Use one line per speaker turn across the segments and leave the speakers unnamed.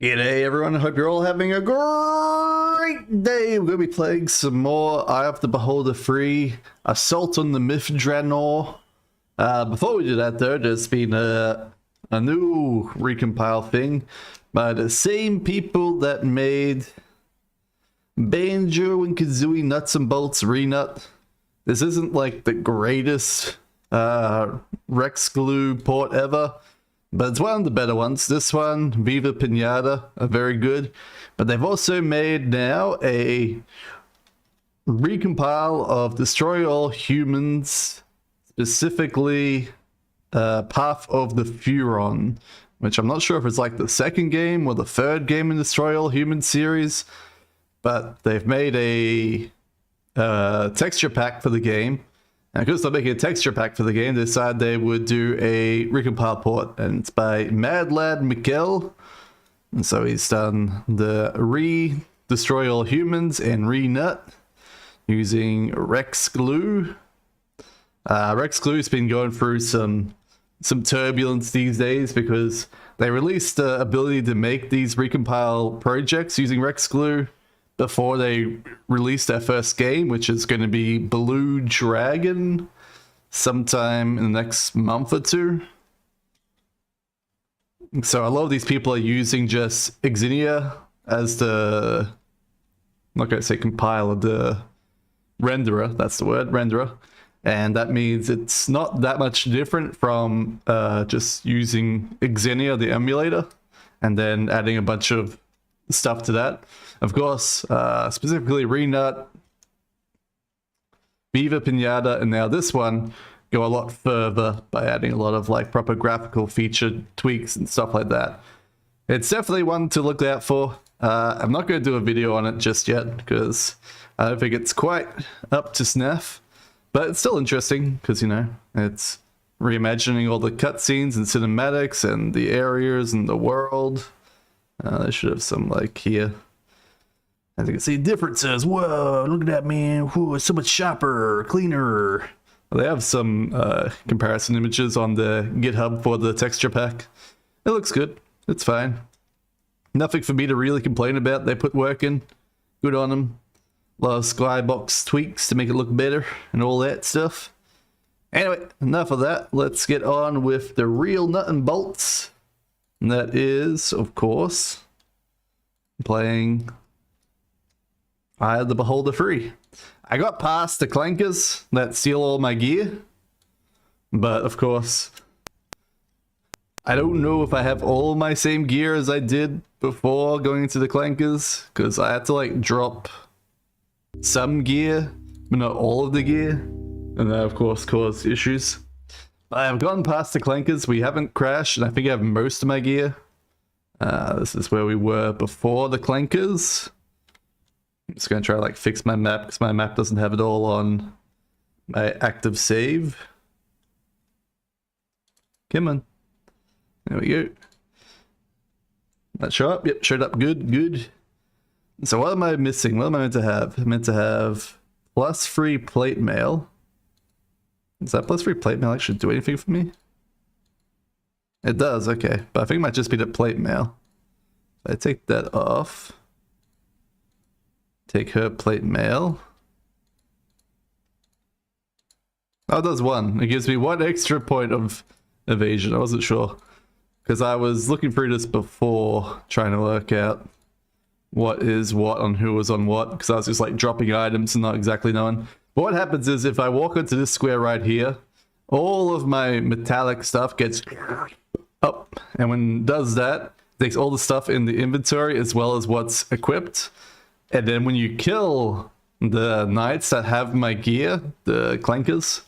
G'day everyone, I hope you're all having a great day. We're going to be playing some more Eye of the Beholder free Assault on the Myth Drannor. Before we do that though, there's been a new recompile thing by the same people that made Banjo and Kazooie Nuts and Bolts Renut. This isn't like the greatest Rex Glue port ever, but it's one of the better ones. This one, Viva Pinata, are very good. But they've also made now a recompile of Destroy All Humans, specifically Path of the Furon, which I'm not sure if it's like the second game or the third game in Destroy All Humans series, but they've made a texture pack for the game. And because they're making a texture pack for the game, they decided they would do a recompile port, and it's by Mad Lad Mikkel. And so he's done the Destroy All Humans and Renut using Rex Glue. Rex Glue's been going through some turbulence these days because they released the ability to make these recompile projects using Rex Glue before they released their first game, which is going to be Blue Dragon sometime in the next month or two. So a lot of these people are using just Xenia as the, I'm not going to say compiler, the renderer, that's the word, renderer. And that means it's not that much different from just using Xenia, the emulator, and then adding a bunch of stuff to that. Of course, specifically Renut, Viva Pinata, and now this one go a lot further by adding a lot of like proper graphical feature tweaks and stuff like that. It's definitely one to look out for. I'm not going to do a video on it just yet because I don't think it's quite up to snuff, but it's still interesting because, you know, it's reimagining all the cutscenes and cinematics and the areas and the world. They should have some like here. I think I see differences. Whoa, look at that, man. Whoa, it's so much sharper, cleaner. Well, they have some comparison images on the GitHub for the texture pack. It looks good. It's fine. Nothing for me to really complain about. They put work in. Good on them. A lot of skybox tweaks to make it look better and all that stuff. Anyway, enough of that. Let's get on with the real nut and bolts. And that is, of course, playing Eye of the Beholder free. I got past the clankers that steal all my gear, but of course, I don't know if I have all my same gear as I did before going into the clankers, because I had to like drop some gear, but not all of the gear, and that of course caused issues. I have gotten past the clankers. We haven't crashed, and I think I have most of my gear. This is where we were before the clankers. I'm just going to try to like fix my map because my map doesn't have it all on my active save. Come on. There we go. That show up? Yep, showed up. Good, good. So what am I missing? What am I meant to have? I'm meant to have plus free plate mail. Does that plus free plate mail actually do anything for me? It does, okay. But I think it might just be the plate mail. I take that off. Take her plate mail. Oh, it does one. It gives me one extra point of evasion. I wasn't sure. Because I was looking through this before, trying to work out what is what on who was on what. Because I was just like dropping items and not exactly knowing. But what happens is if I walk onto this square right here, all of my metallic stuff gets up. And when it does that, it takes all the stuff in the inventory as well as what's equipped. And then when you kill the knights that have my gear, the clankers,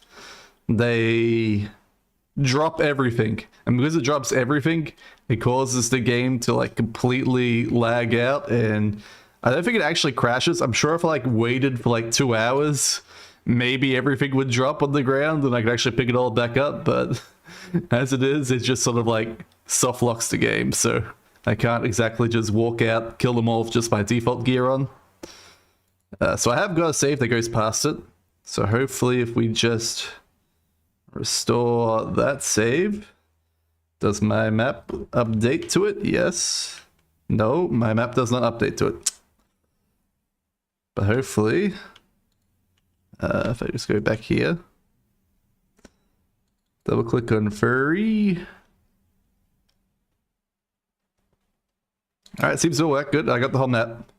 they drop everything. And because it drops everything, it causes the game to like completely lag out. And I don't think it actually crashes. I'm sure if I like waited for like 2 hours, maybe everything would drop on the ground and I could actually pick it all back up. But as it is, it just sort of like soft locks the game. So I can't exactly just walk out, kill them all with just my default gear on. So I have got a save that goes past it. So hopefully if we just restore that save, does my map update to it? Yes. No, my map does not update to it. But hopefully, if I just go back here, double click on furry. Alright, seems to work. Good, I got the whole map.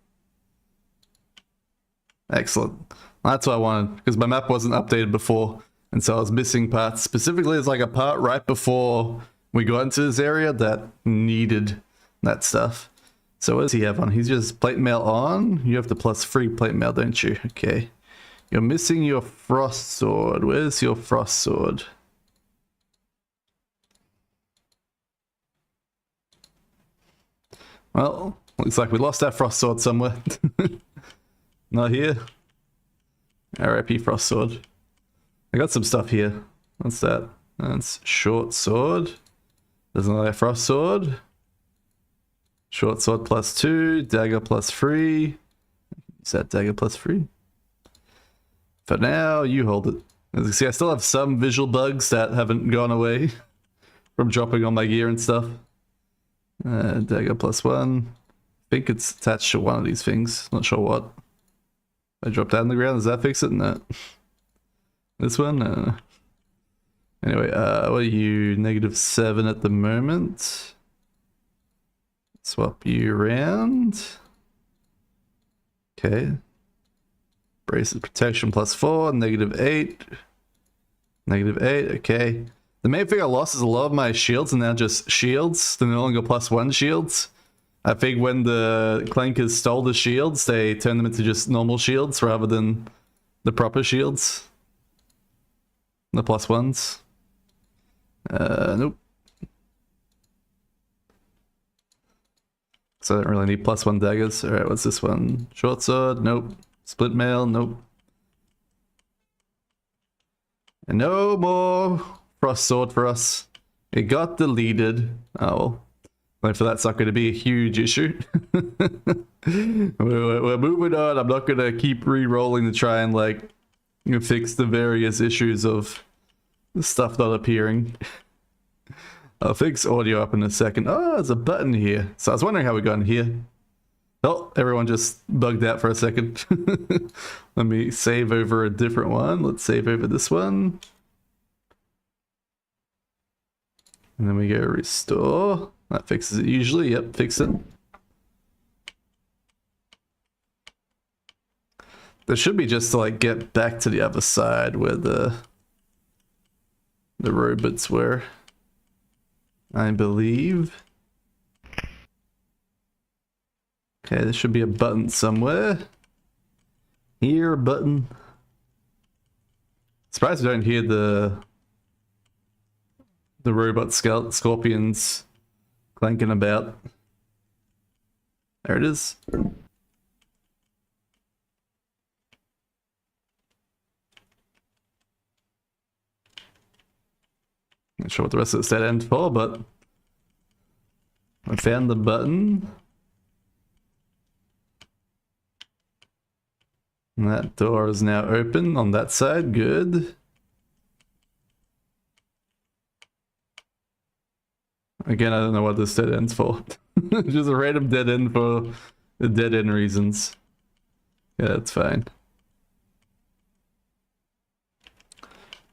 Excellent. That's what I wanted, because my map wasn't updated before, and so I was missing parts. Specifically, there's like a part right before we got into this area that needed that stuff. So what does he have on? He's just plate mail on. You have the +3 plate mail, don't you? Okay. You're missing your frost sword. Where's your frost sword? Well, looks like we lost our frost sword somewhere. Not here. RIP frost sword. I got some stuff here. What's that? That's short sword. There's another frost sword. Short sword +2, dagger +3. Is that dagger +3? For now, you hold it. As you can see, I still have some visual bugs that haven't gone away from dropping on my gear and stuff. Dagger +1. I think it's attached to one of these things. Not sure what. I dropped that on the ground. Does that fix it? No. This one? Anyway, what are you? -7 at the moment. Swap you around. Okay. Braces protection +4, -8. -8, okay. The main thing I lost is a lot of my shields are now just shields. They're no longer +1 shields. I think when the Clankers stole the shields, they turned them into just normal shields rather than the proper shields. The +1s. Nope. So I don't really need +1 daggers. Alright, what's this one? Short sword? Nope. Split mail? Nope. And no more frost sword for us. It got deleted. Oh well. Wait for that sucker to be a huge issue. We're moving on. I'm not gonna keep re-rolling to try and like fix the various issues of the stuff not appearing. I'll fix audio up in a second. Oh, there's a button here. So I was wondering how we got in here. Oh, everyone just bugged out for a second. Let me save over a different one. Let's save over this one. And then we go restore. That fixes it usually. Yep, fix it. There should be just to like get back to the other side where the robots were, I believe. Okay, there should be a button somewhere. Here, button. Surprised we don't hear the robot scorpions clanking about. There it is. Not sure what the rest of the set end for, but I found the button. And that door is now open on that side. Good. Again, I don't know what this dead end's for. Just a random dead end for the dead end reasons. Yeah, that's fine.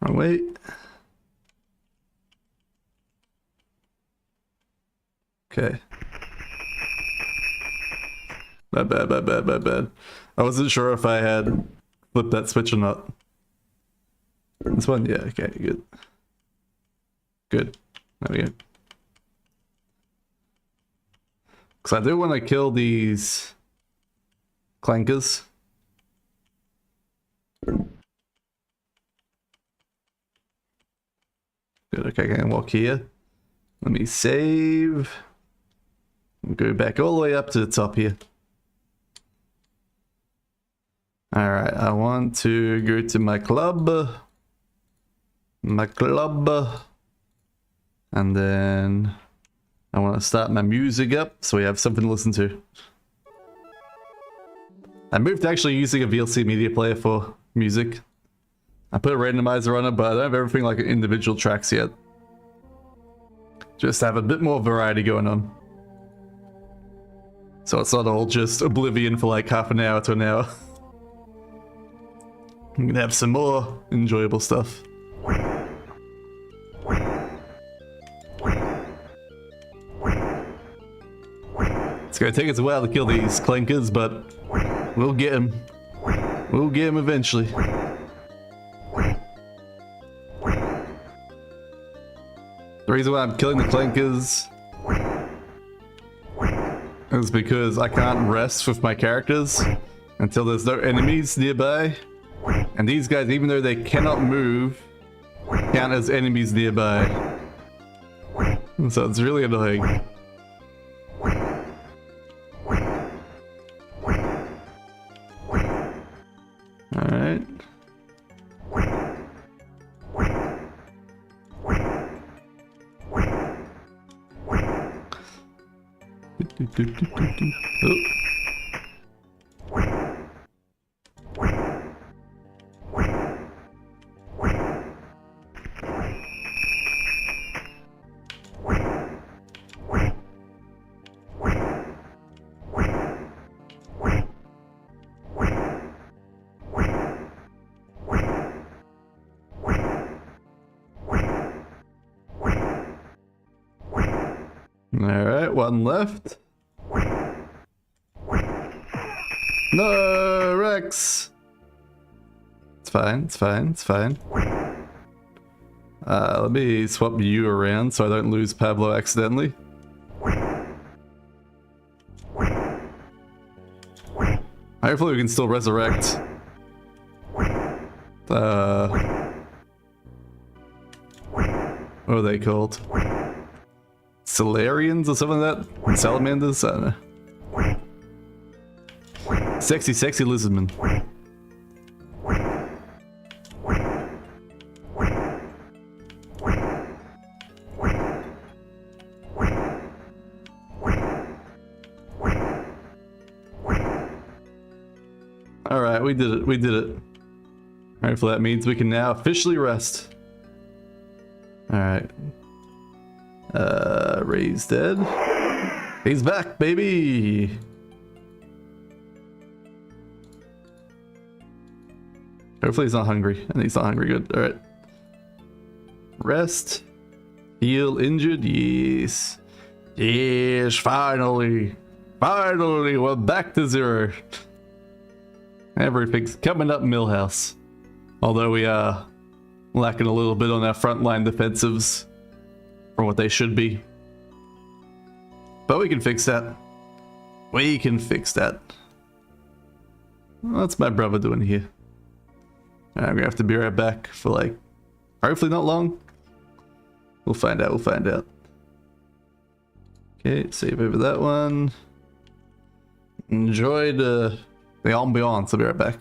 Wrong way. Okay. My bad. I wasn't sure if I had flipped that switch or not. This one? Yeah, okay, good. Good. There we go. Because I do want to kill these clankers. Good, okay, I can walk here. Let me save. Go back all the way up to the top here. Alright, I want to go to my club. And then I want to start my music up so we have something to listen to. I moved to actually using a VLC media player for music. I put a randomizer on it, but I don't have everything like individual tracks yet. Just have a bit more variety going on. So it's not all just oblivion for like half an hour to an hour. I'm gonna have some more enjoyable stuff. It's gonna take us a while to kill these clankers, but we'll get them. We'll get them eventually. The reason why I'm killing the clankers is because I can't rest with my characters until there's no enemies nearby. And these guys, even though they cannot move, count as enemies nearby. So it's really annoying. Alright. Oh. Alright, one left. No, Rex! It's fine, it's fine, it's fine. Let me swap you around so I don't lose Pablo accidentally. Hopefully we can still resurrect. What are they called? Solarians or something like that? Salamanders? I don't know. Sexy, sexy lizardman. Alright, we did it, we did it. Hopefully that means we can now officially rest. Alright. Ray's dead. He's back, baby! Hopefully he's not hungry. And he's not hungry, good. Alright. Rest. Heal injured, yes. Yes, finally. Finally, we're back to 0. Everything's coming up Millhouse. Although we are lacking a little bit on our frontline defensives from what they should be. But we can fix that. We can fix that. What's my brother doing here? I'm gonna have to be right back for like, hopefully not long. We'll find out, we'll find out. Okay, save over that one. Enjoy the ambiance, I'll be right back.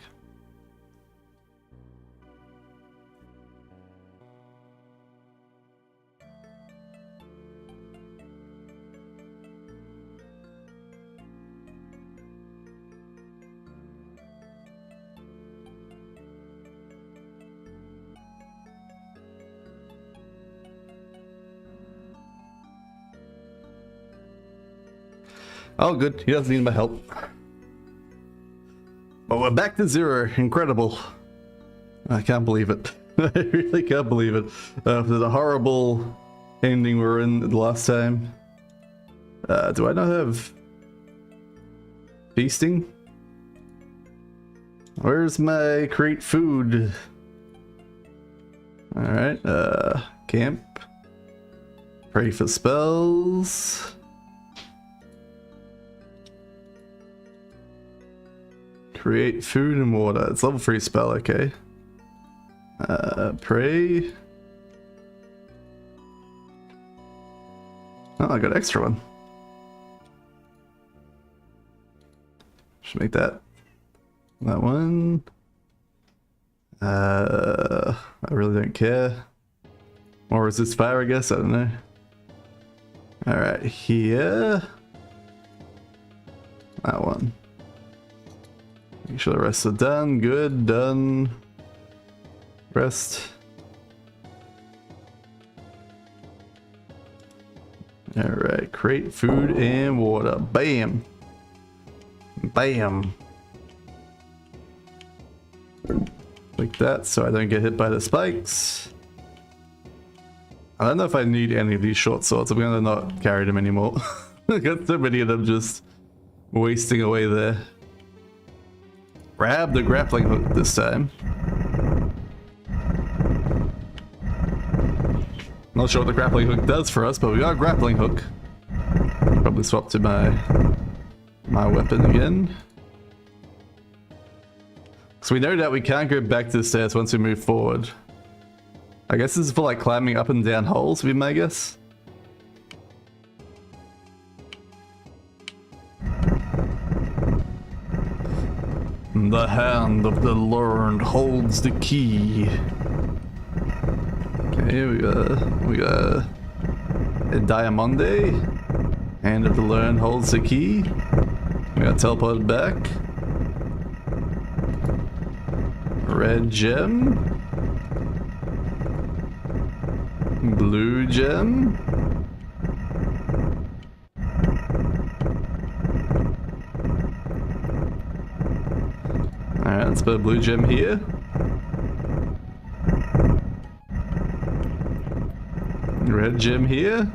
Oh good, he doesn't need my help. But we're back to 0, incredible. I can't believe it. I really can't believe it. After the horrible ending we were in the last time. Do I not have feasting? Where's my create food? Alright, camp. Pray for spells. Create food and water. It's level 3 spell, okay. Pray. Oh, I got an extra one. Should make that one. I really don't care. Or resist fire, I guess. I don't know. Alright, here. That one. Make sure the rest are done. Good, done. Rest. Alright, create food and water. Bam! Bam. Like that, so I don't get hit by the spikes. I don't know if I need any of these short swords. I'm gonna not carry them anymore. I got so many of them just wasting away there. Grab the grappling hook this time. Not sure what the grappling hook does for us, but we got a grappling hook. Probably swap to my weapon again. So we know that we can't go back to the stairs once we move forward. I guess this is for like climbing up and down holes, would be my guess. The hand of the learned holds the key. Okay, we got a Diamande. Hand of the learned holds the key. We got teleported back. Red gem. Blue gem. Alright, let's put a blue gem here. Red gem here.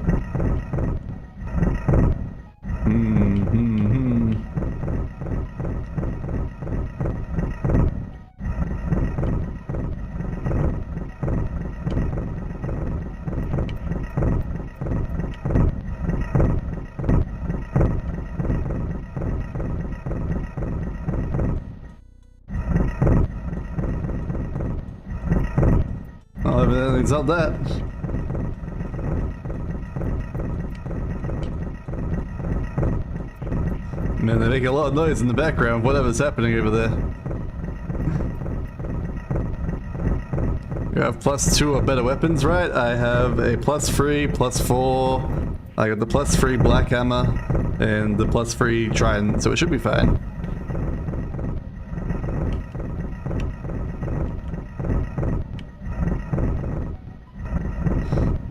Oh, everything's not that. Man, they make a lot of noise in the background, whatever's happening over there. You have +2 or better weapons, right? I have a +3, +4. I got the +3 black hammer and the +3 trident, so it should be fine.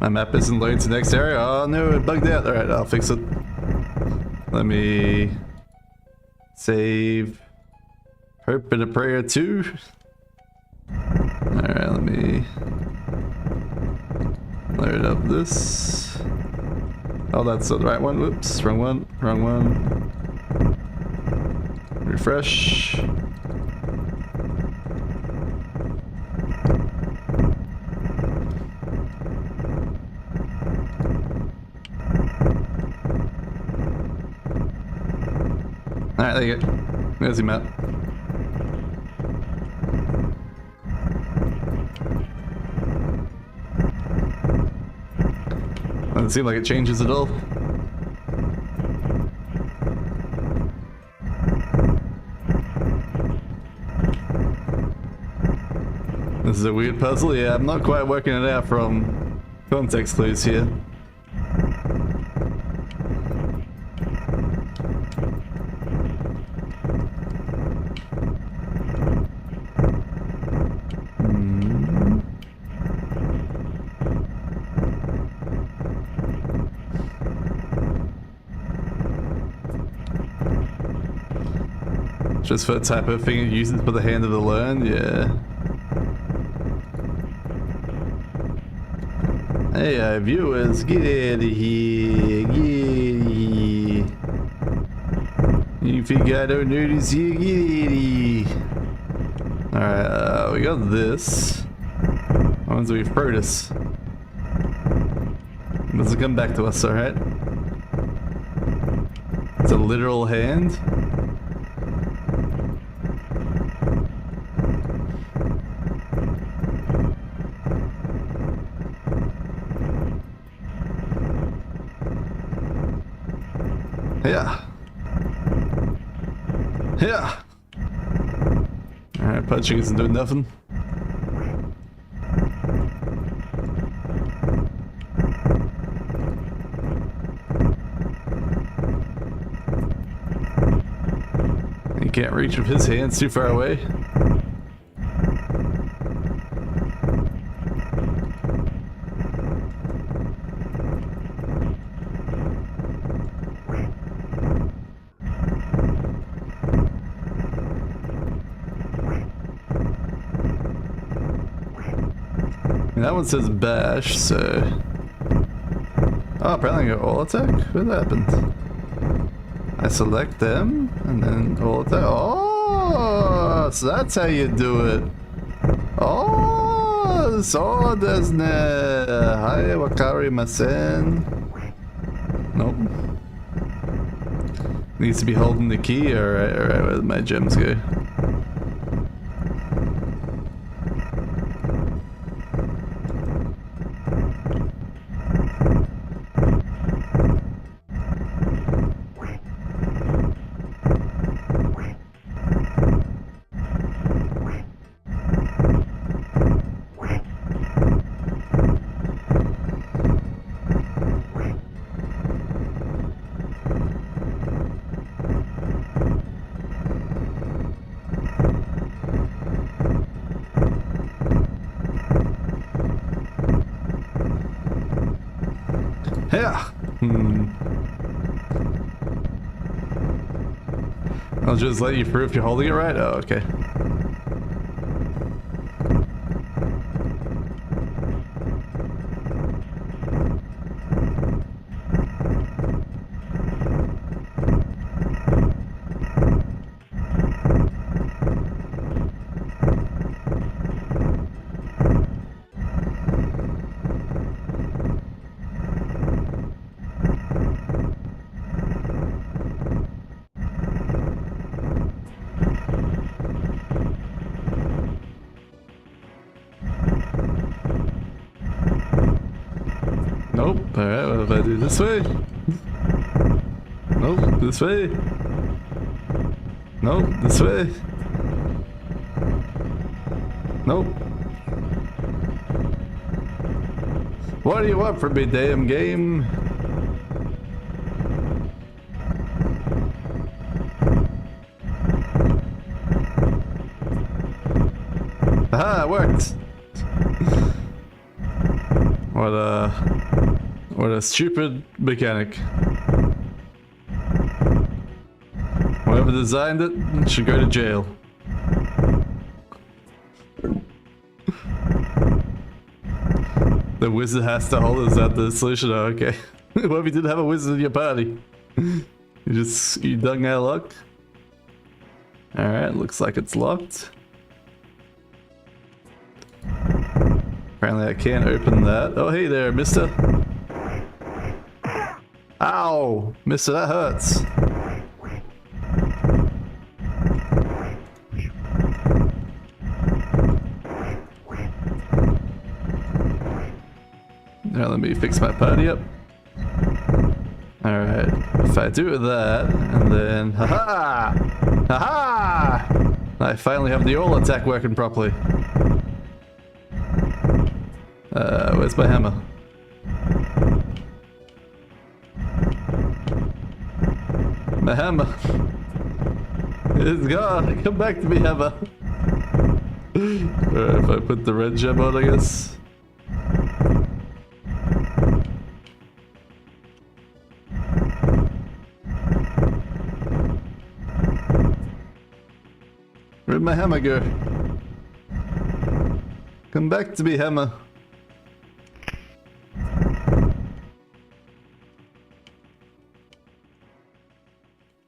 My map isn't loading to the next area. Oh no, it bugged out. Alright, I'll fix it. Let me save Hope and a Prayer 2. Alright, let me load up this. Oh, that's the right one. Whoops, wrong one. Wrong one. Refresh. Alright, there you go. There's your map. Doesn't seem like it changes at all. This is a weird puzzle. Yeah, I'm not quite working it out from context clues here. Just for the type of thing it uses for the hand of the learned, yeah. Hey viewers, get out of here, get out of here. You think I don't notice you, get out of here. Alright, we got this. What ones do we Protus? It doesn't come back to us, alright? It's a literal hand. Yeah. Yeah. Alright, punching isn't doing nothing. He can't reach with his hands, too far away. that one says bash, so... Oh, apparently I got all attack? What happened? I select them, and then all attack. Oh, so that's how you do it. Oh, so doesn't it? Hi, wakarimasen. Nope. Needs to be holding the key. Alright, where did my gems go? Yeah. I'll just let you through if you're holding it right? Oh, okay. Nope. Alright, what if I do this way? Nope, this way. Nope, this way. Nope. What do you want from me, damn game? Aha, it worked! What a stupid mechanic. Whoever designed it should go to jail. The wizard has to hold us at the solution. Oh, okay. What if you didn't have a wizard in your party? You dug out luck? Alright, looks like it's locked. Apparently I can't open that. Oh, hey there, mister. Ow! Mister, that hurts. Now let me fix my party up. Alright, if I do that, and then... Haha! Haha! I finally have the all attack working properly. Where's my hammer? My hammer! It's gone! Come back to me, hammer! Alright, if I put the red gem on, I guess. Where'd my hammer go? Come back to me, hammer.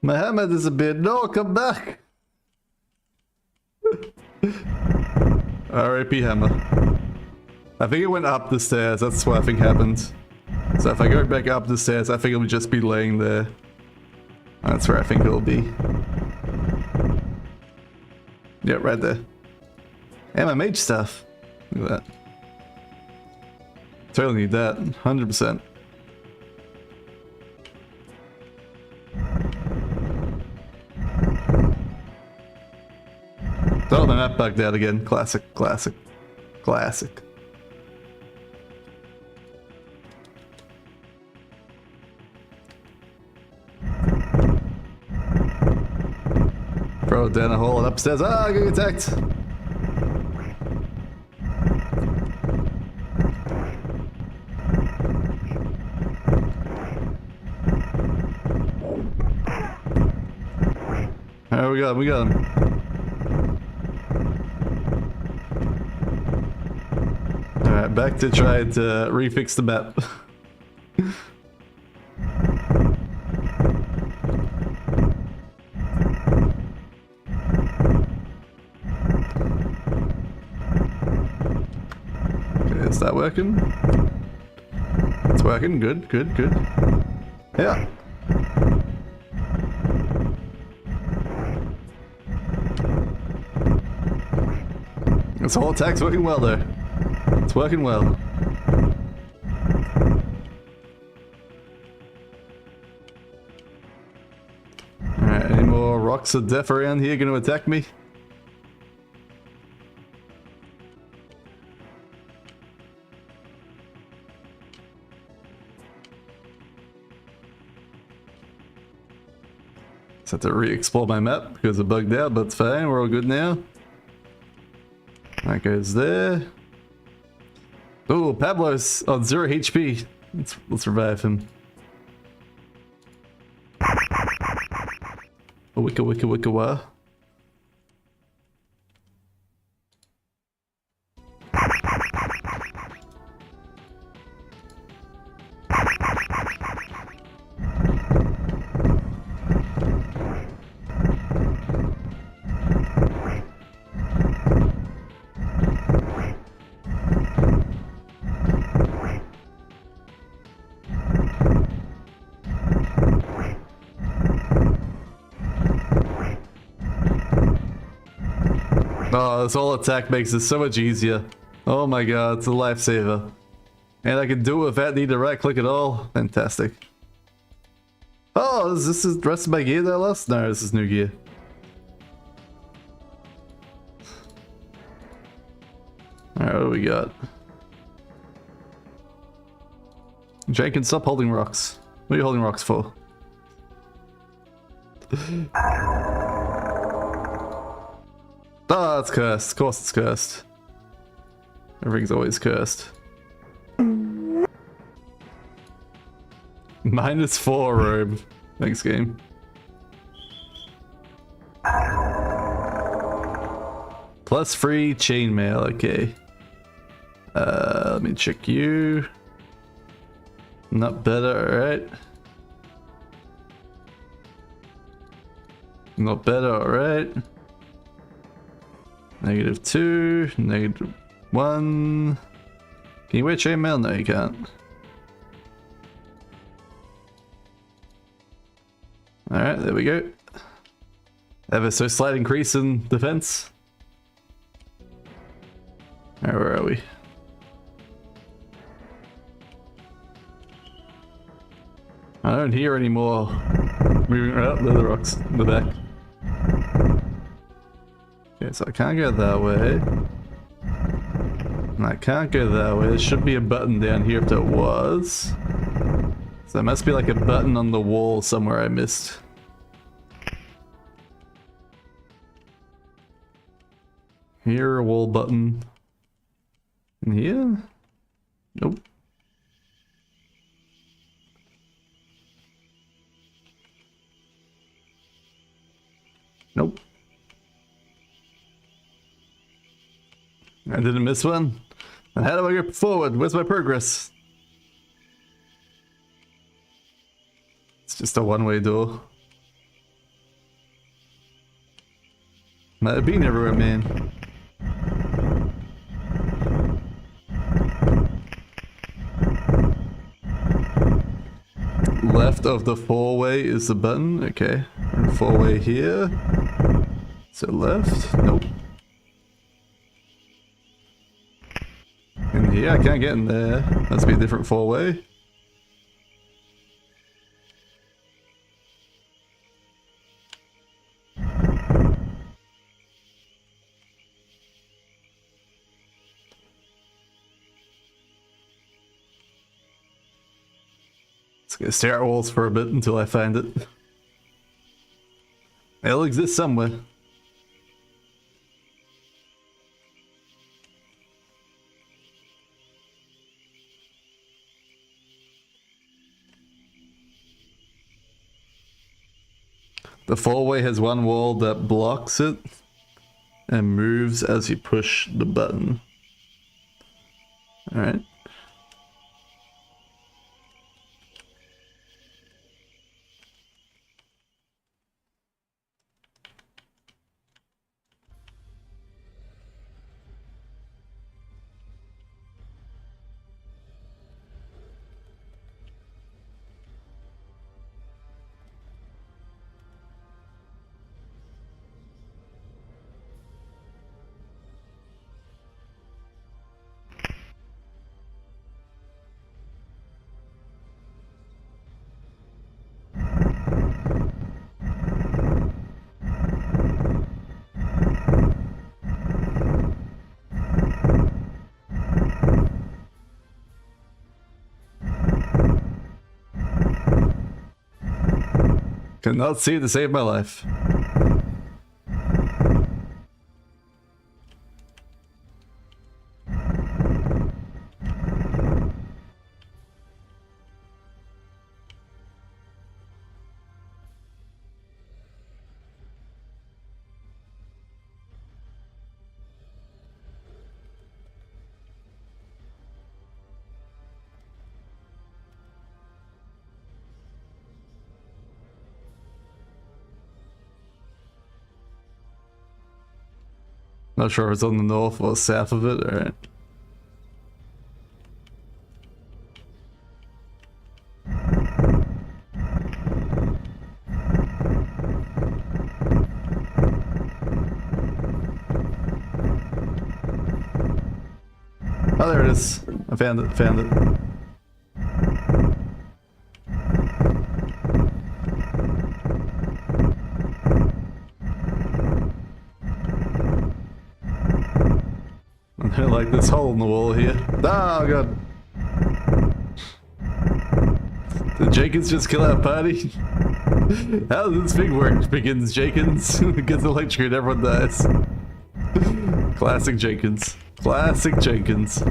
My hammer disappeared. No, come back! R.I.P. hammer. I think it went up the stairs. That's what I think happened. So if I go back up the stairs, I think it'll just be laying there. That's where I think it'll be. Yep, right there. And my mage stuff. Look at that. Totally need that. 100%. Oh, my map bugged out again. Classic, classic, classic. Throw it down a hole and upstairs. Ah, I got attacked! Alright, we got him. back to try to refix the map. Okay, is that working? It's working, good, good, good. Yeah. This whole attack's working well though. It's working well. Alright, any more rocks of death around here gonna attack me? Just have to re-explore my map because it bugged out, but it's fine, we're all good now. That goes there. Oh, Pablo's on 0 HP. Let's revive him. Oh, wicka wicka wicka wah. Oh, this whole attack makes it so much easier. Oh my god, it's a lifesaver. And I can do it without needing to right click at all. Fantastic. Oh, is this the rest of my gear that I lost? No, this is new gear. Alright, what do we got? Jenkins, stop holding rocks. What are you holding rocks for? Oh, it's cursed. Of course it's cursed. Everything's always cursed. -4 robe. Thanks, game. +3 chainmail, okay. Let me check you. Not better, alright. Not better, alright. -2, -1. Can you wear chainmail? No, you can't. Alright, there we go. Ever so slight increase in defense. Alright, where are we? I don't hear any more moving around. There are the rocks in the back. Okay, so I can't go that way. And I can't go that way. There should be a button down here if there was. So there must be like a button on the wall somewhere I missed. Here, a wall button. In here? Nope. Nope. I didn't miss one. And how do I go forward? Where's my progress? It's just a one-way door. Might have been everywhere, man. Left of the four-way is the button. Okay. Four-way here. So left? Nope. In here? I can't get in there. Must be a different four-way. Let's go stare at walls for a bit until I find it. It'll exist somewhere. The four-way has one wall that blocks it and moves as you push the button. All right. Cannot see to save my life. Not sure if it's on the north or south of it. All right. Oh, there it is. I found it. Found it. I like this hole in the wall here. Oh god. Did Jenkins just kill our party? How does this thing work? Begins Jenkins, gets electrocuted, everyone dies. Classic Jenkins. Classic Jenkins.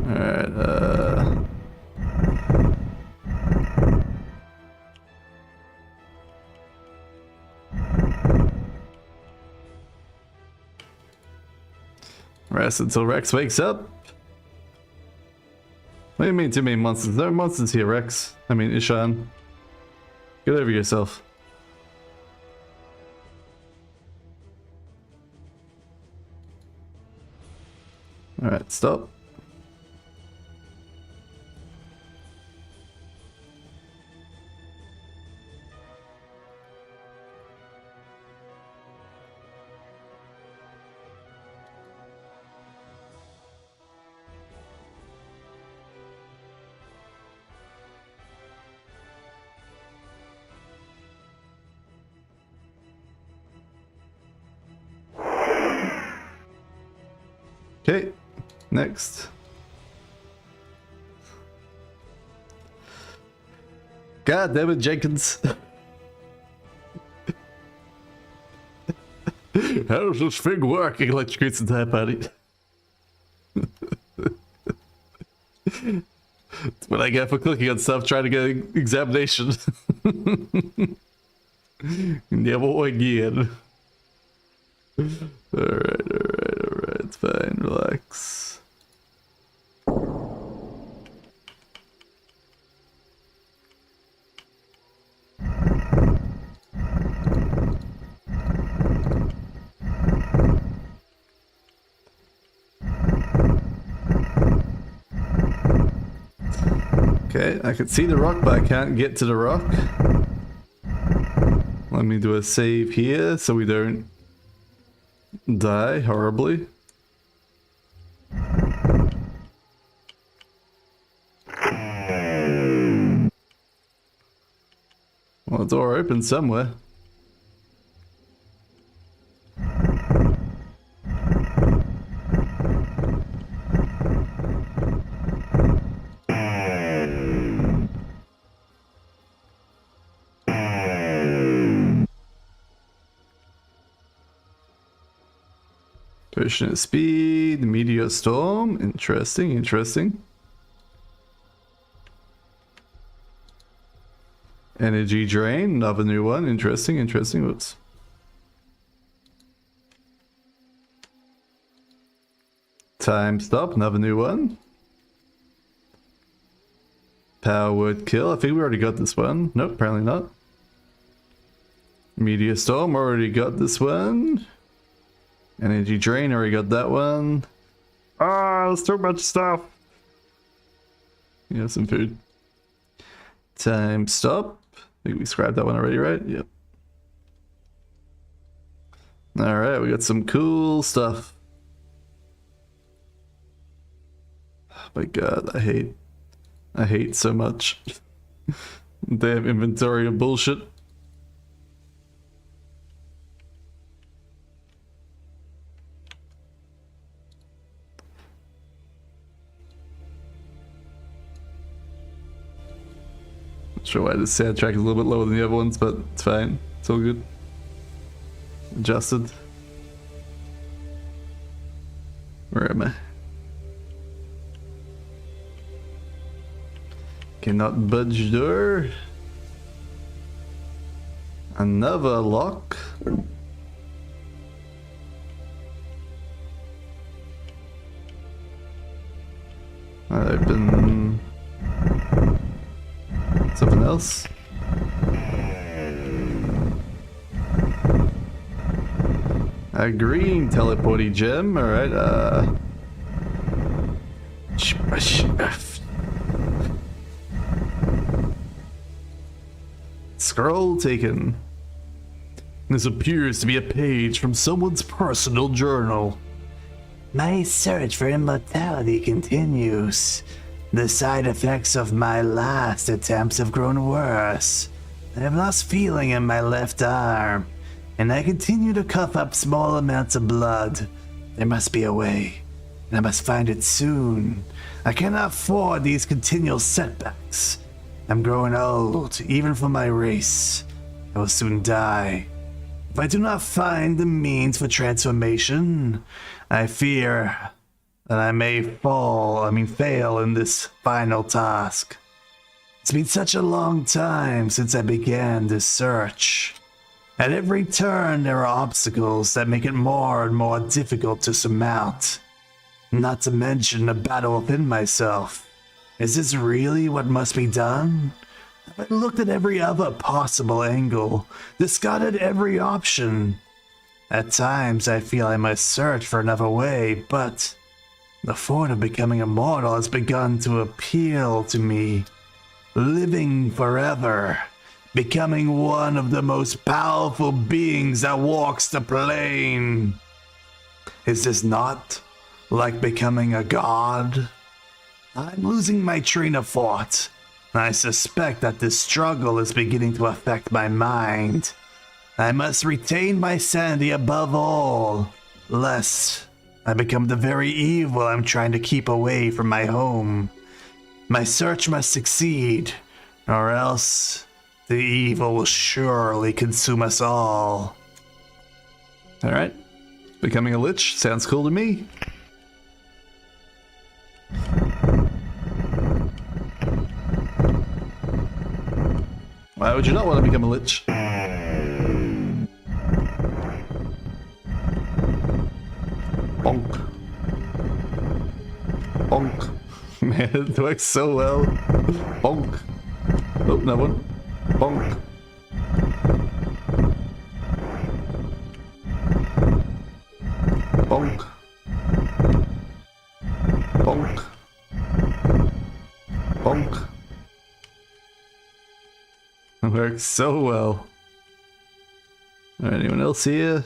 Alright, rest until Rex wakes up. What do you mean too many monsters? There are monsters here, Rex. I mean, Ishan. Get over yourself. Alright, stop. Okay, next. God damn it, Jenkins. How does this thing work? He electrocutes the entire party. That's what I get for clicking on stuff trying to get an examination. Never again. Alright, it's fine, relax. Okay, I can see the rock, but I can't get to the rock. Let me do a save here so we don't die horribly. Well, the door open somewhere. Potion at speed, meteor storm. Interesting, interesting. Energy drain, another new one. Interesting, interesting. Whoops. Time stop, another new one. Power word kill, I think we already got this one. Nope, apparently not. Meteor storm, already got this one. Energy drain, already got that one. Ah, there's too much stuff. Yeah, some food. Time stop. I think we scribed that one already, right? Yep. Alright, we got some cool stuff. Oh my god, I hate so much. Damn inventory of bullshit. Not sure why this soundtrack is a little bit lower than the other ones, but it's fine. It's all good. Adjusted. Where am I? Cannot budge door. Another lock. Open something else. A green teleporty gem. All right. Scroll taken. This appears to be a page from someone's personal journal. My search for immortality continues. The side effects of my last attempts have grown worse. I have lost feeling in my left arm, and I continue to cough up small amounts of blood. There must be a way, and I must find it soon. I cannot afford these continual setbacks. I'm growing old, even for my race. I will soon die. If I do not find the means for transformation, I fear that I may fail in this final task. It's been such a long time since I began this search. At every turn there are obstacles that make it more and more difficult to surmount. Not to mention the battle within myself. Is this really what must be done? Have I looked at every other possible angle, discarded every option? At times I feel I must search for another way, but the thought of becoming immortal has begun to appeal to me. Living forever, becoming one of the most powerful beings that walks the plane. Is this not like becoming a god? I'm losing my train of thought. I suspect that this struggle is beginning to affect my mind. I must retain my sanity above all, lest I become the very evil I'm trying to keep away from my home. My search must succeed, or else the evil will surely consume us all. Alright. Becoming a lich sounds cool to me. Why would you not want to become a lich? Bonk. Bonk. Man, it works so well. Bonk. Oh, no one. Bonk. Bonk. Bonk. Bonk. It works so well. Alright, anyone else here?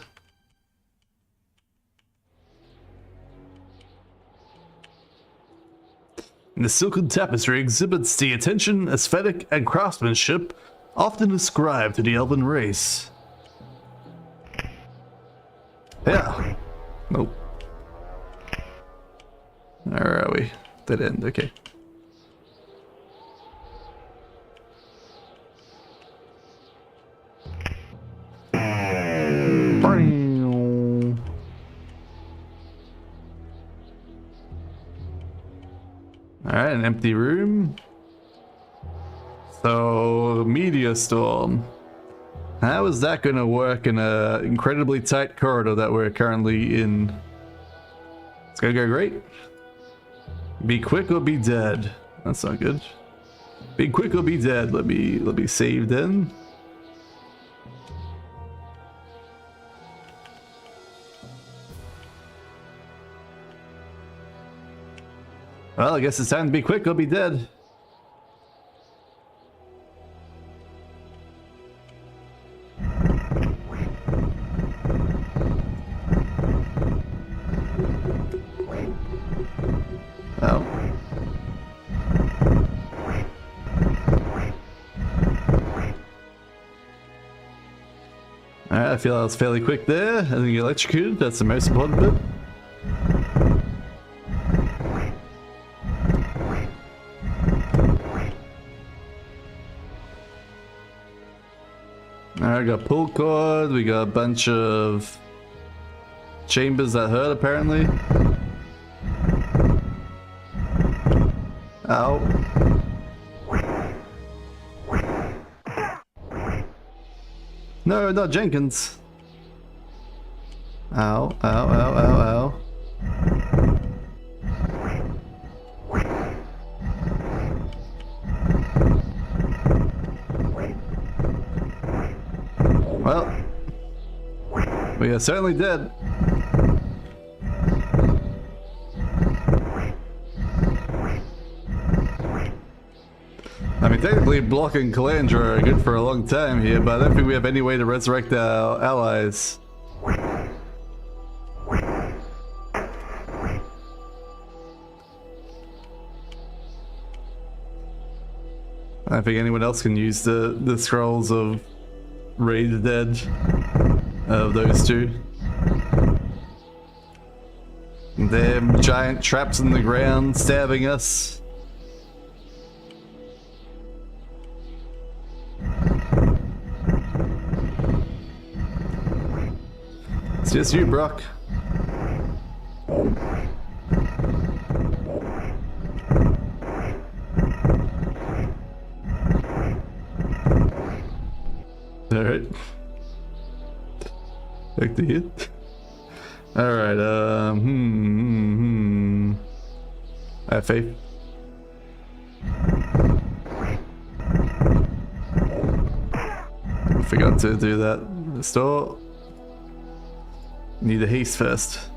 The silken tapestry exhibits the attention, aesthetic, and craftsmanship often ascribed to the elven race. Yeah. Nope. Where are we? Dead end, okay. Alright, an empty room. So, meteor storm. How is that going to work in an incredibly tight corridor that we're currently in? It's gonna go great. Be quick or be dead. That's not good. Be quick or be dead. Let me save then. Well, I guess it's time to be quick or be dead. Oh. Alright, I feel I was fairly quick there. I think you electrocuted. That's the most important bit. Alright, we got pull cord. We got a bunch of chambers that hurt apparently. Ow. No, not Jenkins. Ow, ow, ow, ow, ow. Well, we are certainly dead. I mean, technically, Block and Calandra are good for a long time here, but I don't think we have any way to resurrect our allies. I don't think anyone else can use the scrolls of Raid the Dead of those two. Them giant traps in the ground stabbing us. It's just you, Brock. Alright. Back to hit. Alright, I have faith. I forgot to do that. Restore. Need a haste first.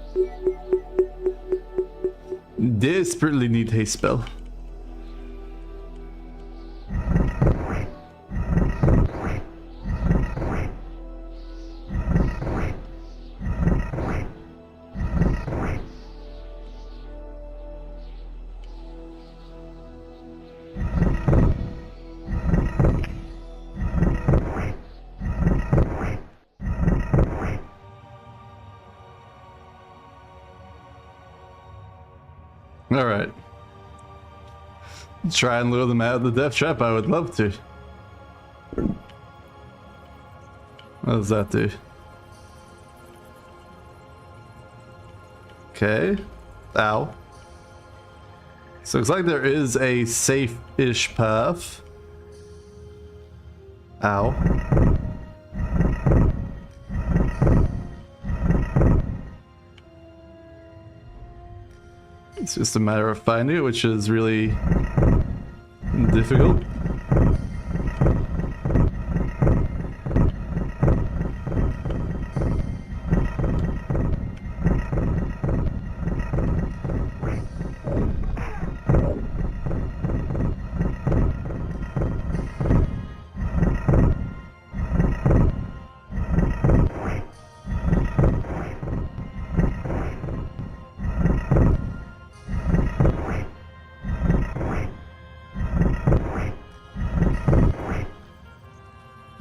Desperately need haste spell. Alright. Try and lure them out of the death trap, I would love to. What does that do? Okay. Ow. So it looks like there is a safe-ish path. Ow. It's just a matter of finding it, which is really difficult.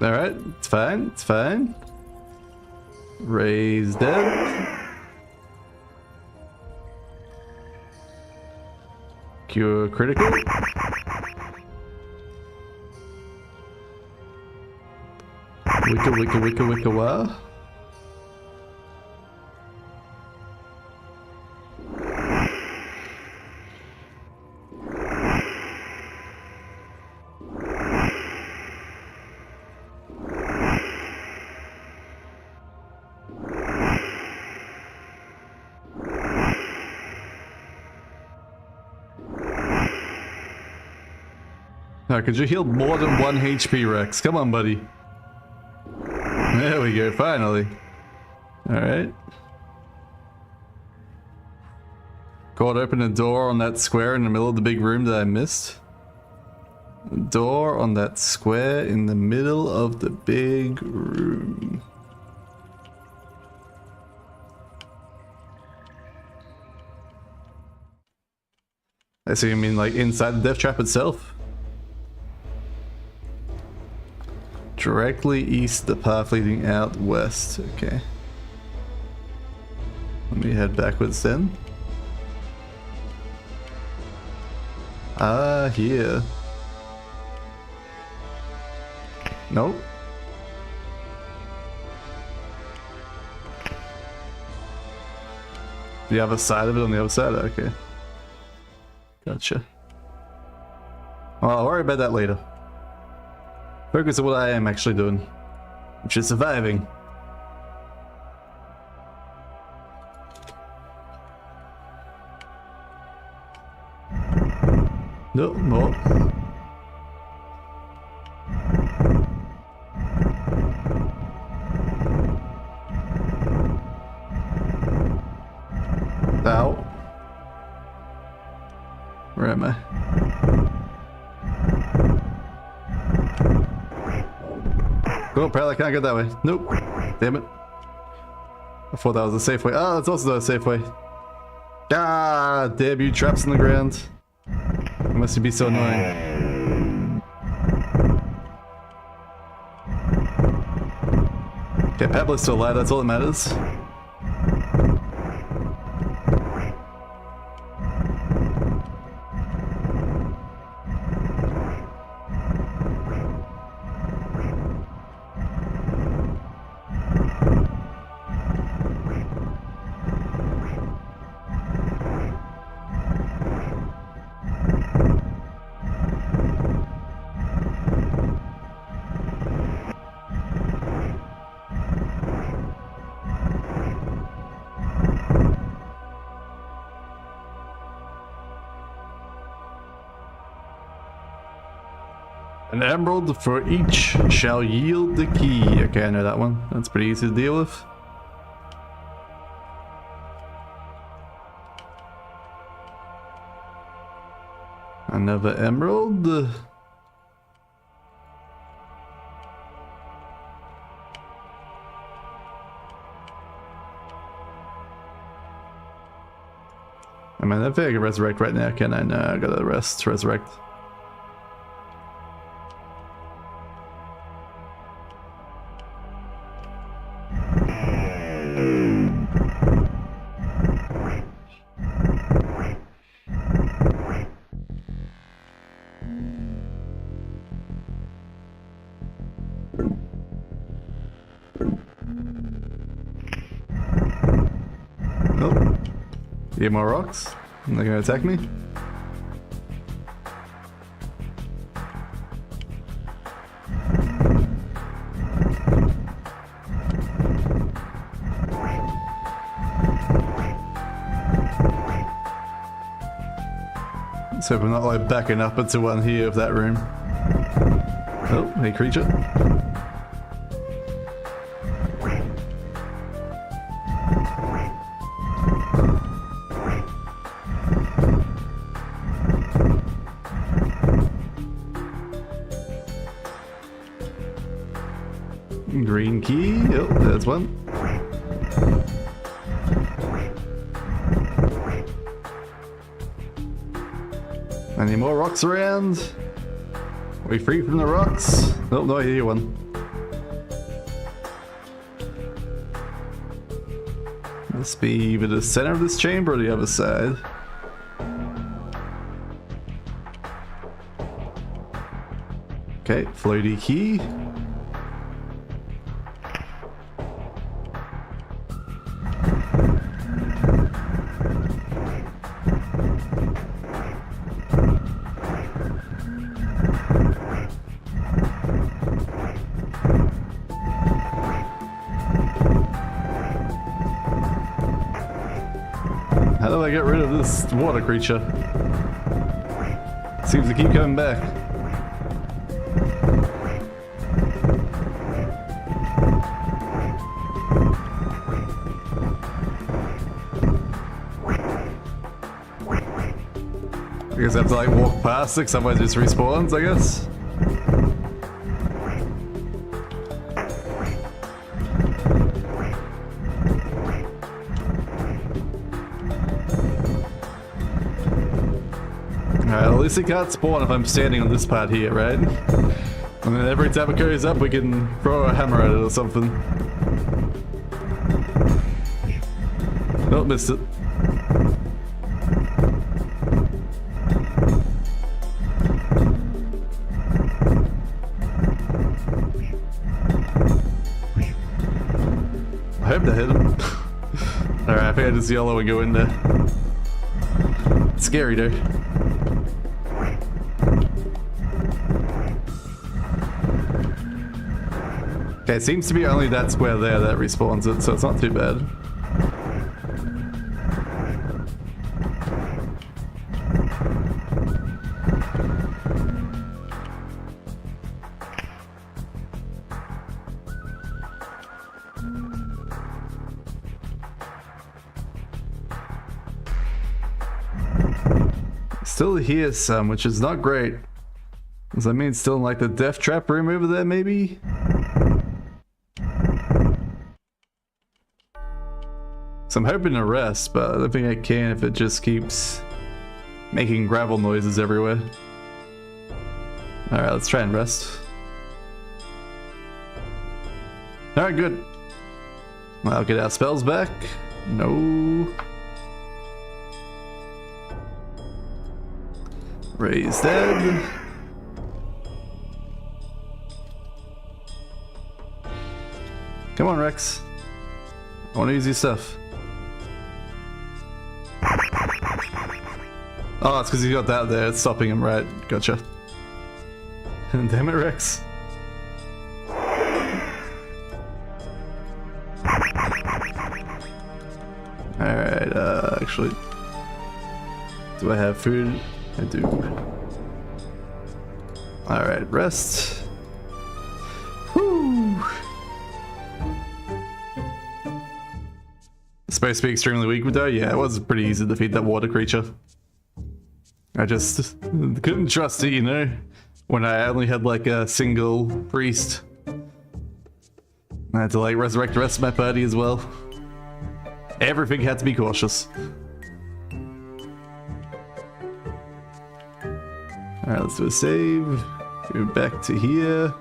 Alright, it's fine, it's fine. Raise dead. Cure critical. Wicca wicca wicca wicca wah. Now, could you heal more than 1 HP, Rex? Come on, buddy. There we go, finally. Alright. God, open a door on that square in the middle of the big room that I missed. A door on that square in the middle of the big room. I see you mean like inside the death trap itself? Directly east, the path leading out west. Okay. Let me head backwards then. Ah, here. Nope. The other side of it on the other side? Okay. Gotcha. Well, I'll worry about that later. Focus on what I am actually doing, which is surviving. No, more. Ow. Where am I? Oh, apparently I can't get that way. Nope. Damn it. I thought that was a safe way. Oh, that's also not a safe way. Ah, damn you, traps in the ground. It must be so annoying. Okay, Pablo's still alive, that's all that matters. An emerald for each shall yield the key. Okay, I know that one. That's pretty easy to deal with. Another emerald. I mean, I think I can resurrect right now, can I? No, I gotta resurrect. Oh, get more rocks. They're gonna attack me. So we're not like backing up into one here of that room. Oh, hey creature. Green key. Oh, there's one. Any more rocks around? Are we free from the rocks? Oh, no, I hear one. Must be either the center of this chamber or the other side. Okay, floaty key. How do I get rid of this water creature? Seems to keep coming back. Because I have to like walk past it, otherwise it just respawns, I guess. Alright, at least it can't spawn if I'm standing on this part here, right? And then every time it goes up, we can throw a hammer at it or something. Oh, missed it. I hope that hit him. Alright, I think I just yellow and go in there. It's scary though. Okay, it seems to be only that square there that respawns it, so it's not too bad. Still hear some, which is not great. Does that mean still in like the death trap room over there, maybe? So I'm hoping to rest, but I don't think I can if it just keeps making gravel noises everywhere. Alright, let's try and rest. Alright, good. I'll get our spells back. No. Ray's dead. Come on, Rex. I want to use your stuff. Oh, it's because he's got that there. It's stopping him, right? Gotcha. Damn it, Rex. Alright, actually... do I have food? I do. Alright, rest. Whew. It's supposed to be extremely weak, though? Yeah, it was pretty easy to defeat that water creature. I just couldn't trust it, you know? When I only had like a single priest. I had to like resurrect the rest of my party as well. Everything had to be cautious. Alright, let's do a save. Go back to here.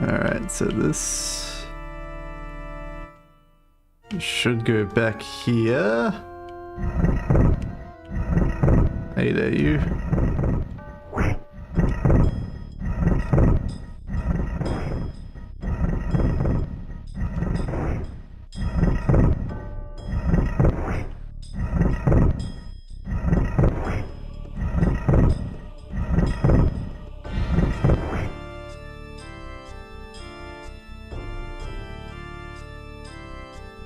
Alright, so this should go back here. Hey there, you.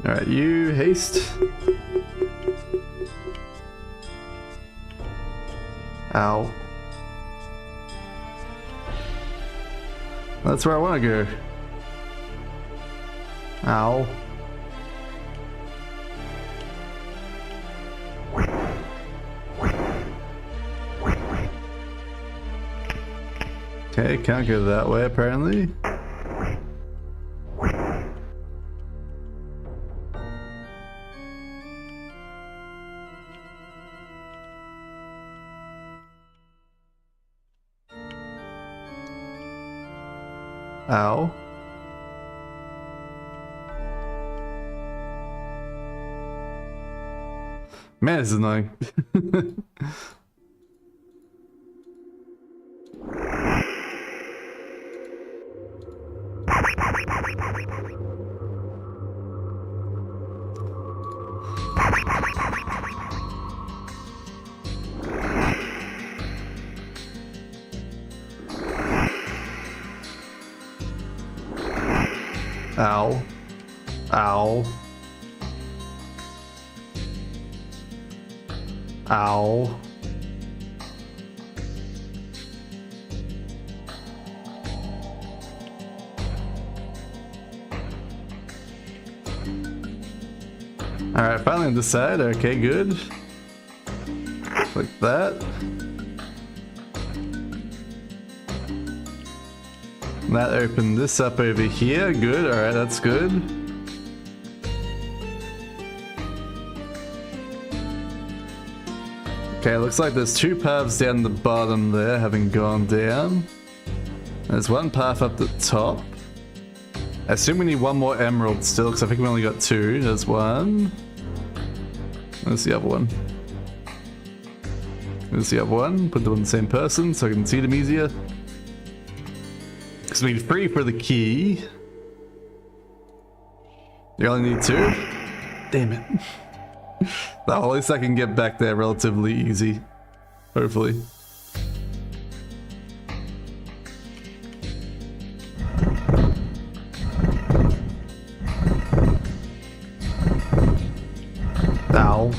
Alright, you haste. Ow. That's where I want to go. Ow. Okay, can't go that way apparently. Ow. Man, this is annoying. Ow. Ow. Ow. Alright, finally on this side. Okay, good. Like that. And that opened this up over here. Good. Alright, that's good. Okay, looks like there's two paths down the bottom there, having gone down. There's one path up the top. I assume we need one more emerald still, because I think we only got two. There's one. There's the other one. There's the other one. Put them on the same person so I can see them easier. Because we need 3 for the key. You only need 2? Damn it. Well, at least I can get back there relatively easy. Hopefully. Ow.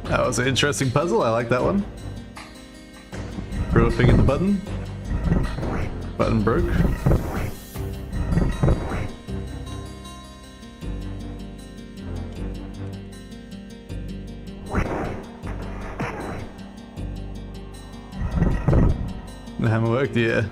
That was an interesting puzzle. I like that one. Groping at the button. Button broke. The hammer worked, yeah.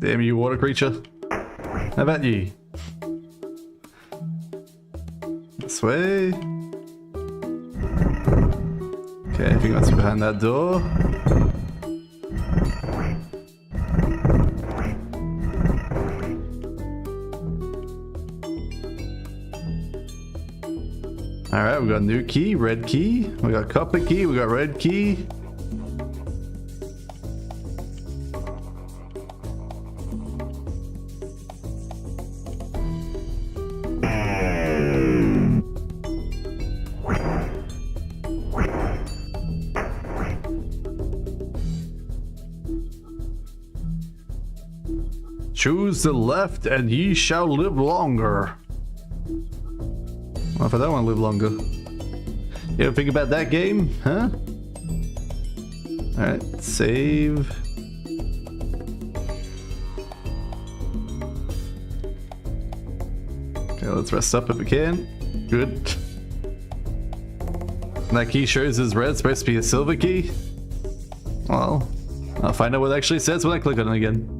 Damn you, water creature. How about you? This way. Okay, I think that's behind that door. Alright, we got a new key, red key. We got copper key, we got red key. Choose the left and ye shall live longer. Well, if I don't want to live longer. You ever think about that game? Huh? Alright, save. Okay, let's rest up if we can. Good. And that key shows is red, it's supposed to be a silver key. Well, I'll find out what it actually says when I click on it again.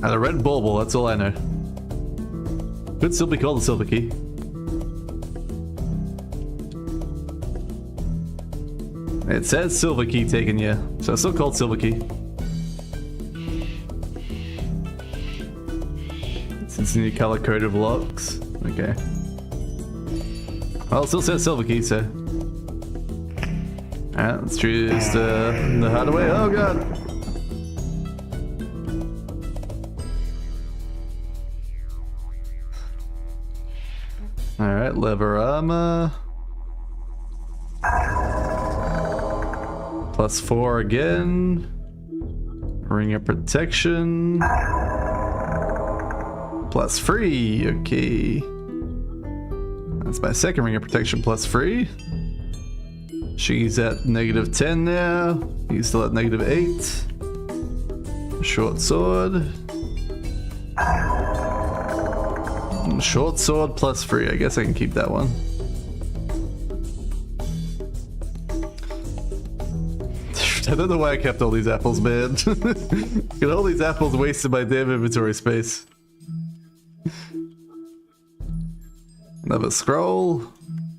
And a red bauble, that's all I know. Could still be called a silver key. It says silver key taken, yeah. So it's still called silver key. Since the new color code of locks. Okay. Well, it still says silver key, so. Alright, let's choose the harder way. Oh god! Alright, leather armor. +4 again. Ring of protection. +3, okay. That's my second ring of protection, +3. She's at -10 now. He's still at -8. Short sword. Short sword +3. I guess I can keep that one. I don't know why I kept all these apples, man. Got all these apples wasted my damn inventory space. Another scroll.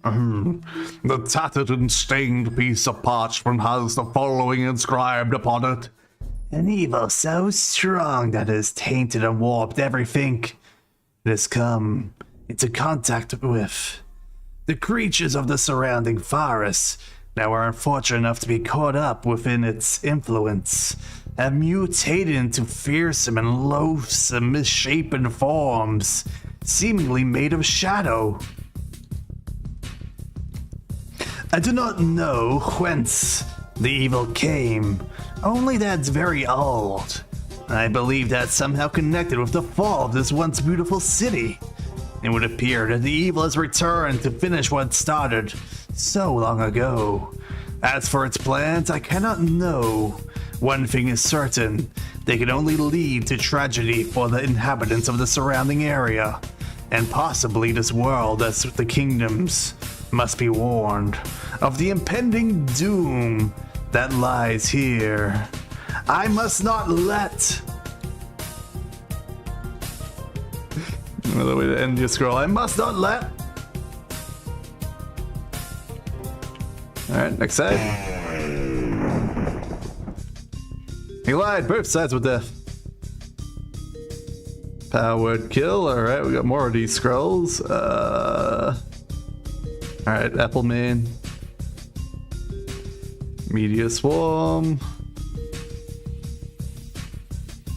The tattered and stained piece of parchment has the following inscribed upon it. An evil so strong that it has tainted and warped everything it has come into contact with. The creatures of the surrounding forests that were unfortunate enough to be caught up within its influence have mutated into fearsome and loathsome misshapen forms, seemingly made of shadow. I do not know whence the evil came, only that it's very old. I believe that's somehow connected with the fall of this once beautiful city. It would appear that the evil has returned to finish what started so long ago. As for its plans, I cannot know. One thing is certain, they can only lead to tragedy for the inhabitants of the surrounding area, and possibly this world as the kingdoms must be warned of the impending doom that lies here. I must not let... Another way to end your scroll. I must not let... Alright, next side. He lied, both sides were death. Power word kill, alright, we got more of these scrolls. Alright, Apple Man. Media Swarm.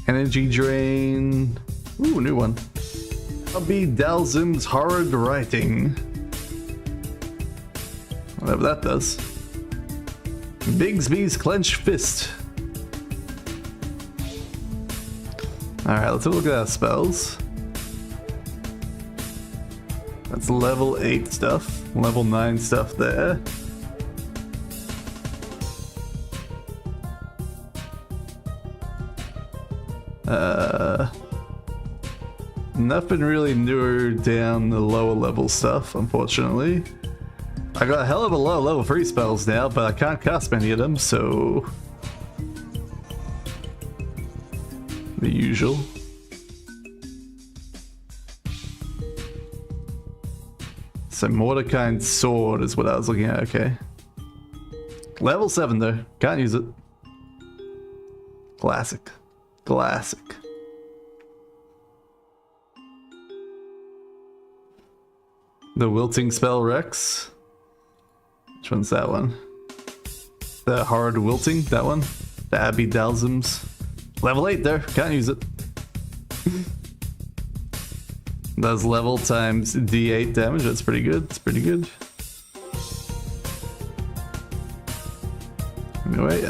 Energy Drain. Ooh, new one. Bobby Dalzim's Horrid Writing. Whatever that does. Bigsby's Clenched Fist. Alright, let's have a look at our spells. That's level 8 stuff. Level 9 stuff there. Nothing really newer down the lower level stuff, unfortunately. I got a hell of a lot of level 3 spells now, but I can't cast many of them, so... the usual. So Mordecai's Sword is what I was looking at, okay. Level 7 though, can't use it. Classic. Classic. The Wilting Spell Rex. Which one's that one? The Hard Wilting, that one. The Abbey Dalzim's. Level 8 there, can't use it. Does level times D8 damage, that's pretty good, it's pretty good. Anyway,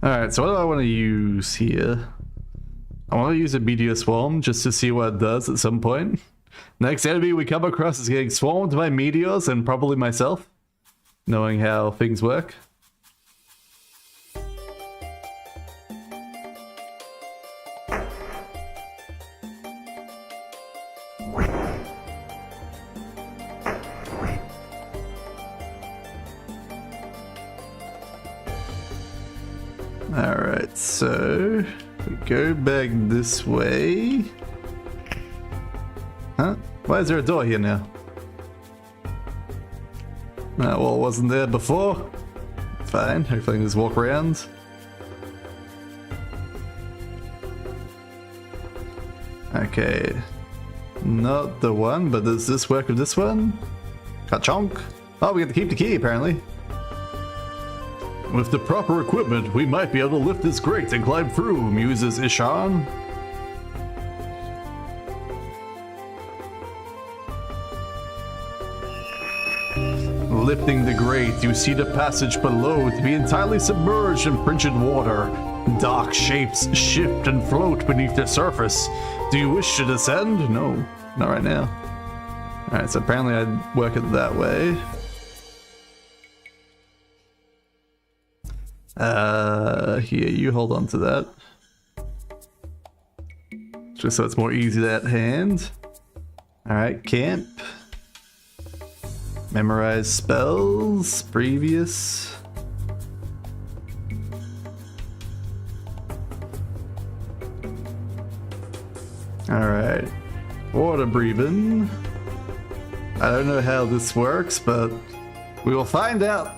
alright, so what do I want to use here? I want to use a Meteor Swarm just to see what it does at some point. Next enemy we come across is getting swarmed by meteors, and probably myself, knowing how things work. Alright, so we go back this way. Huh? Why is there a door here now? Well, it wasn't there before. Fine, hopefully I can just walk around. Okay. Not the one, but does this work with this one? Ka-chonk. Oh, we get to keep the key apparently. With the proper equipment, we might be able to lift this grate and climb through, muses Ishan. Lifting the grate, you see the passage below to be entirely submerged in frigid water. Dark shapes shift and float beneath the surface. Do you wish to descend? No, not right now. Alright, so apparently I'd work it that way. Here, you hold on to that. Just so it's more easy at hand. Alright, camp. Memorize spells, previous. Alright. Water breathing. I don't know how this works, but we will find out.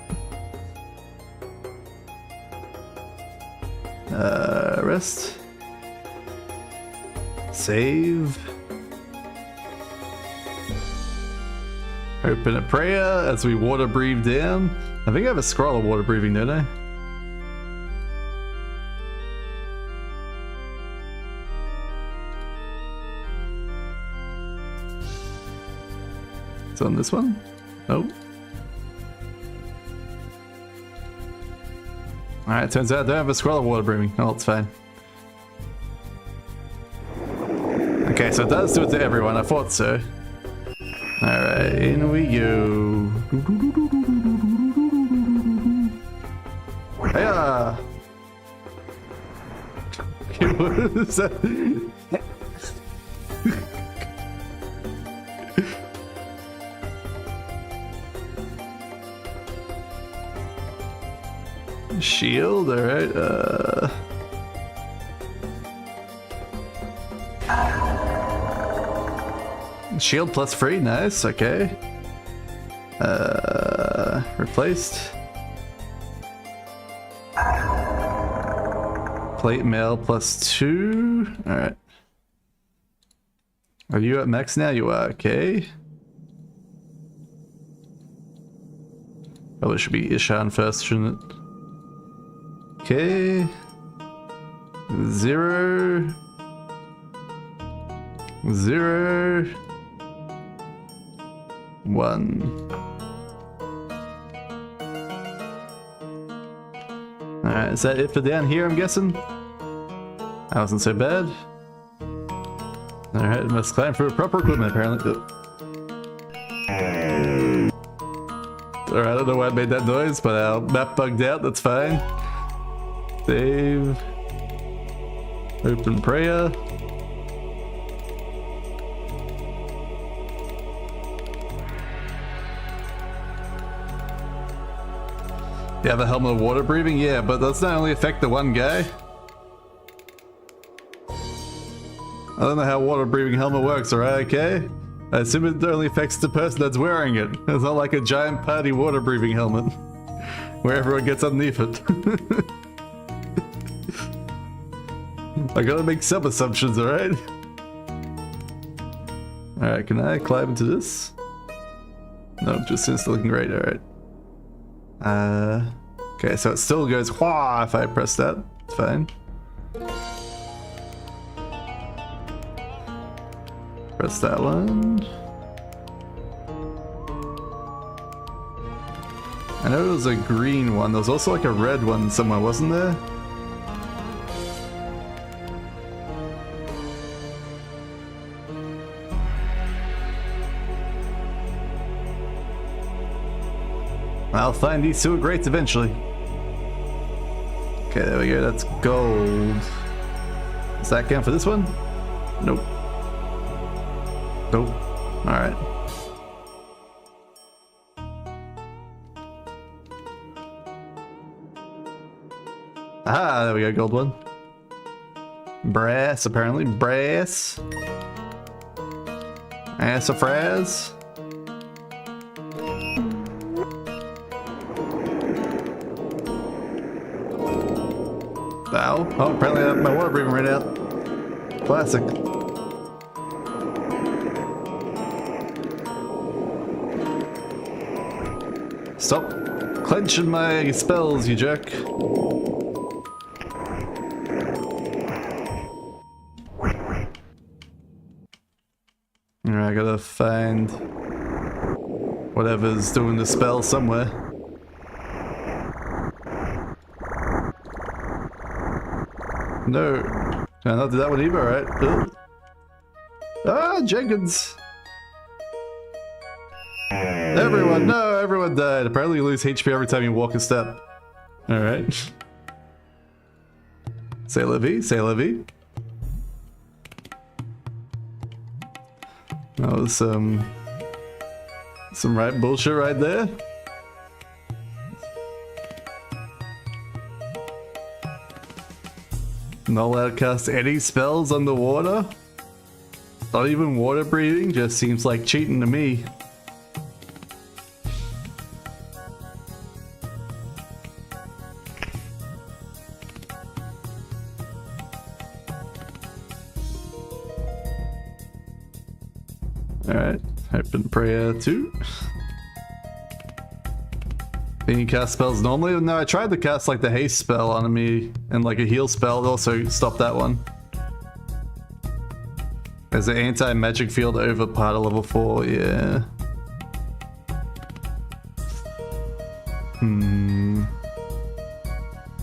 Rest. Save. Open a prayer as we water breathe down. I think I have a scroll of water breathing, don't I? It's on this one? Oh. Alright, turns out I don't have a scroll of water breathing. Oh, it's fine. Okay, so it does do it to everyone. I thought so. Alright, in we go. Hiya! What is that? Shield, alright, Shield plus free, nice, okay. Replaced. Plate mail plus 2, alright. Are you at max now? You are, okay. Probably should be Ishan first, shouldn't it? Okay. 0. 0. 1. Alright, is that it for down here, I'm guessing? That wasn't so bad. Alright, must climb for proper equipment, apparently. Alright, I don't know why I made that noise, but our map bugged out, that's fine. Save. Open prayer. You have a helmet of water breathing? Yeah, but does that only affect the one guy? I don't know how water breathing helmet works, alright, okay? I assume it only affects the person that's wearing it. It's not like a giant party water breathing helmet where everyone gets underneath it. I gotta make some assumptions, alright? Alright, can I climb into this? No, just it's looking great, alright. Okay, so it still goes wah if I press that. It's fine. Press that one. I know it was a green one. There was also like a red one somewhere, wasn't there? I'll find these sewer grates eventually. Okay, there we go. That's gold. Does that count for this one? Nope. Nope. Alright. Ah, there we go. Gold one. Brass, apparently. Brass. Sassafras. Ow. Oh, apparently I have my water breathing right out. Classic. Stop clenching my spells, you jerk. Alright, I gotta find whatever's doing the spell somewhere. No. Can I not do that one either, right? Ah, Jenkins! Everyone, no, everyone died. Apparently you lose HP every time you walk a step. Alright. Say la vie, say la vie. That was some right bullshit right there. Not allowed to cast any spells underwater? Not even water breathing? Just seems like cheating to me. Alright, hope and prayer too. Can you cast spells normally? No, I tried to cast like the haste spell on me and like a heal spell. It also stopped that one. There's an anti-magic field over part of level 4, yeah.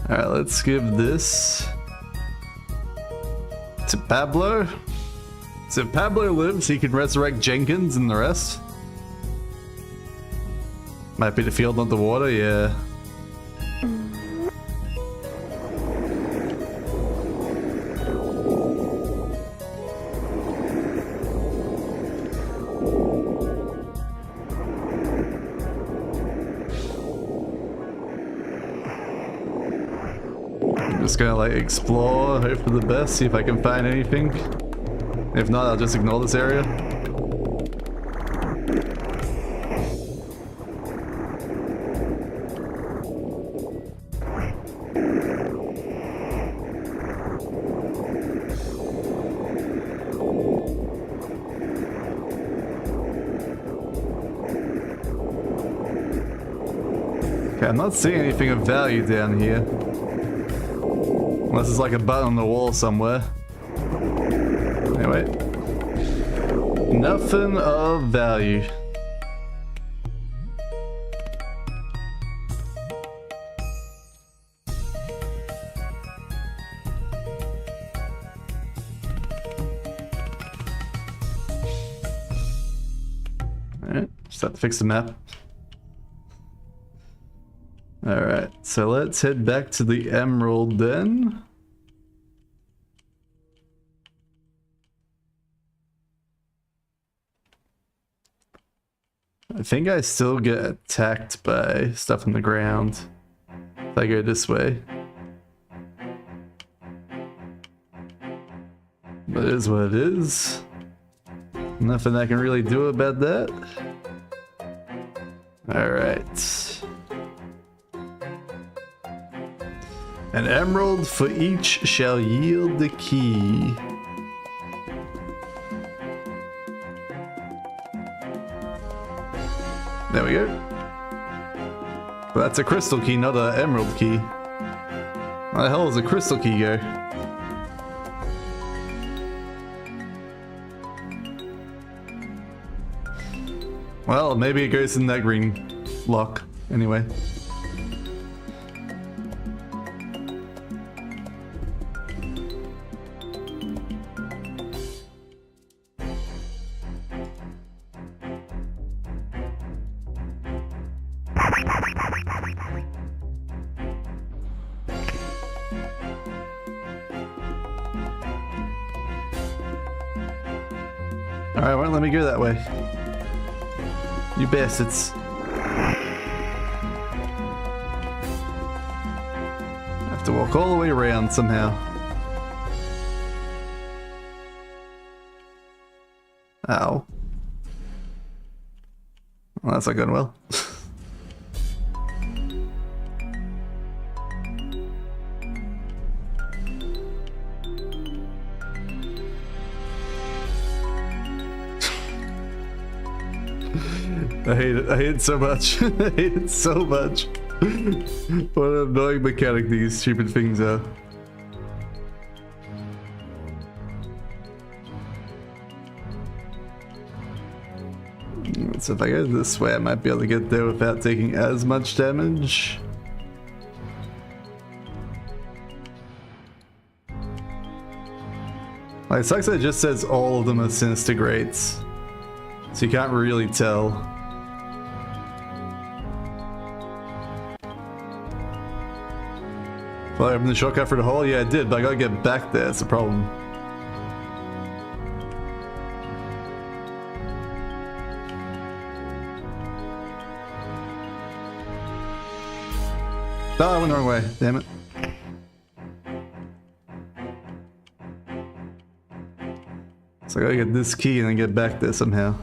Alright, let's give this to Pablo. So if Pablo lives, he can resurrect Jenkins and the rest. Might be the field, not the water, yeah. I'm just gonna like explore, hope for the best, see if I can find anything. If not, I'll just ignore this area. Okay, I'm not seeing anything of value down here. Unless there's like a button on the wall somewhere. Anyway. Nothing of value. Alright, just have to fix the map. Alright, so let's head back to the Emerald then. I think I still get attacked by stuff on the ground if I go this way. But it is what it is. Nothing I can really do about that. Alright. An emerald for each shall yield the key. There we go. But that's a crystal key, not an emerald key. Where the hell does a crystal key go? Well, maybe it goes in that green lock. Anyway. Alright, won't let me go that way. You bastards. I have to walk all the way around somehow. Ow. Well, that's not going well. I hate it. I hate it so much. I hate it so much. What an annoying mechanic these stupid things are. So if I go this way, I might be able to get there without taking as much damage. Like, it sucks that it just says all of them are sinister greats. So you can't really tell. Well, I opened the shortcut for the hole? Yeah, I did, but I gotta get back there, that's the problem. Oh, I went the wrong way, damn it. So I gotta get this key and then get back there somehow.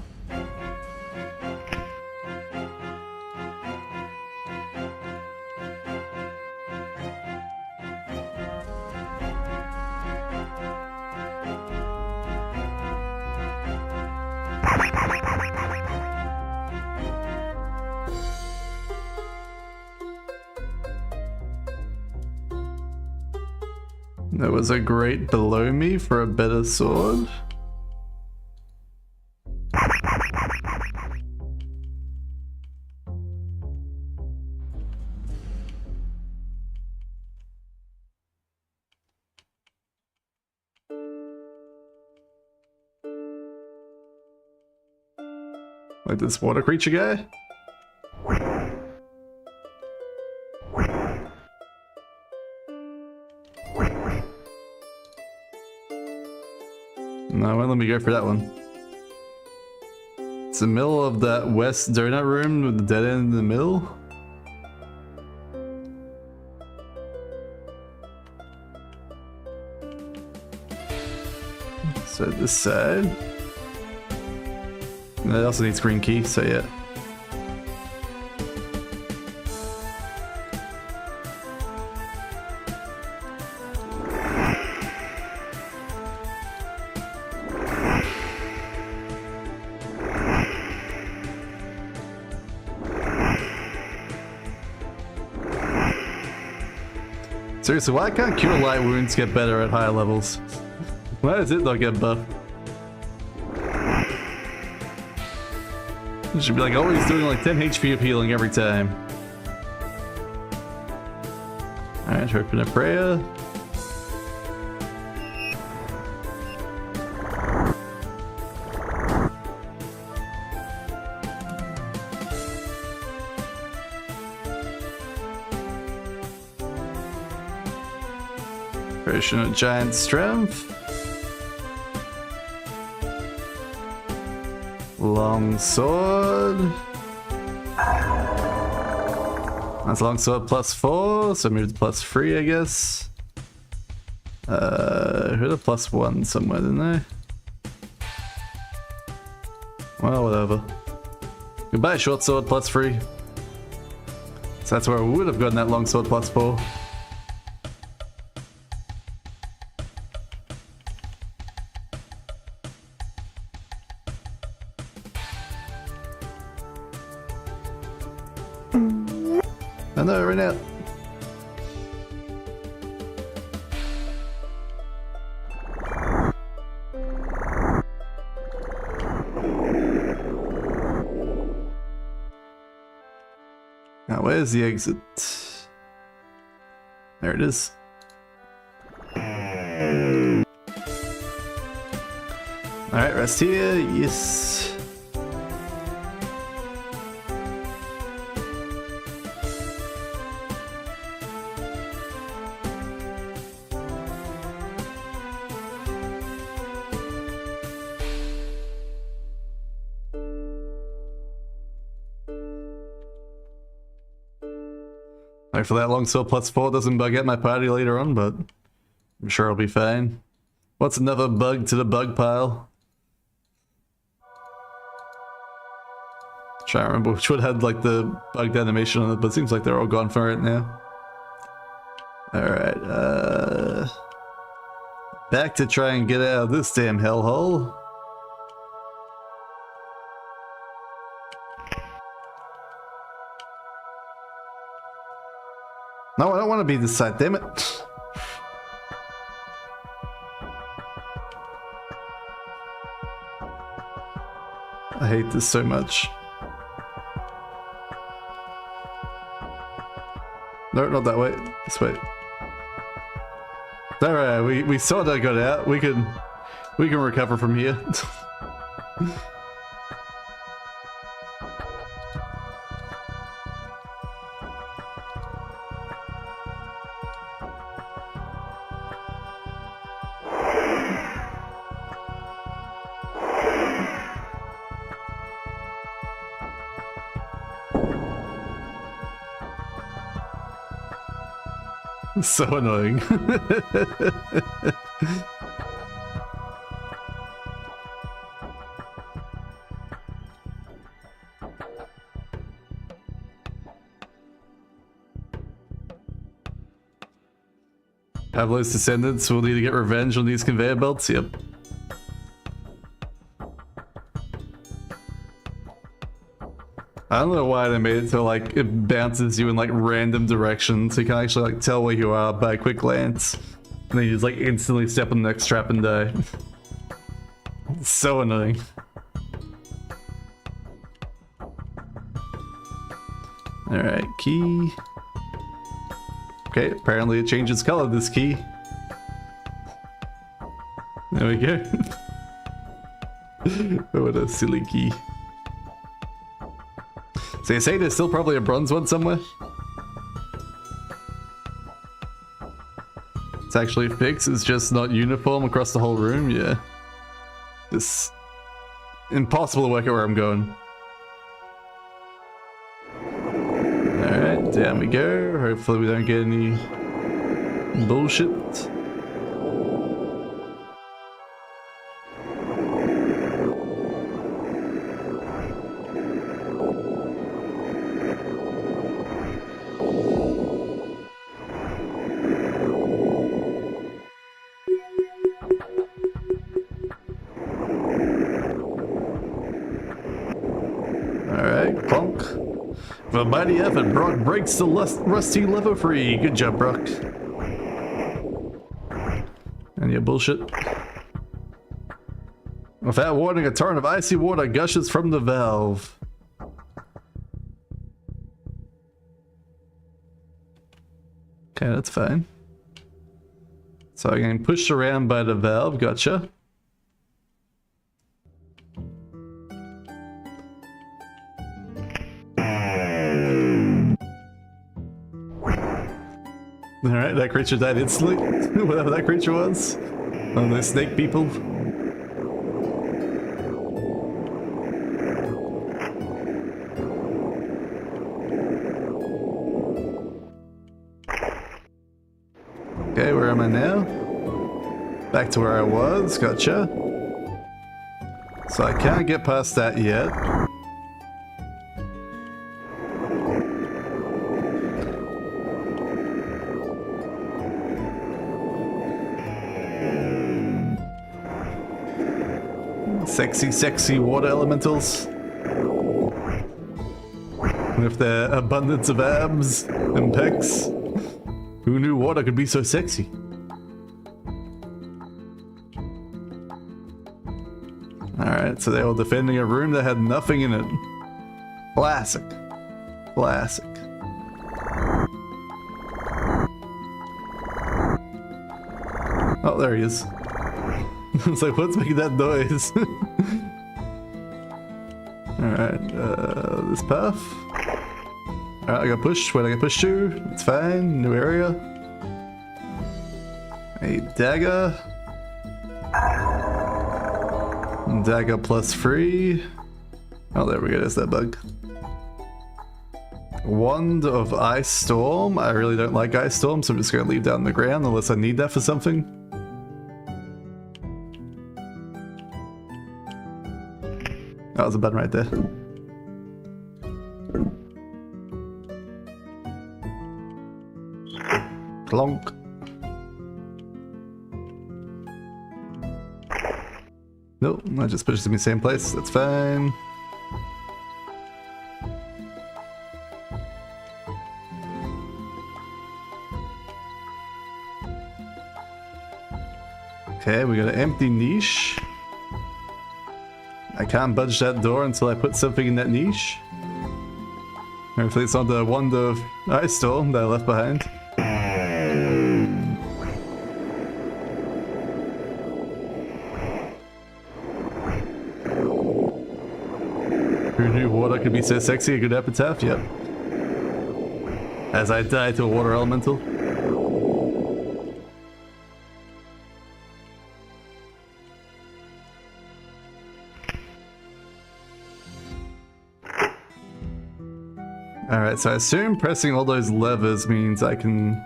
There was a grate below me for a better sword. Like this water creature guy? No, well, let me go for that one. It's the middle of that west donut room with the dead end in the middle. So this side. And it also needs green key, so yeah. Seriously, why can't Cure Light Wounds get better at higher levels? Why does it not get buffed? It should be like always doing like 10 HP of healing every time. Alright, Hope and a Prayer. Potion of Giant Strength. Long sword. That's long sword +4, so move to +3, I guess. Heard a +1 somewhere, didn't I? Well, whatever. Goodbye, short sword +3. So that's where I would have gotten that long sword +4. I know, right now. Now, where's the exit? There it is. Alright, rest here. Yes. For that long sword +4 doesn't bug out my party later on, but I'm sure I'll be fine. What's another bug to the bug pile? Trying to remember which one had like the bugged animation on it, but it seems like they're all gone for it now. Alright, back to try and get out of this damn hellhole. No, I don't want to be this side, damn it. I hate this so much. No, not that way. This way. Alright, we sort of got out. We can recover from here. So annoying. Pablo's descendants will need to get revenge on these conveyor belts, yep. I don't know why they made it so like it bounces you in like random directions so you can actually like tell where you are by a quick glance. And then you just like instantly step on the next trap and die. So annoying. Alright, key. Okay, apparently it changes color, this key. There we go. What a silly key. So you say there's still probably a bronze one somewhere? It's actually fixed, it's just not uniform across the whole room, yeah. It's impossible to work out where I'm going. Alright, down we go. Hopefully we don't get any bullshit. Alright, clonk. The mighty effort, Brock breaks the rusty lever free. Good job, Brock. And your bullshit. Without warning, a torrent of icy water gushes from the valve. Okay, that's fine. So I'm getting pushed around by the valve, gotcha. Alright, that creature died instantly. Whatever that creature was. One of those snake people. Okay, where am I now? Back to where I was, gotcha. So I can't get past that yet. Sexy, sexy water elementals. With their abundance of abs and pecs. Who knew water could be so sexy? Alright, so they were defending a room that had nothing in it. Classic. Classic. Oh, there he is. I was like, what's making that noise? Alright, this path. Alright, I got pushed. Where did I get pushed to? It's fine. New area. A dagger. Dagger plus free. Oh, there we go. There's that bug. Wand of Ice Storm. I really don't like Ice Storm, so I'm just going to leave that on the ground unless I need that for something. Oh, there's a button right there. Clonk. Nope, that just pushes me same place. That's fine. Okay, we got an empty niche. I can't budge that door until I put something in that niche. Hopefully it's not the wand of Ice Storm that I left behind. Who knew water could be so sexy? A good epitaph? Yep. As I die to a water elemental. Alright, so I assume pressing all those levers means I can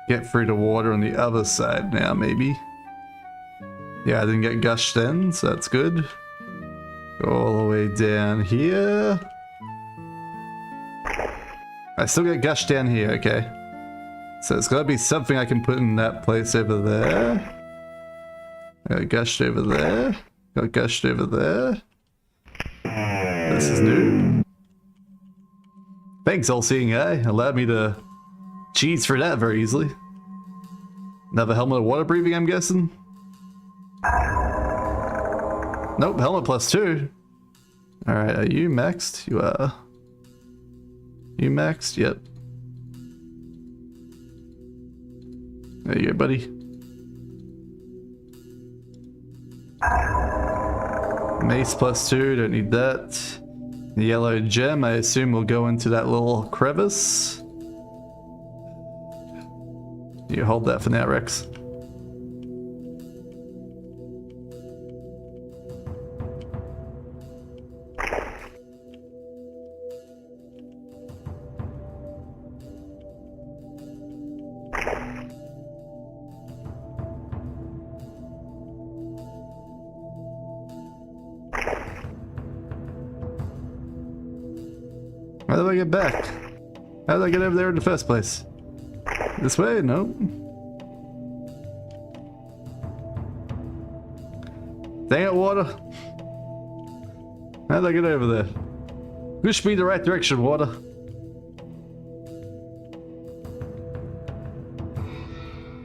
get through the water on the other side now, maybe. Yeah, I didn't get gushed then, so that's good. Go all the way down here. I still get gushed down here, okay. So it's gotta be something I can put in that place over there. Got gushed over there. Got gushed over there. This is new. Thanks, all-seeing eye. Allowed me to cheese for that very easily. Another helmet of water breathing, I'm guessing. Nope, helmet +2. Alright, are you maxed? You are. You maxed? Yep. There you go, buddy. Mace +2, don't need that. The yellow gem, I assume will go into that little crevice. You hold that for now, Rex. How did I get back? How did I get over there in the first place? This way? No. Dang it, water. How did I get over there? Push me the right direction, water.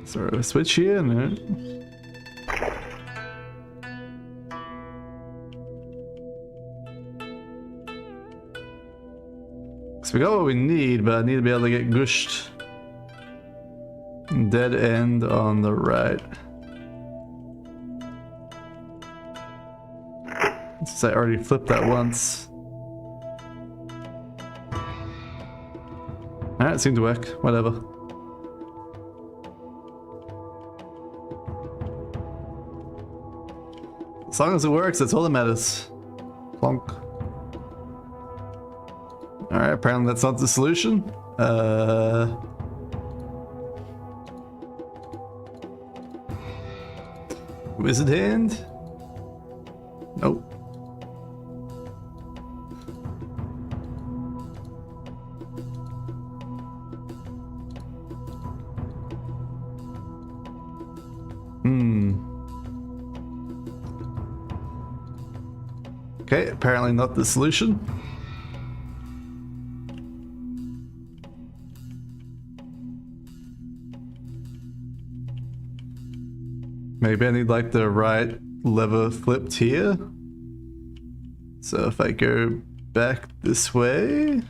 So, switch here? No. So we got what we need, but I need to be able to get gushed. Dead end on the right. Since I already flipped that once. Alright, it seemed to work. Whatever. As long as it works, that's all that matters. Plonk. Alright, apparently that's not the solution. Wizard hand? Nope. Okay, apparently not the solution. Maybe I need like the right lever flipped here. So if I go back this way,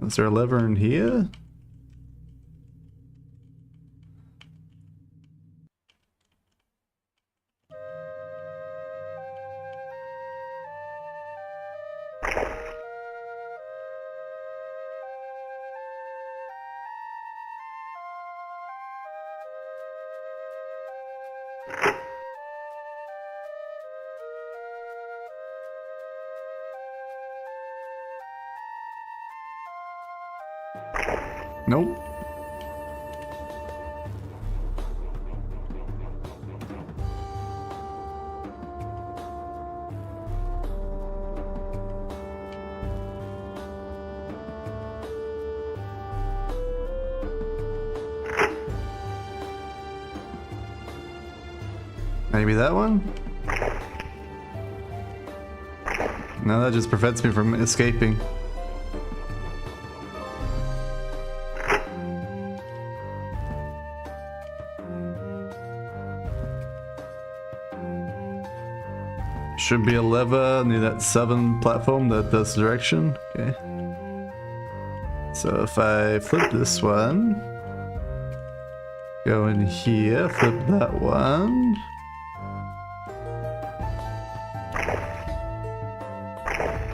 is there a lever in here? Nope. Maybe that one? No, that just prevents me from escaping. Should be a lever near that 7 platform that does direction. Okay. So if I flip this one, go in here, flip that one.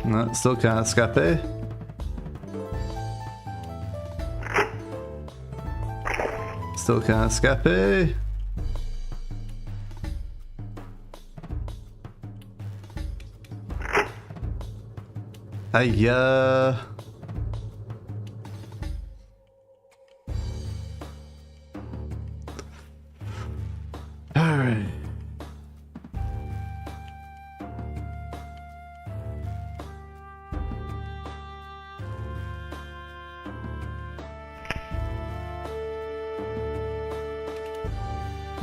No, still can't escape. Still can't escape. Hiya. All right.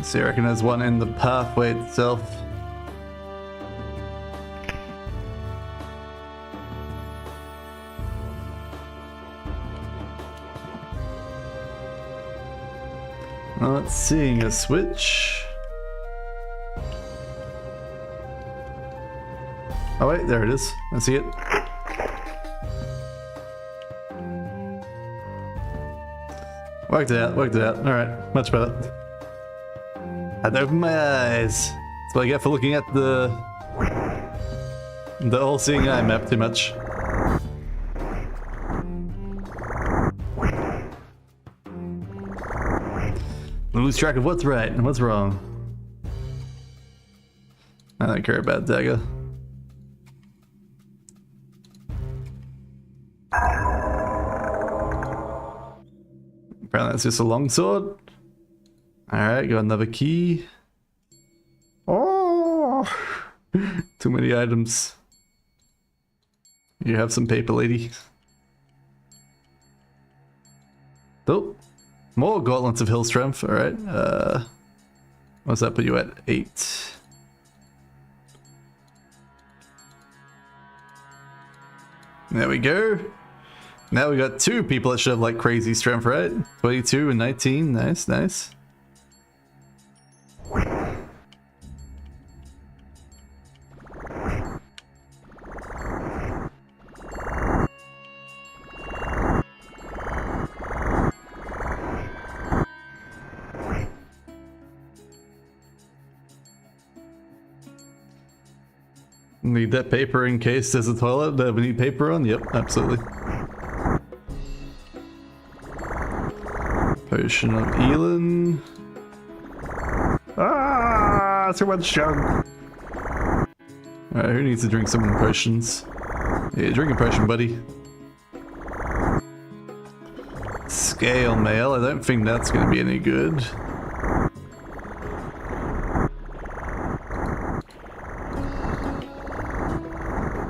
See, I reckon there's one in the pathway itself. Not seeing a switch. Oh wait, there it is. I see it. Worked it out, worked it out. Alright, much better. Had to open my eyes. That's what I get for looking at the all-seeing eye map too much. Lose track of what's right and what's wrong. I don't care about dagger. Apparently that's just a longsword. Alright, got another key. Oh! Too many items. You have some paper, lady. Oh! More gauntlets of hill strength, alright. What's that put you at? 8. There we go. Now we got 2 people that should have like crazy strength, right? 22 and 19, nice, nice. Need that paper in case there's a toilet that we need paper on? Yep, absolutely. Potion of Elin. Ah, too much junk. Alright, who needs to drink some potions? Yeah, drink a potion, buddy. Scale mail, I don't think that's gonna be any good.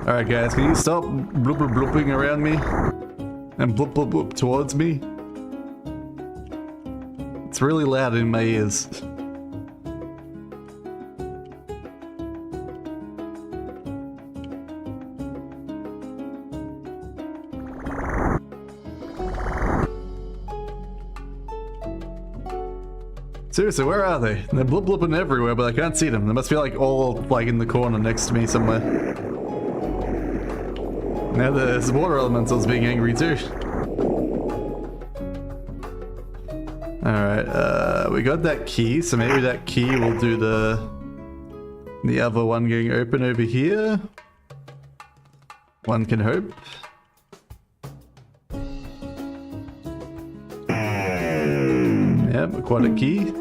Alright guys, can you stop blooper blooping around me? And bloop bloop bloop towards me? It's really loud in my ears. Seriously, where are they? They're bloop blooping everywhere, but I can't see them. They must be like all like in the corner next to me somewhere. Now the water elemental's being angry too. Alright, we got that key, so maybe that key will do the other one getting open over here. One can hope. Yep, quite a key.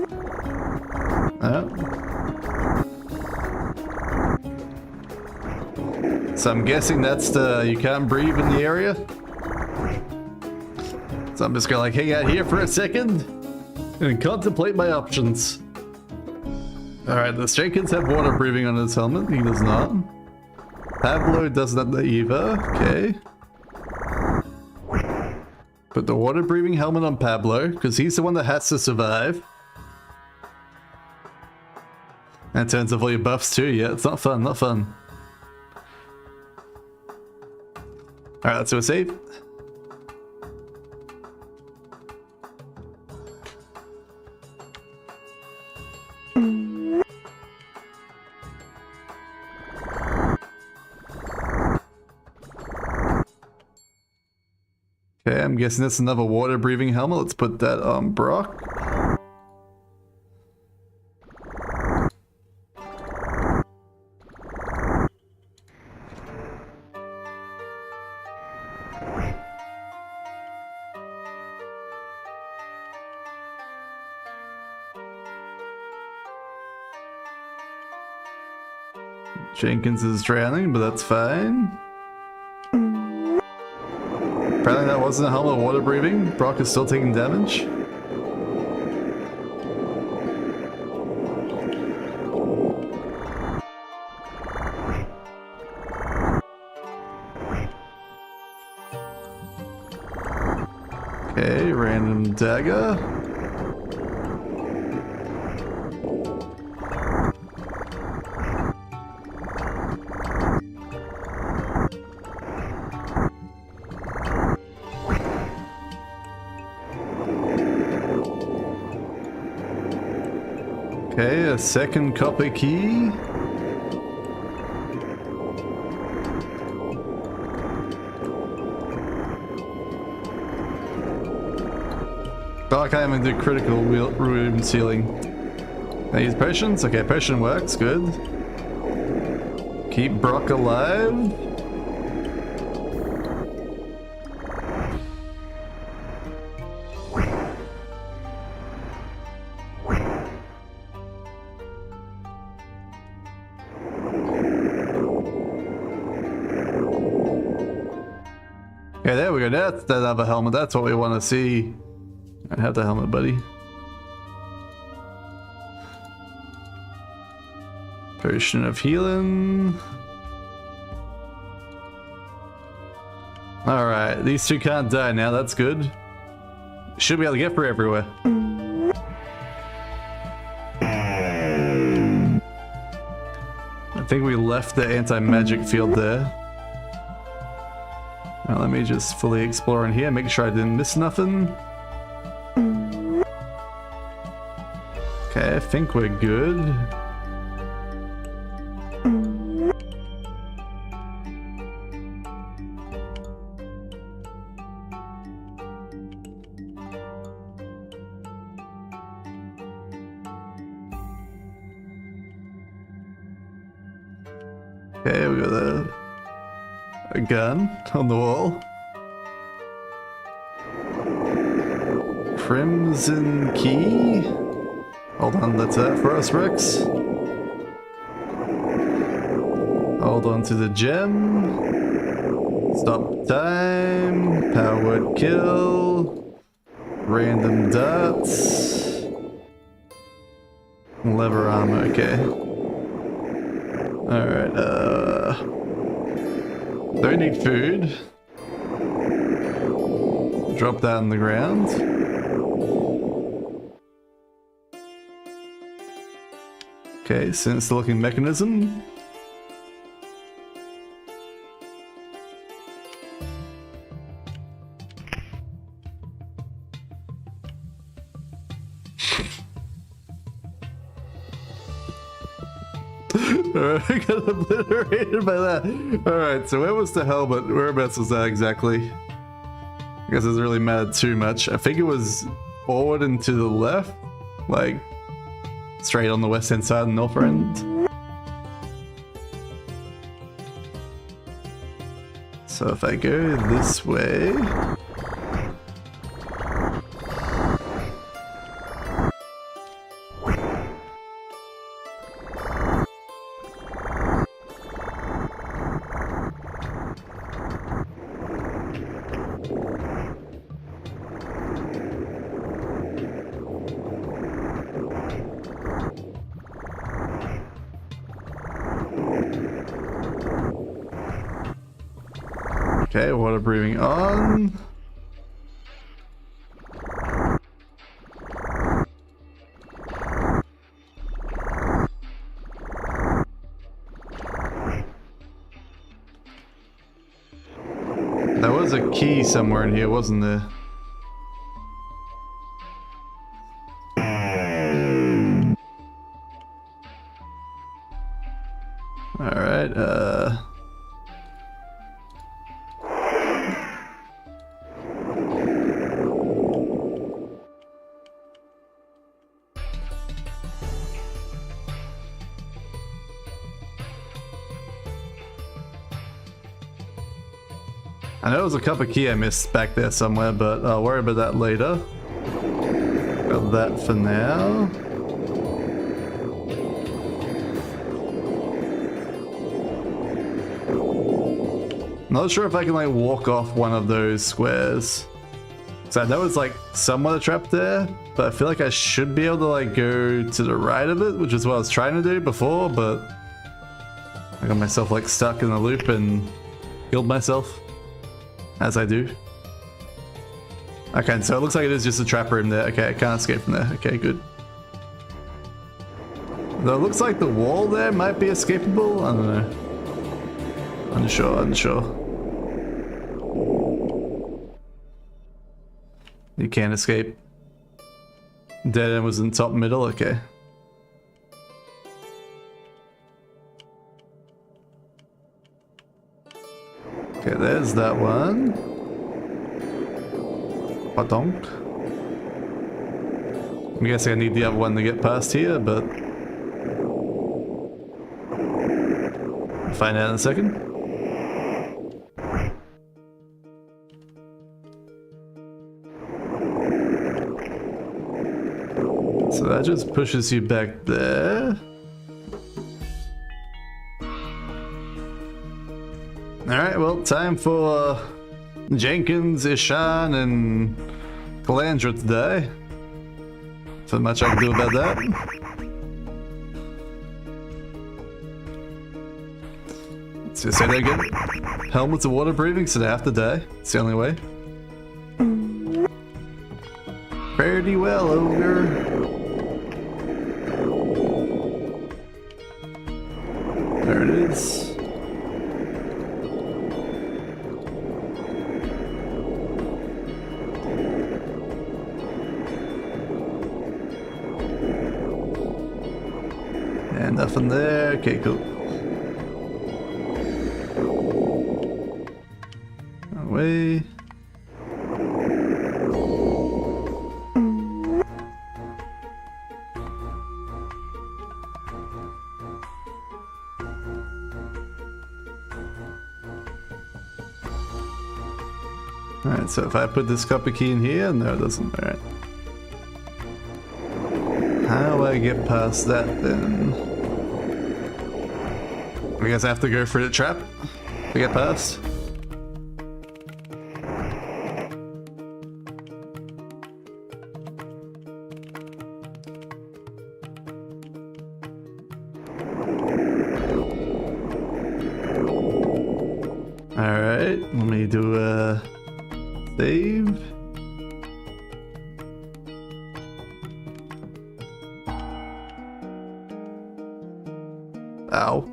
So I'm guessing that's the you can't breathe in the area. So I'm just gonna like hang out here for a second and contemplate my options. Alright, the stray kids have water breathing on his helmet. He does not. Pablo does not either. Okay. Put the water breathing helmet on Pablo because he's the one that has to survive. And turns off all your buffs too. Yeah, it's not fun, not fun. Alright, let's do a save. Okay, I'm guessing that's another water breathing helmet. Let's put that on Brock. Jenkins is drowning, but that's fine. Apparently that wasn't a helmet of water breathing. Brock is still taking damage. Okay, random dagger. Okay, a second copper key. Oh, I can't even do critical room sealing. I use potions? Okay, potion works, good. Keep Brock alive. Okay, there we go. That's that other helmet. That's what we want to see. I have the helmet, buddy. Potion of healing. Alright, these two can't die now, that's good. Should be able to get through everywhere. I think we left the anti-magic field there. Now let me just fully explore in here, make sure I didn't miss nothing. Okay, I think we're good. Okay, we got a gun on the wall. Crimson key. Hold on, that's that for us, Rex. Hold on to the gem. Stop time. Power word kill. Random darts. Lever armor, okay. Alright, don't need food. Drop that on the ground. Okay, sinister looking mechanism. Alright, I got obliterated by that. Alright, so where was the helmet? Whereabouts was that exactly? I guess it doesn't really matter too much. I think it was forward and to the left. Like, straight on the west hand side and north end. So if I go this way... Okay, water breathing on. There was a key somewhere in here, wasn't there? Alright, I know there was a cup of key I missed back there somewhere, but I'll worry about that later. Got that for now. Not sure if I can like walk off one of those squares. So I know it's like somewhat a trap there, but I feel like I should be able to like go to the right of it, which is what I was trying to do before, but I got myself like stuck in the loop and killed myself. As I do. Okay, so it looks like it is just a trap room there. Okay, I can't escape from there. Okay, good. Though it looks like the wall there might be escapable. I don't know. Unsure. You can't escape. Dead end was in top middle, okay. Okay, there's that one. Badonk. I'm guessing I need the other one to get past here, but I'll find out in a second. So that just pushes you back there. Alright, well, time for Jenkins, Ishan, and Calandra today. So much I can do about that. Let's just say that again. Helmets are water breathing, so they have to die. It's the only way. Pretty well, ogre. There it is. And nothing there. Okay, cool. Away. Alright, so if I put this copper key in here, no, it doesn't. Alright. How do I get past that then? I guess I have to go through the trap to get past. Alright, let me do a save. Ow.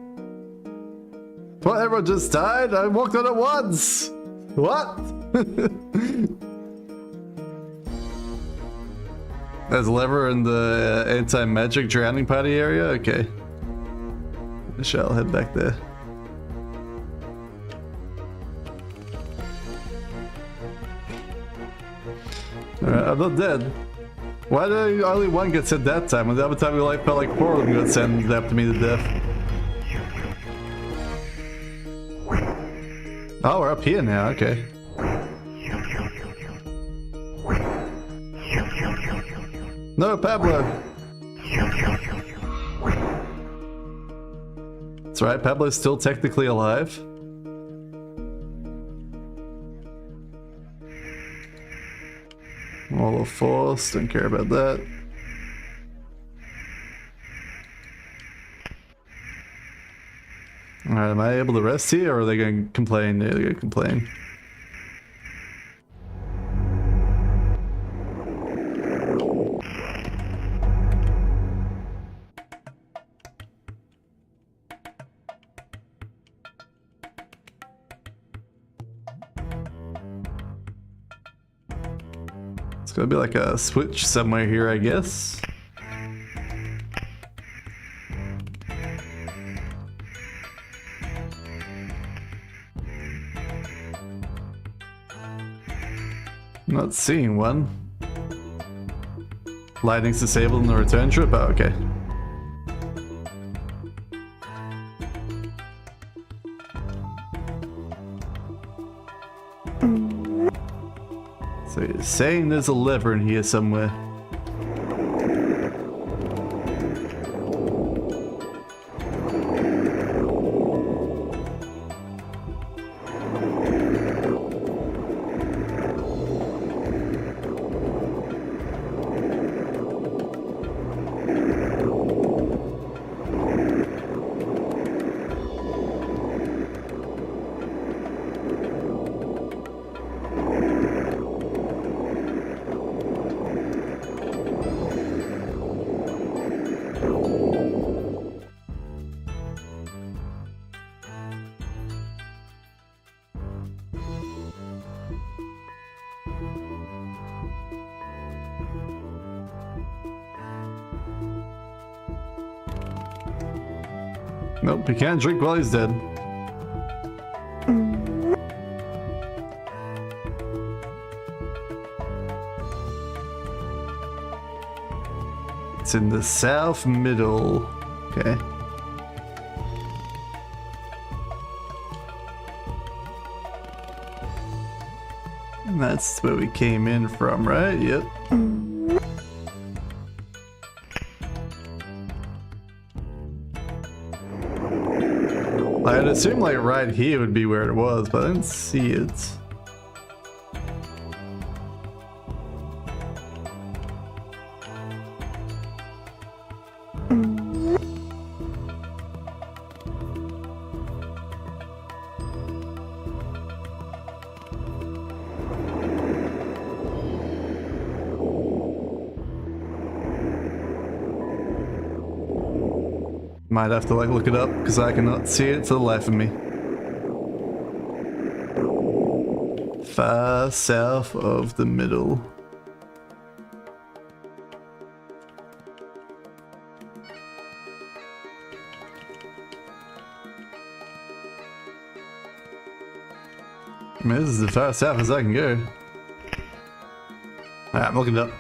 What, everyone just died? I walked on it once! What? There's a lever in the anti-magic drowning party area? Okay. I shall head back there. Alright, I'm not dead. Why did only one get sent that time? And the other time we like felt like 4 of them got sent after me to death. Oh, we're up here now, okay. No, Pablo! That's right, Pablo's still technically alive. Wall of force, don't care about that. Alright, am I able to rest here or are they going to complain? Yeah, they're going to complain. It's going to be like a switch somewhere here, I guess. Not seeing one. Lighting's disabled in the return trip? Oh, okay. So you're saying there's a lever in here somewhere. Nope, he can't drink while he's dead. It's in the south middle. Okay. And that's where we came in from, right? Yep. I'd assume like right here would be where it was, but I didn't see it. Might have to like look it up because I cannot see it for the life of me. Far south of the middle. I mean, this is as far south as I can go. Alright, I'm looking it up.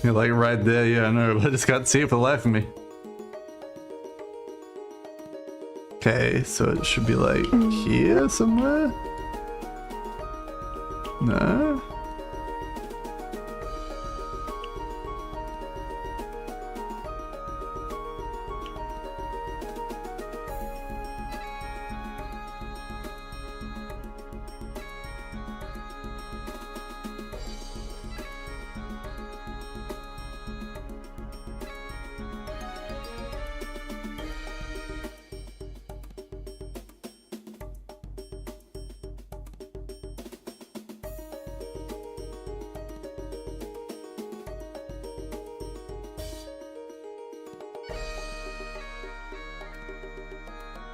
You're like right there, yeah, I know, but I just can't see it for the life of me. Okay, so it should be like here somewhere? No?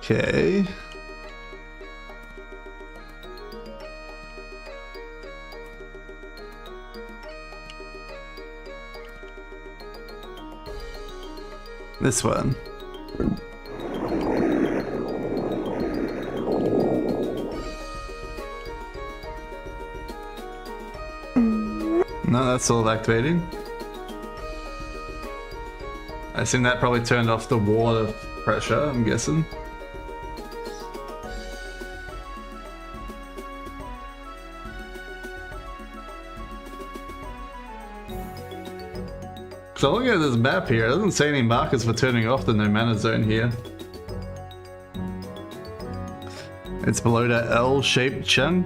Okay. This one. No, that's still activating. I assume that probably turned off the water pressure, I'm guessing. So looking at this map here, it doesn't say any markers for turning off the no mana zone here. It's below that L-shaped chunk.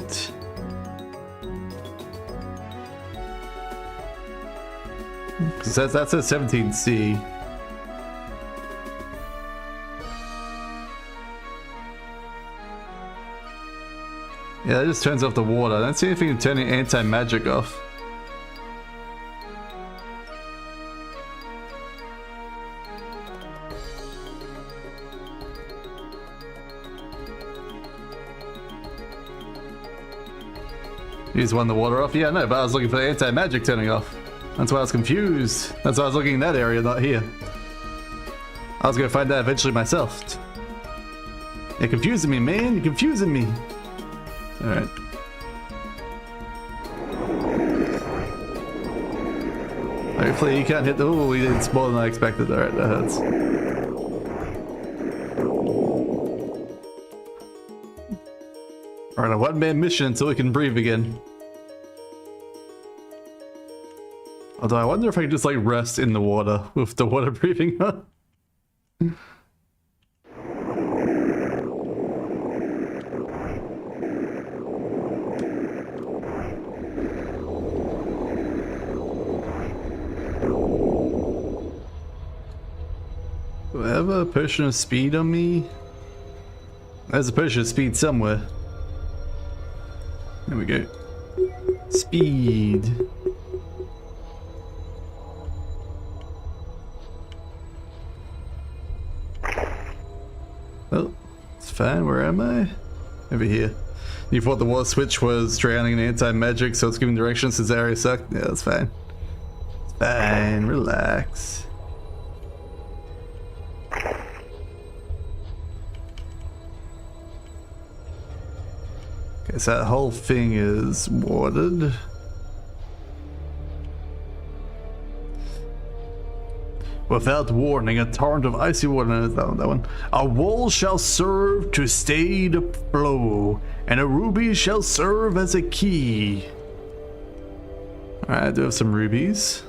Because that's a 17C. Yeah, that just turns off the water. I don't see anything turning anti-magic off. You just won the water off? Yeah, no, but I was looking for the anti-magic turning off. That's why I was confused. That's why I was looking in that area, not here. I was gonna find that eventually myself. You're confusing me, man. You're confusing me. Alright. Hopefully you can't hit the... Ooh, it's more than I expected. Alright, that hurts. Alright, a one-man mission until we can breathe again. Although I wonder if I could just like rest in the water with the water breathing on. Do I have a potion of speed on me? There's a potion of speed somewhere. There we go. Speed. Oh, it's fine. Where am I? Over here. You thought the water switch was drowning in anti-magic, so it's giving directions since the area sucked? Yeah, that's fine. It's fine. Relax. Okay, so that whole thing is watered. Without warning, a torrent of icy water. No, that one. A wall shall serve to stay the flow, and a ruby shall serve as a key. Alright, I do have some rubies.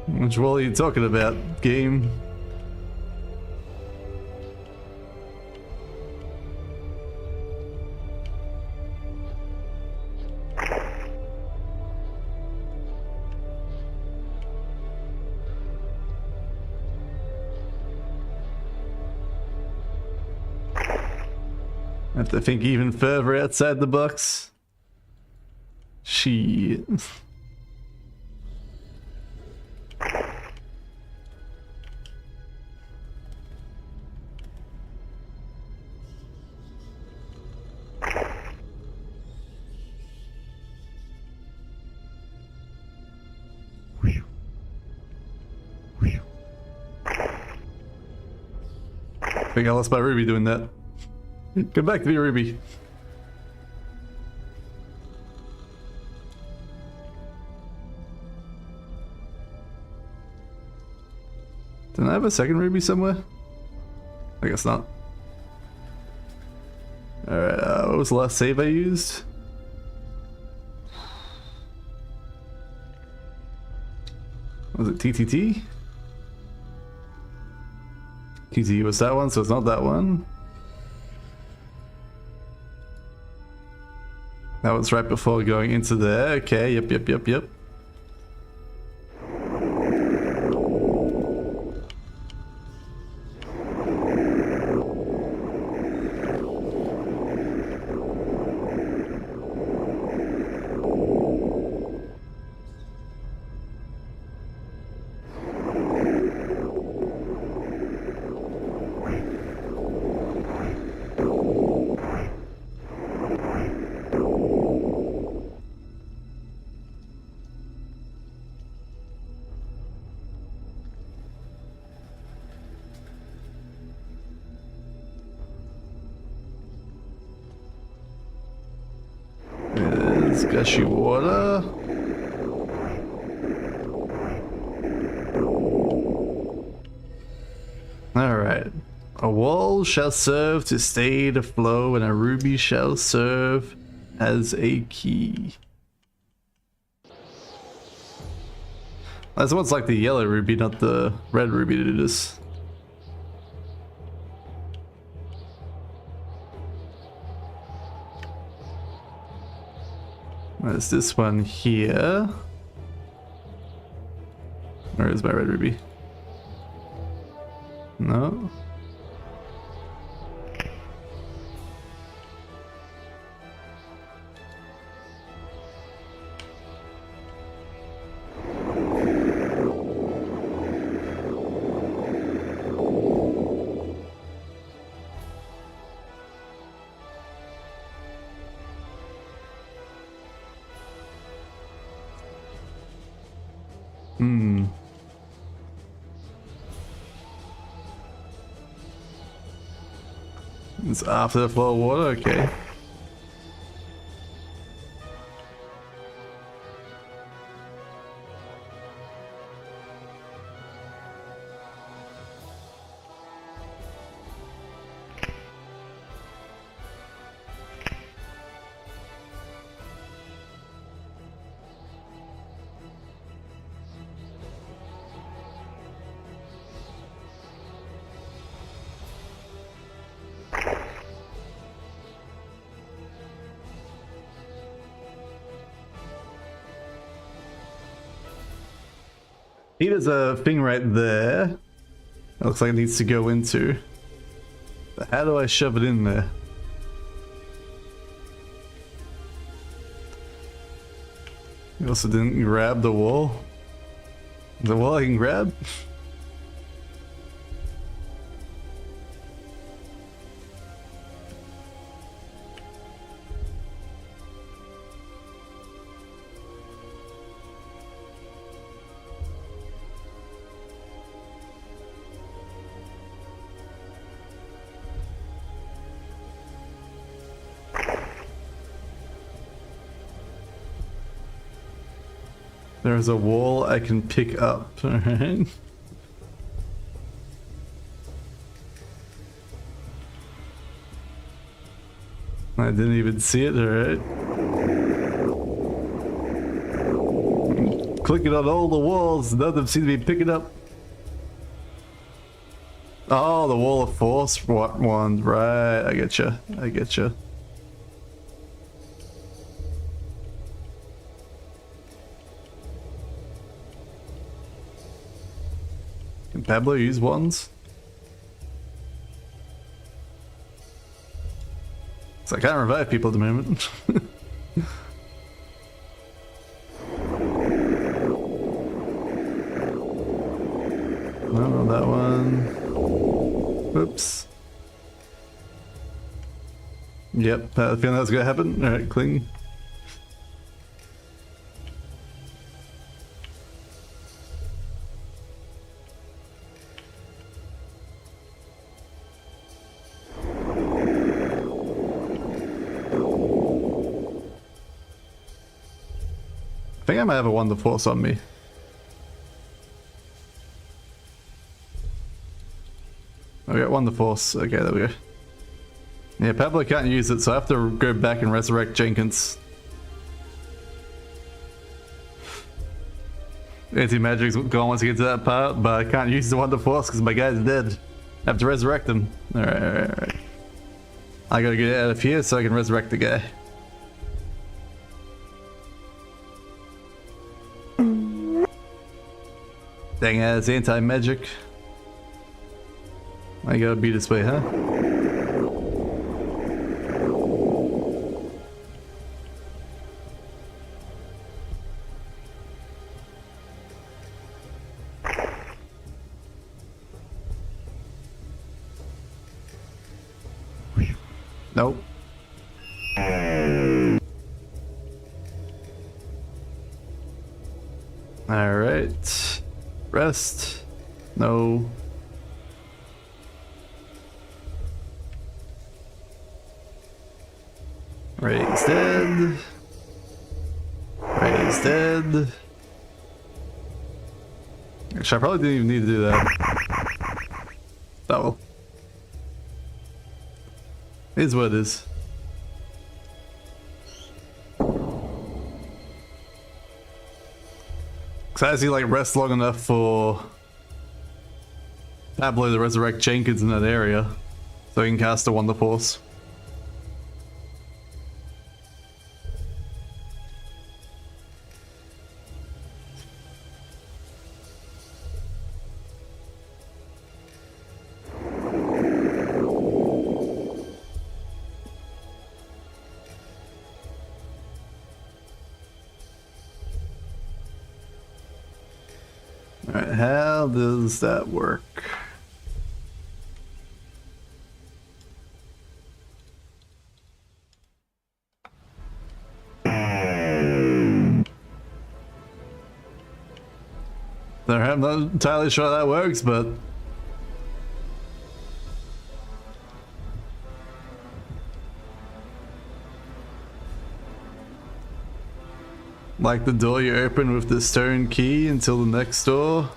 Which wall are you talking about, game? I have to think even further outside the box. Shit. I think I lost my ruby doing that. Come back to me, ruby. Didn't I have a second ruby somewhere? I guess not. Alright, what was the last save I used? Was it TTT? TTT was that one, so it's not that one. That was right before going into there. Okay, yep. There's gushy water. Alright. A wall shall serve to stay the flow, and a ruby shall serve as a key. That's what's like the yellow ruby, not the red ruby to do this. There's this one here. Where is my red ruby? No. It's after the flow of water, okay. See, there's a thing right there. It looks like it needs to go into. But how do I shove it in there? You also didn't grab the wall. The wall I can grab? There's a wall I can pick up. Alright. I didn't even see it, alright. Clicking on all the walls, none of them seem to be picking up. Oh, the wall of force one, right, I get you, I get you. Can Pablo use wands? So I can't revive people at the moment. No, that one. Whoops. Yep, I feeling that's gonna happen. Alright, cling. I think I might have a Wonder Force on me. I got Wonder Force. Okay, there we go. Yeah, Pablo can't use it, so I have to go back and resurrect Jenkins. Anti-magic's gone once I get to that part, but I can't use the Wonder Force because my guy's dead. I have to resurrect him. Alright, alright, alright. I gotta get out of here so I can resurrect the guy. Dang it, it's anti-magic. I gotta be this way, huh? Nope. Alright. Rest. No. Ray's dead. Ray's dead. Actually, I probably didn't even need to do that. Oh well. It is what it is. Cause I actually like rest long enough for Pablo to resurrect Jenkins in that area, so he can cast a Wonder Force. Alright, how does that work? I'm not entirely sure how that works, but like the door you open with the stone key until the next door.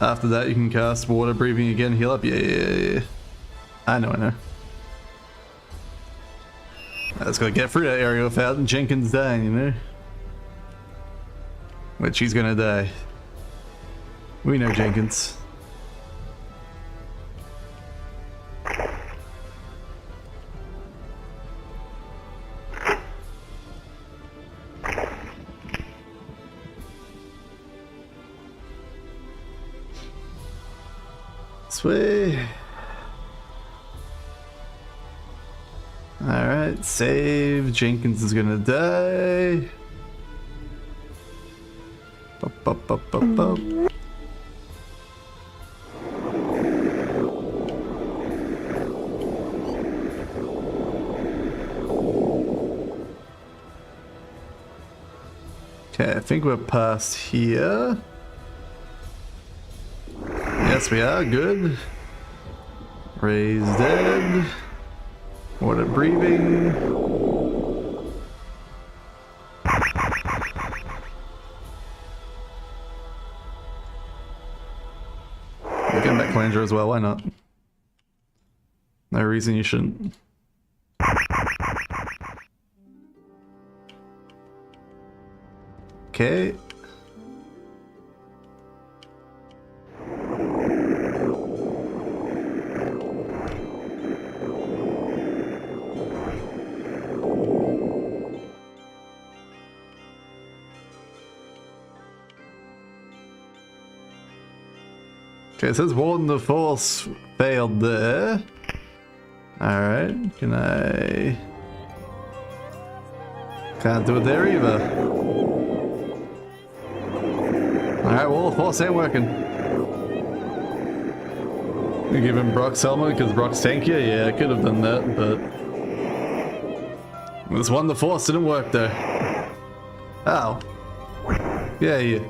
After that you can cast water breathing again, heal up. Yeah. I know. I just gotta get through that area without Jenkins dying, you know? Which he's gonna die. We know Jenkins. This way. Alright, save. Jenkins is gonna die. Up. Okay, I think we're past here. Yes, we are. Good. Ray's dead. Water breathing. combat Calandra as well, why not? No reason you shouldn't. Okay. Okay, it says Warden of Force failed there. Alright, can I... Can't do it there either. Alright, Wall of Force ain't working. You give him Brock's helmet because Brock's tankier? Yeah, I could have done that, but... This Warden of Force didn't work though. Ow. Yeah, yeah.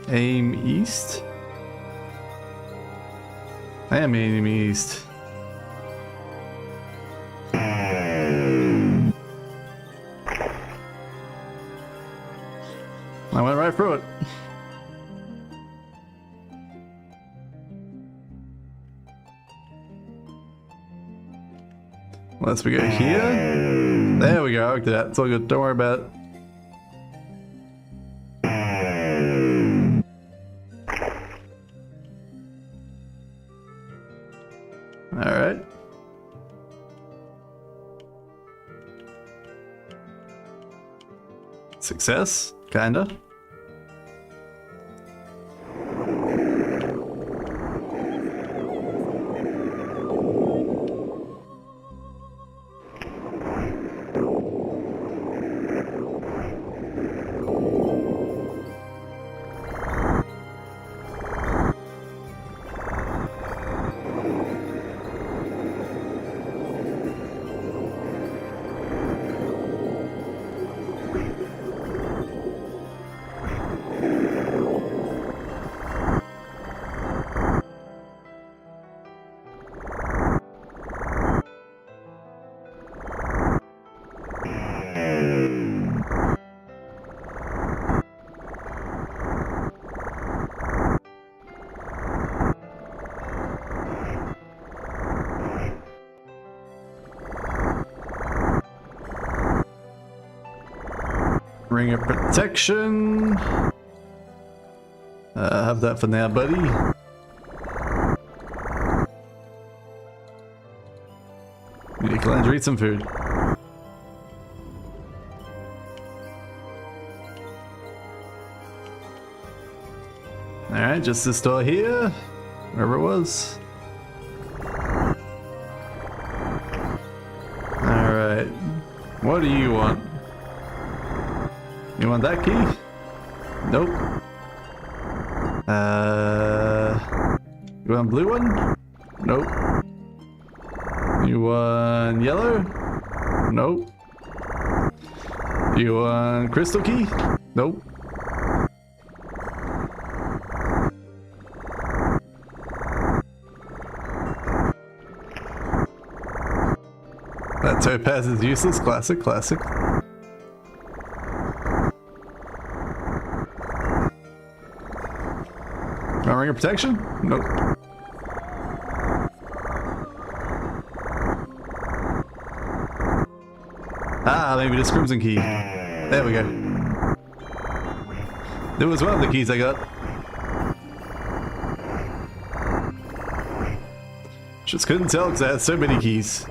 Aim east? I am aiming east. I went right through it. Unless we go here. There we go, I looked at that. It's all good, don't worry about it. Alright. Success? Kinda. Ring of protection. Have that for now, buddy. Need to eat some food. Alright, just this door here. Wherever it was. Alright. What do you want? You want that key? Nope. You want blue one? Nope. You want yellow? Nope. You want crystal key? Nope. That topaz is useless. Classic, classic. Ring of protection? Nope. Ah, maybe this crimson key. There we go. There was one of the keys I got. Just couldn't tell because I had so many keys.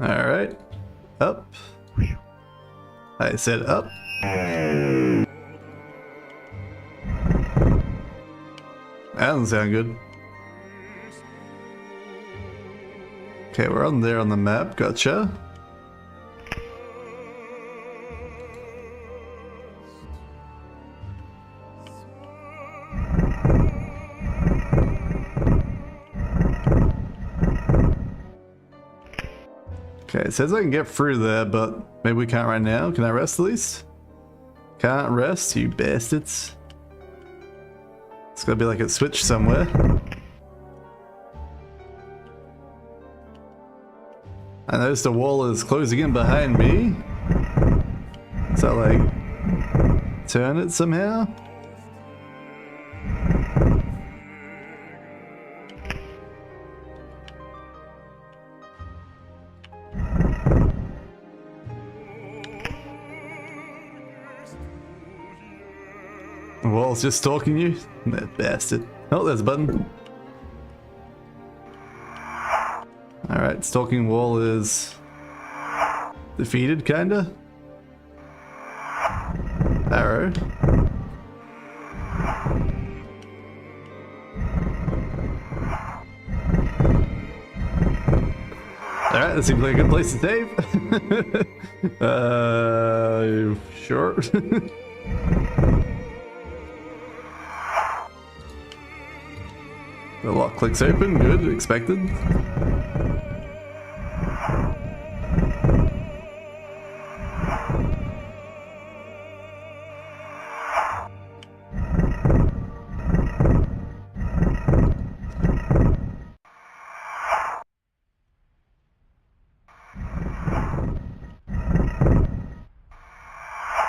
Alright. Up. I said up. That doesn't sound good. Okay, we're on there on the map. Gotcha. Okay, it says I can get through there, but maybe we can't right now. Can I rest at least? Can't rest, you bastards. It's gotta be like a switch somewhere. I notice the wall is closing in behind me. So like, turn it somehow? The wall's just stalking you? That bastard. Oh, there's a button. Alright, stalking wall is defeated, kinda. Arrow. Alright, that seems like a good place to save. Sure. The lock clicks open, good, expected.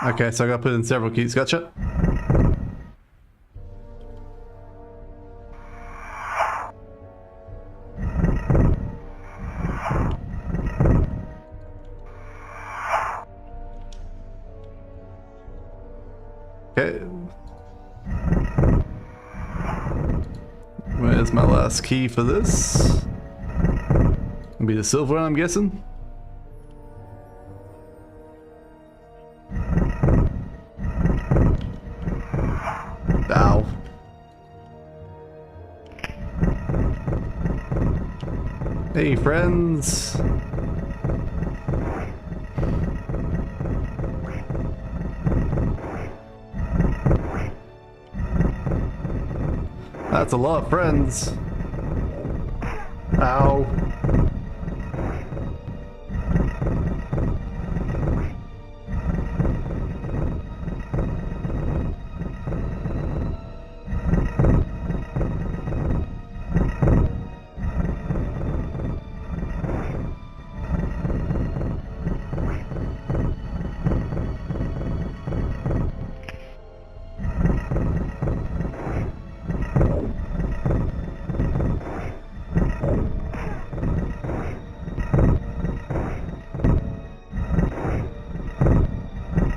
Okay, so I gotta put in several keys, gotcha. Okay. Where's my last key for this? It'll be the silver one, I'm guessing. Ow. Hey, friends. That's a lot of friends. Ow.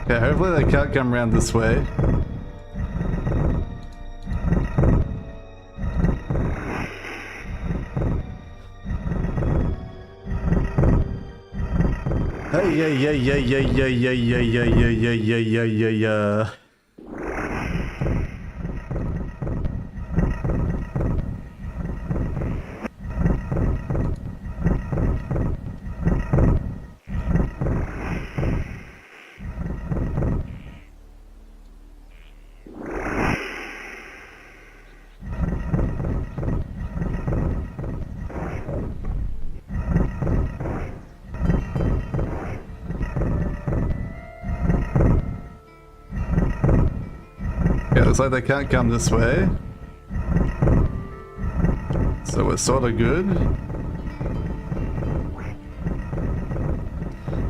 Yeah, hopefully they can't come around this way. Hey, yeah. Yeah, looks like they can't come this way. So we're sort of good.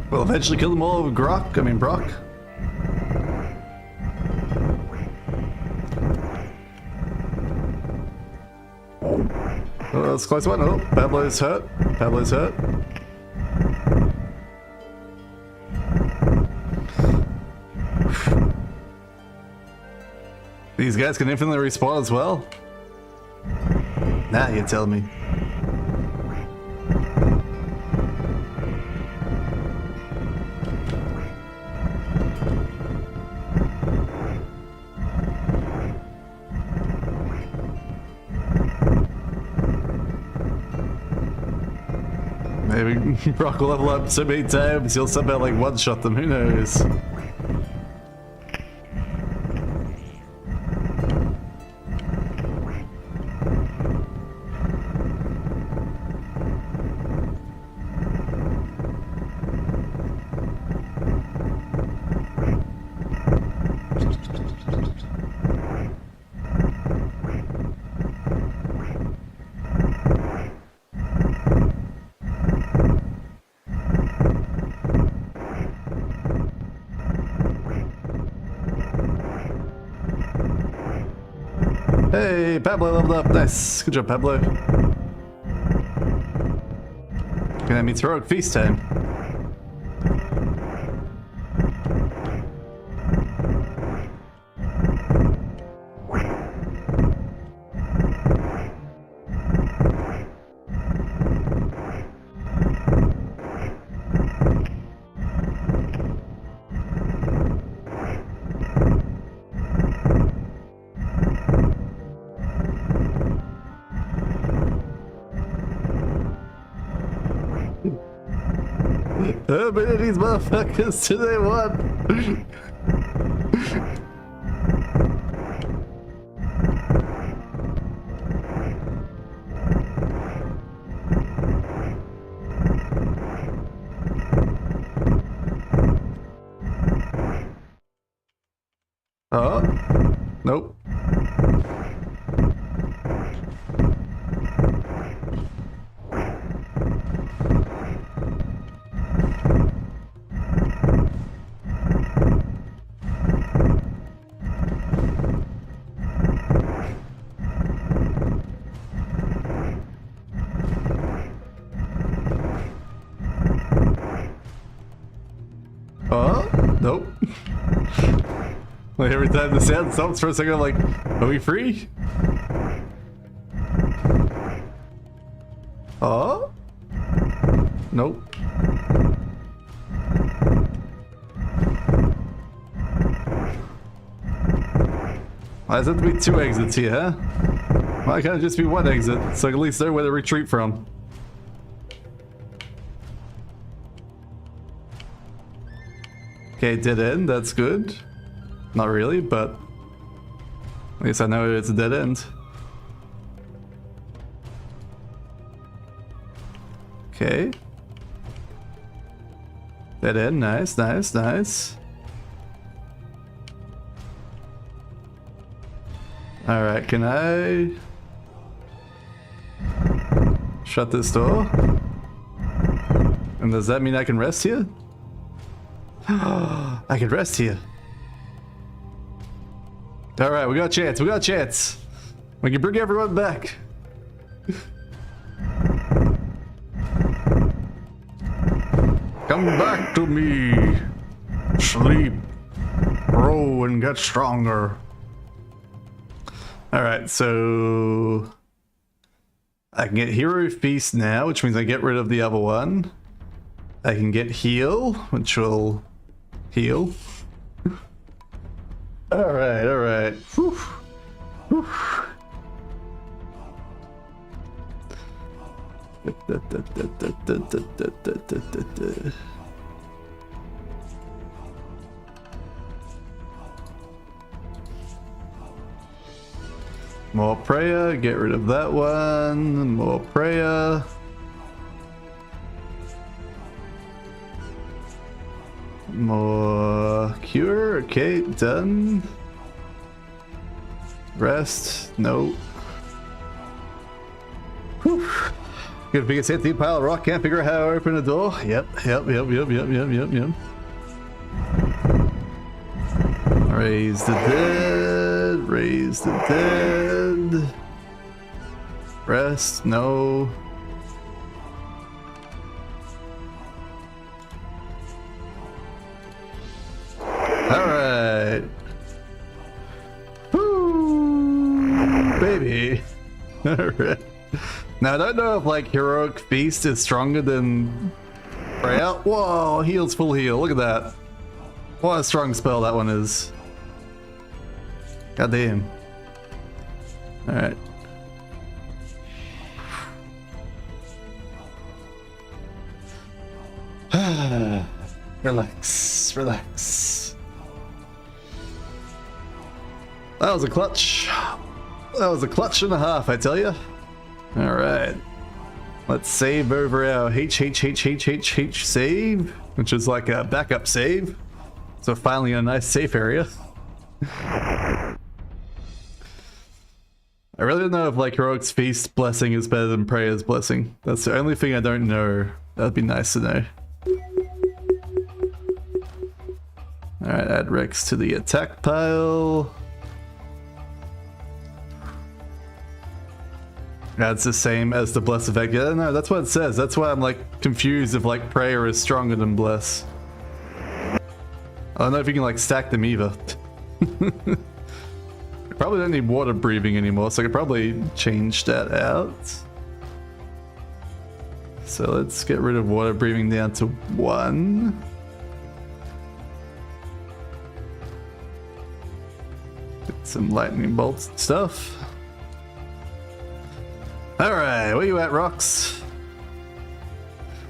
We'll eventually kill them all with Brock. Oh, that's a close one. Oh, Pablo's hurt. These guys can infinitely respawn as well? Nah, you tell me. Maybe Brock will level up so many times he'll somehow like one-shot them, who knows? Hey, Pablo leveled up. Nice. Good job, Pablo. Okay, that means heroic feast time. How many of these motherfuckers do they want? Oh, nope. Oh, nope. Like every time the sound stops for a second, I'm like, are we free? Oh? Nope. Why does it have to be 2 exits here, huh? Why can't it just be 1 exit, so I can at least know where to retreat from? Okay, dead end, that's good. Not really, but at least I know it's a dead end. Okay. Dead end, nice, nice, nice. Alright, can I shut this door? And does that mean I can rest here? I can rest here. Alright, we got a chance, we got a chance. We can bring everyone back. Come back to me. Sleep. Grow and get stronger. Alright, so I can get Hero Feast now, which means I get rid of the other one. I can get Heal, which will heal. Alright, alright. Whew. Whew. More prayer, get rid of that one. More prayer. More cure, okay, done. Rest, no. Whew. Got a biggest empty pile of rock, can't figure out how to open a door. Yep. Raise the dead, raise the dead. Rest, no. Alright. Woo, baby. Alright. Now I don't know if like Heroic Feast is stronger than Prayer. Whoa, heal's full heal. Look at that. What a strong spell that one is. God damn. Alright. Relax, relax. That was a clutch. That was a clutch and a half, I tell you. Alright. Let's save over our save, which is like a backup save. So finally a nice safe area. I really don't know if like Heroic's Feast Blessing is better than Prayer's Blessing. That's the only thing I don't know. That'd be nice to know. Alright, add Rex to the attack pile. That's the same as the bless effect. Yeah, no, that's what it says. That's why I'm like confused if like prayer is stronger than bless. I don't know if you can like stack them either. I probably don't need water breathing anymore, so I could probably change that out. So let's get rid of water breathing down to 1. Get some lightning bolts and stuff. Alright, where you at, Rocks?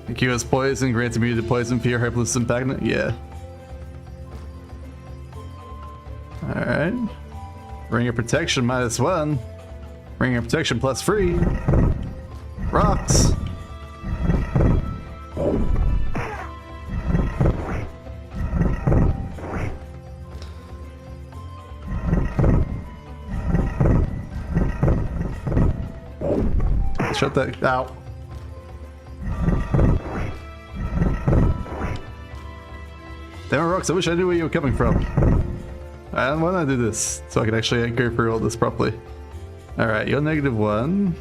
The cures poison, grants immunity to poison, fear, helpless, impact. Yeah. Alright. Ring of protection -1. Ring of protection +3. Rocks. Shut that out. Damn it, Rocks, I wish I knew where you were coming from. Why don't I do this so I can actually go through all this properly? Alright, you're -1.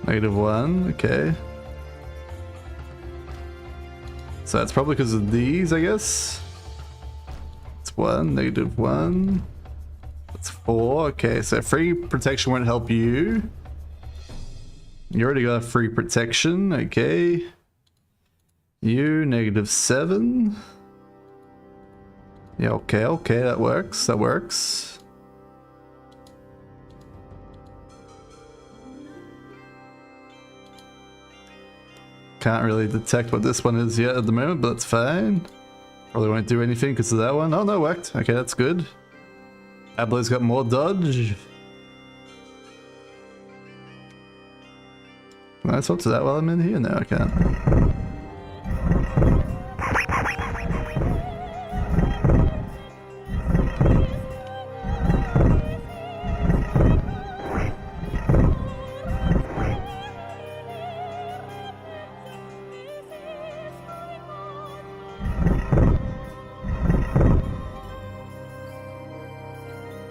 -1, okay. So that's probably because of these, I guess. It's 1, -1. That's 4, okay, so free protection won't help you. You already got free protection, okay. You, -7. Yeah, okay, that works, Can't really detect what this one is yet at the moment, but that's fine. Probably won't do anything because of that one. Oh no, it worked. Okay, that's good. Ablo's got more dodge. Can I swap to that while I'm in here? No, I can't.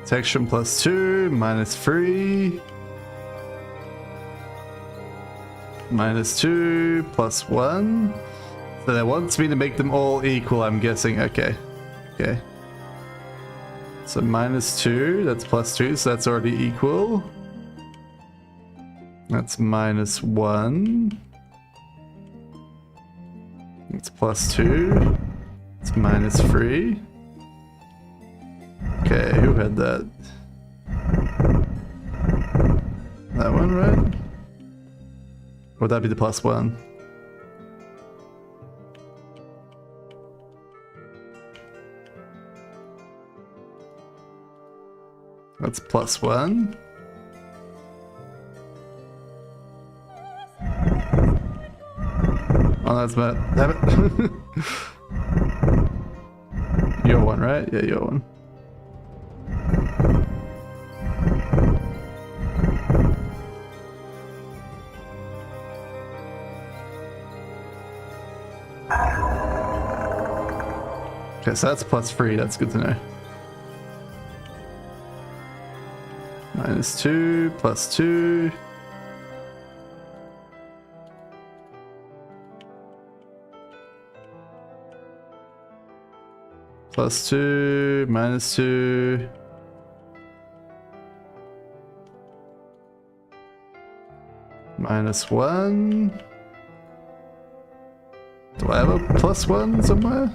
Protection +2, -3. -2, +1. So that wants me to make them all equal, I'm guessing. Okay. Okay. So -2, that's +2, so that's already equal. That's -1. It's +2. It's -3. Okay, who had that? That one, right? Would that be the +1? That's +1. Oh, that's bad. Damn it. You're 1, right? Yeah, you're 1. Okay, so that's +3, that's good to know. -2, +2. +2, -2. -1. Do I have a +1 somewhere?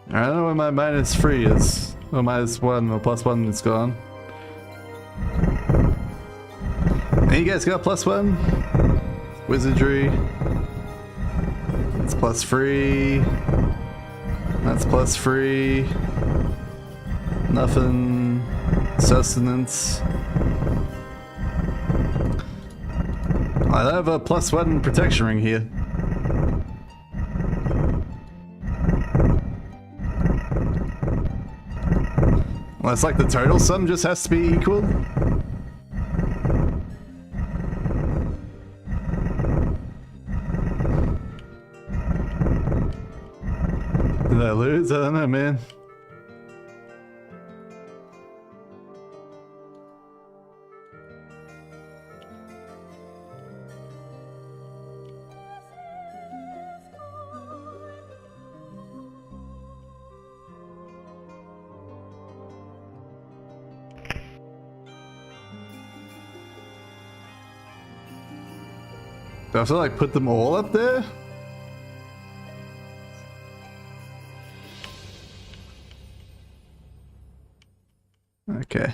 I don't know where my -3 is. Or -1 or +1 is gone. And you guys got +1? Wizardry. It's +3. That's +3. Nothing. Sustenance. I have a +1 protection ring here. Well, it's like the total sum just has to be equal. I lose? I don't know, man. Do I have to like put them all up there? Okay.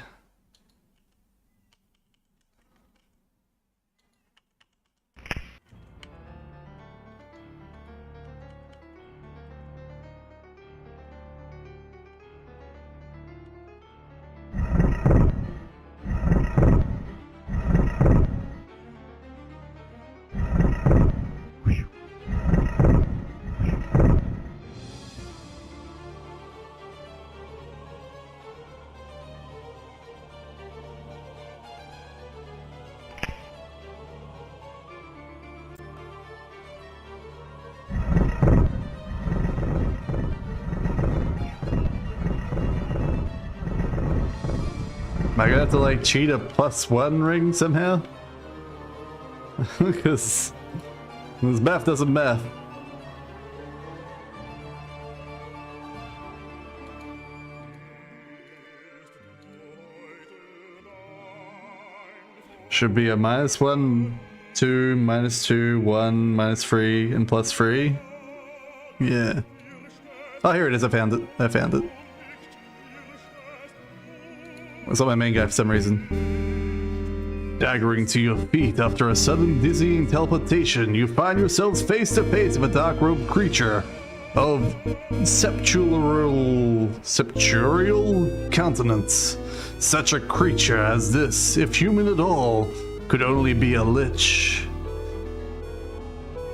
Am I gonna have to like cheat a +1 ring somehow? Because this math doesn't math. Should be a -1, 2, -2, 1, -3, and +3. Yeah. Oh, here it is. I found it. I found it. That's not my main guy for some reason. Staggering to your feet after a sudden dizzying teleportation, you find yourselves face to face with a dark-robed creature of sepulchral countenance. Such a creature as this, if human at all, could only be a lich.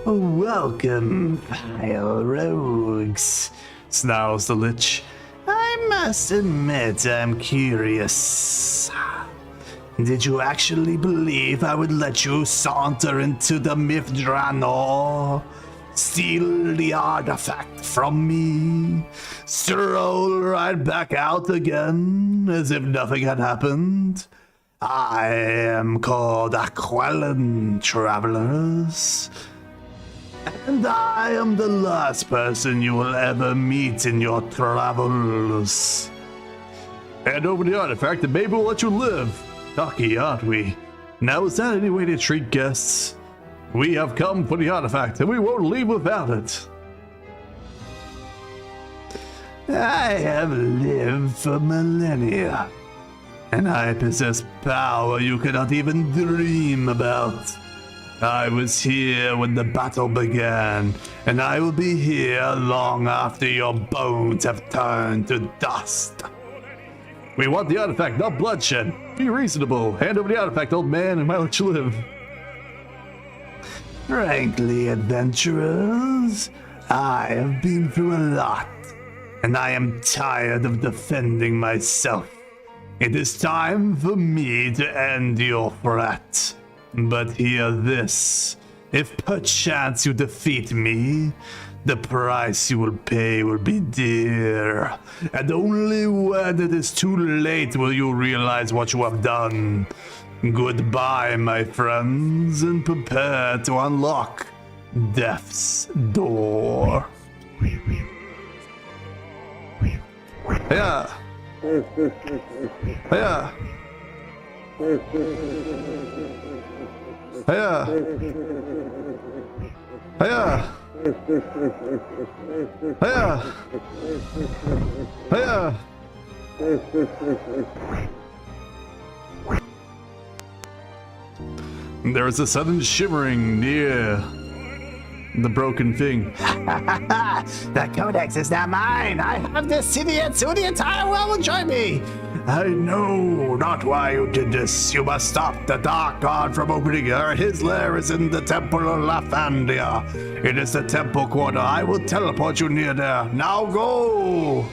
Welcome, vile rogues, snarls the lich. I must admit I'm curious. Did you actually believe I would let you saunter into the Myth Drannor, steal the artifact from me, stroll right back out again as if nothing had happened? I am called Aquelan, travelers. And I am the last person you will ever meet in your travels. Hand over the artifact and maybe we'll let you live. Cocky, aren't we? Now is that any way to treat guests? We have come for the artifact and we won't leave without it. I have lived for millennia, and I possess power you cannot even dream about. I was here when the battle began, and I will be here long after your bones have turned to dust. We want the artifact, not bloodshed. Be reasonable. Hand over the artifact, old man, and might let you live. Frankly, adventurers, I have been through a lot, and I am tired of defending myself. It is time for me to end your threat. But hear this, if perchance you defeat me, the price you will pay will be dear, and only when it is too late will you realize what you have done. Goodbye, my friends, and prepare to unlock Death's door. Yeah. Yeah. Hiya! Hiya! Hiya! Hiya! There is a sudden shimmering near the broken thing.
The codex is now mine! I have this city and soon the entire world will join me!
I know not why you did this. You must stop the Dark God from opening her. His lair is in the Temple of Lathandia. It is the Temple Quarter. I will teleport you near there. Now go!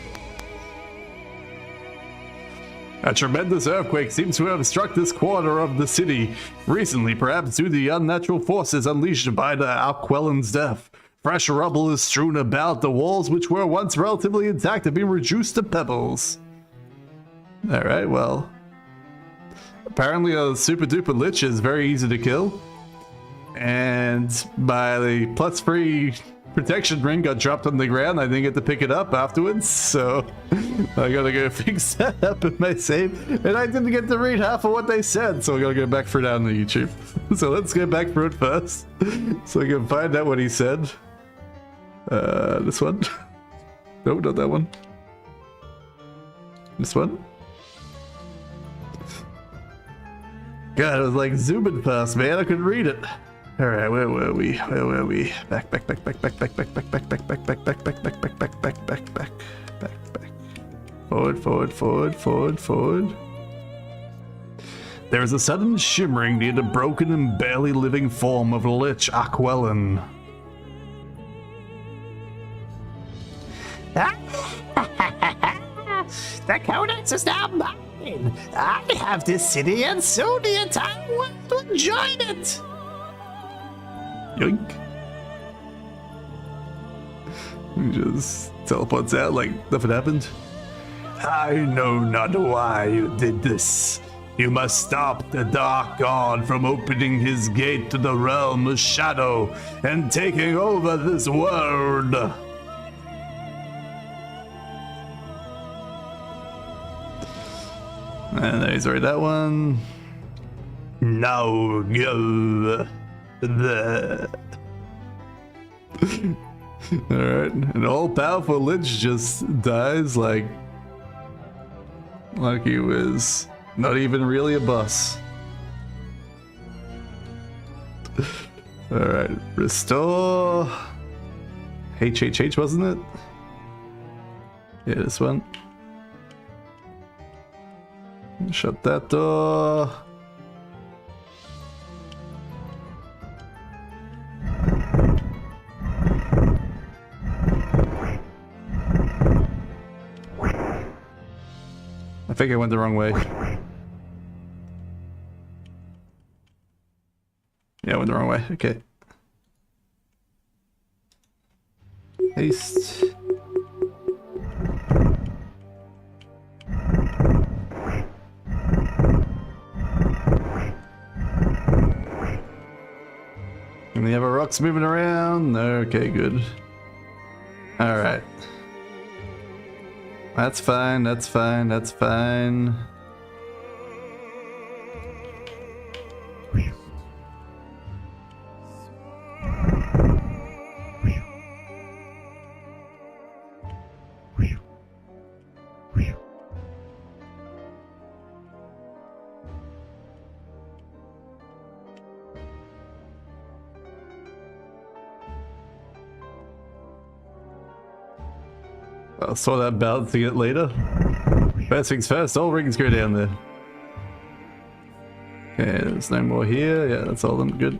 A tremendous earthquake seems to have struck this quarter of the city recently, perhaps due to the unnatural forces unleashed by the Aquelan's death. Fresh rubble is strewn about. The walls, which were once relatively intact, have been reduced to pebbles. Alright, well. Apparently a super duper lich is very easy to kill. And my +3 protection ring got dropped on the ground. I didn't get to pick it up afterwards, so I gotta go fix that up in my save. And I didn't get to read half of what they said, so I gotta go back for it on the YouTube. So let's go back for it first, so I can find out what he said. This one? No, not that one. This one? God, it was like zooming past, man. I couldn't read it. All right, where were we? Where were we? Back. Forward. There is a sudden shimmering near the broken and barely living form of Lich Aquelin.
The codex is now mine. I have this city and soon the entire world will join it.
Yoink. He just teleports out like nothing happened.
I know not why you did this.
You must stop the Dark God from opening his gate to the realm of shadow and taking over this world. And there's already that one. Now go there. Alright, an all-powerful Lich just dies like he was not even really a boss. Alright, restore. HHH, wasn't it? Yeah, this one. Shut that door. I think I went the wrong way. Yeah, I went the wrong way. Okay. Haste. And the other rocks moving around. Okay, good. All right. That's fine, that's fine, that's fine. I'll sort that balancing it later. First things first, all rings go down there. Okay, there's no more here. Yeah, that's all of them. Good.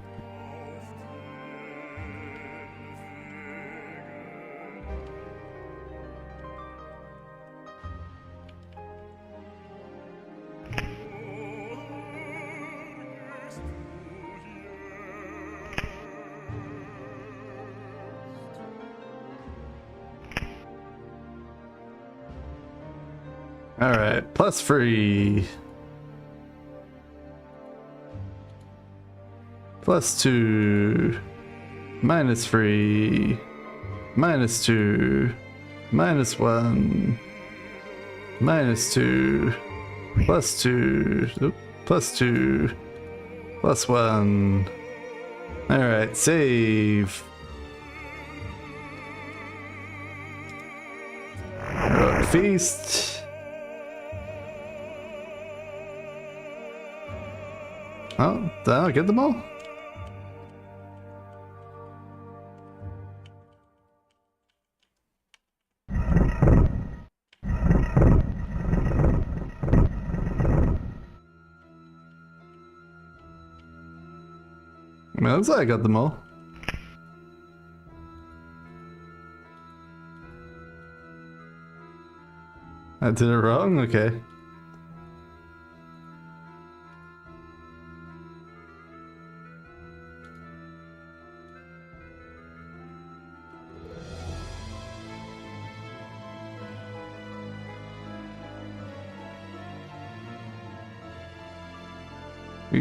Alright, +3. +2. -3. -2. -1. -2. +2. Oop, +2. +1. Alright, save. Feast. Oh, did I not get them all? I mean, looks like I got them all. I did it wrong? Okay.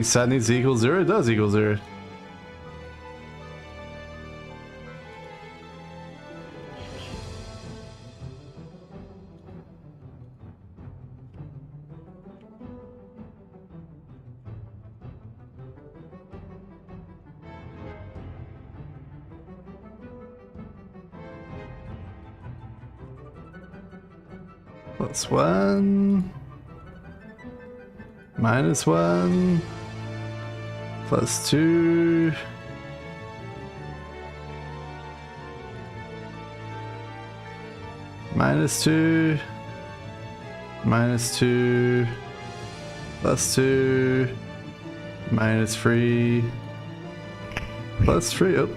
Sadness equals 0? It does equal 0. +1, -1, +2, -2, -2, +2, -3, +3. Oh.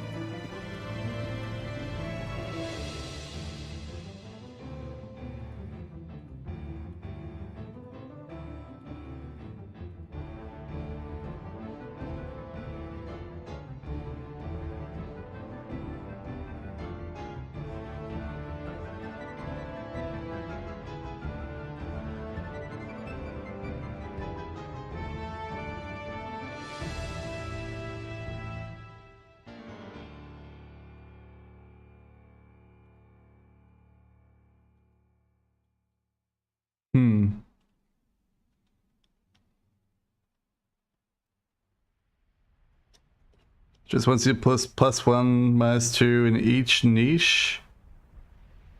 Just once you +1, -2 in each niche,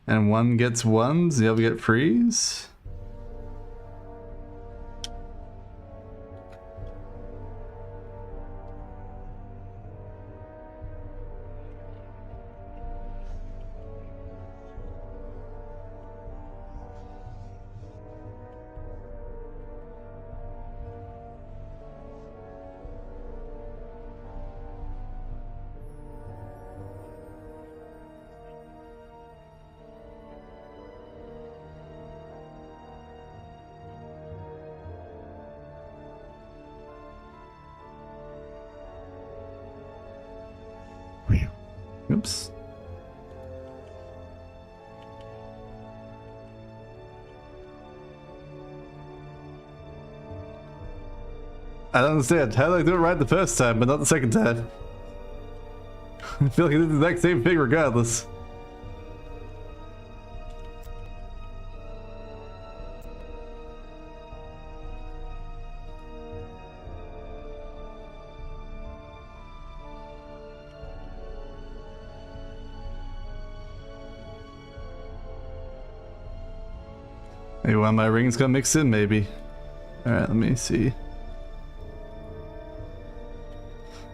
and one gets ones, the other get threes. Oops. I don't understand. How did I do it right the first time, but not the second time? I feel like I did the exact same thing regardless. Maybe one of my rings got mixed in, maybe. Alright, let me see.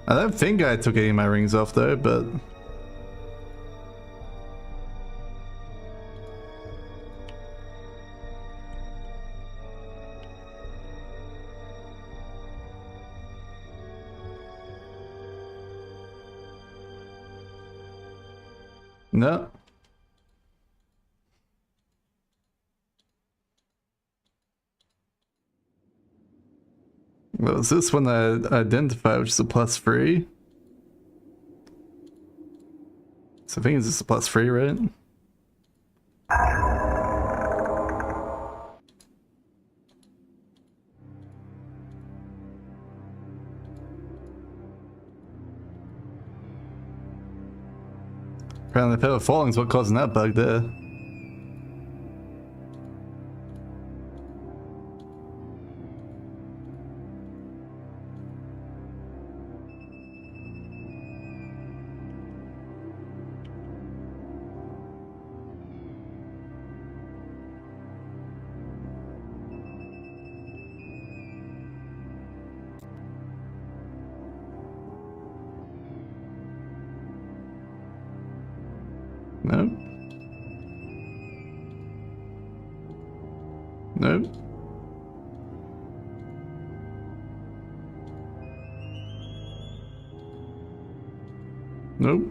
I don't think I took any of my rings off though, but... No. Well, it's this one I identified, which is a +3. So I think it's just a +3, right? Apparently feather falling is what causing that bug there. Nope. Nope. Nope.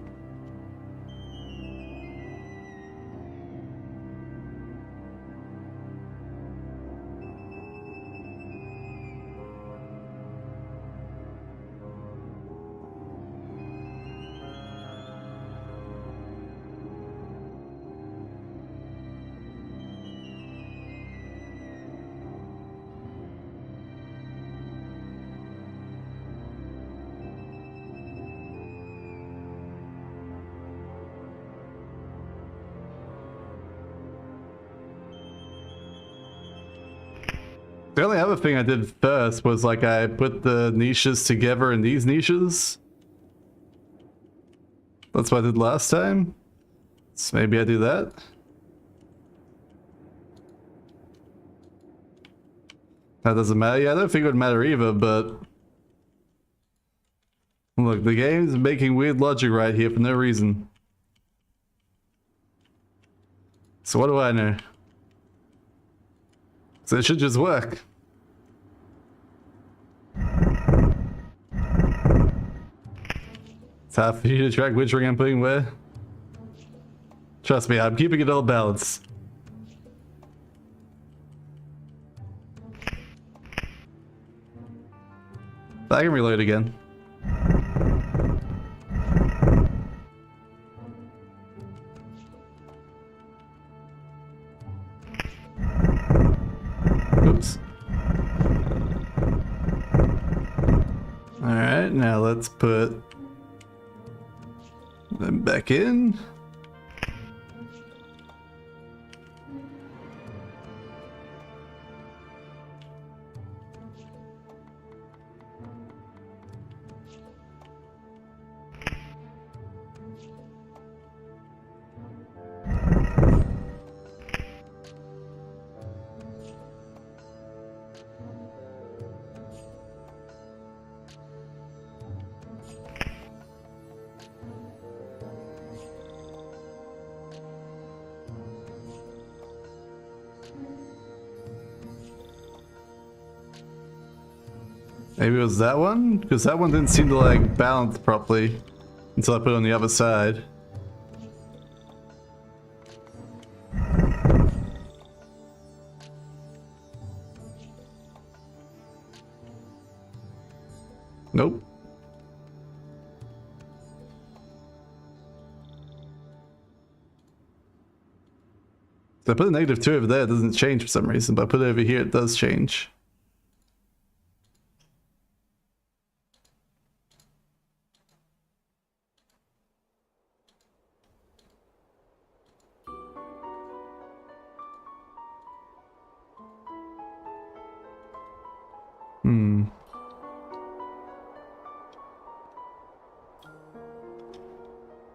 The only other thing I did first was like I put the niches together in these niches. That's what I did last time. So maybe I do that. That doesn't matter. Yeah, I don't think it would matter either, but... Look, the game's making weird logic right here for no reason. So what do I know? So it should just work. It's hard for you to track which ring I'm putting where. Trust me, I'm keeping it all balanced. I can reload again. Oops. Alright, now let's put them back in. Maybe it was that one? Because that one didn't seem to like balance properly until I put it on the other side. Nope. So I put a -2 over there, it doesn't change for some reason, but I put it over here, it does change.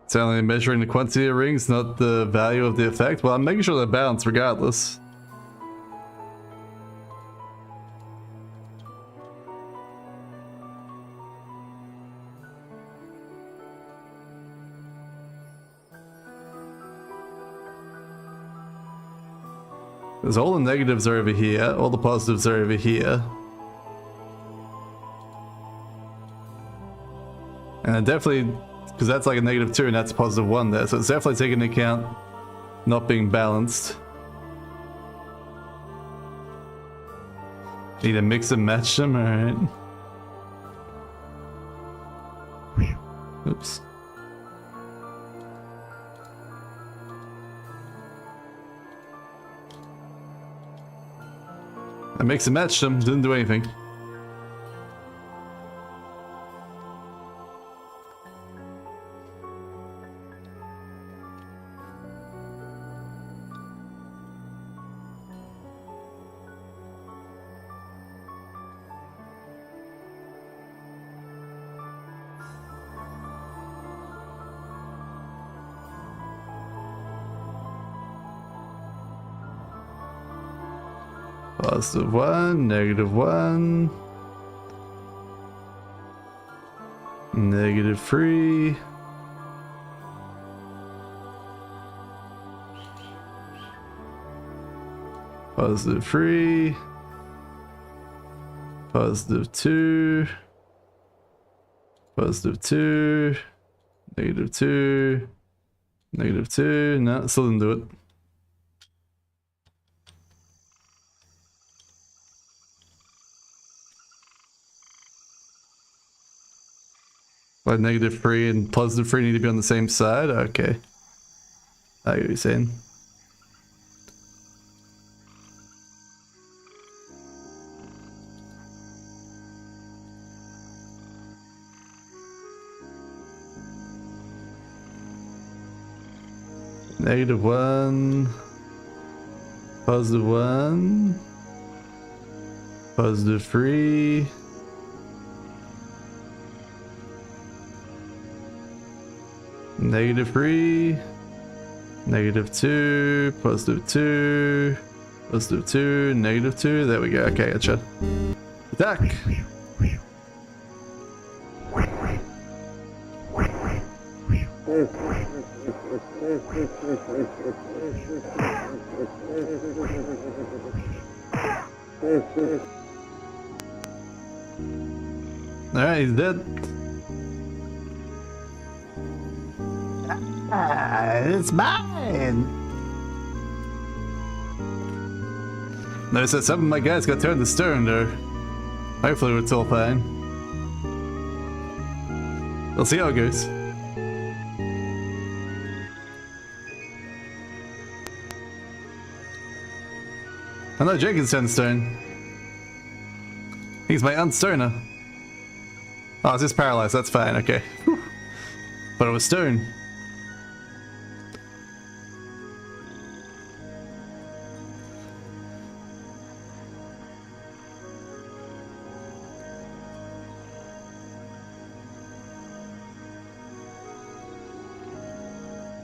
It's only measuring the quantity of rings, not the value of the effect. Well, I'm making sure they're balanced regardless. Because all the negatives are over here, all the positives are over here. And I definitely... Because that's like a -2 and that's a +1 there, so it's definitely taking into account not being balanced. Need to mix and match them, alright. Oops. I mix and matched them, didn't do anything. +1, -1, -3, +3, +2, +2, -2, -2, no, still didn't do it. Like -3 and +3 need to be on the same side? Okay. I get what you're saying. -1, +1, Positive 3. Negative 3. Negative 2. Positive 2. Positive 2. Negative 2. There we go. Okay, gotcha. Attack! Alright, he's dead.
It's mine.
Notice that some of my guys got turned to stone there. Hopefully it's all fine. We'll see how it goes. I know Jenkins turned stone. He's my unstoner. Oh, it's just paralyzed, that's fine, okay. Whew. But it was stone.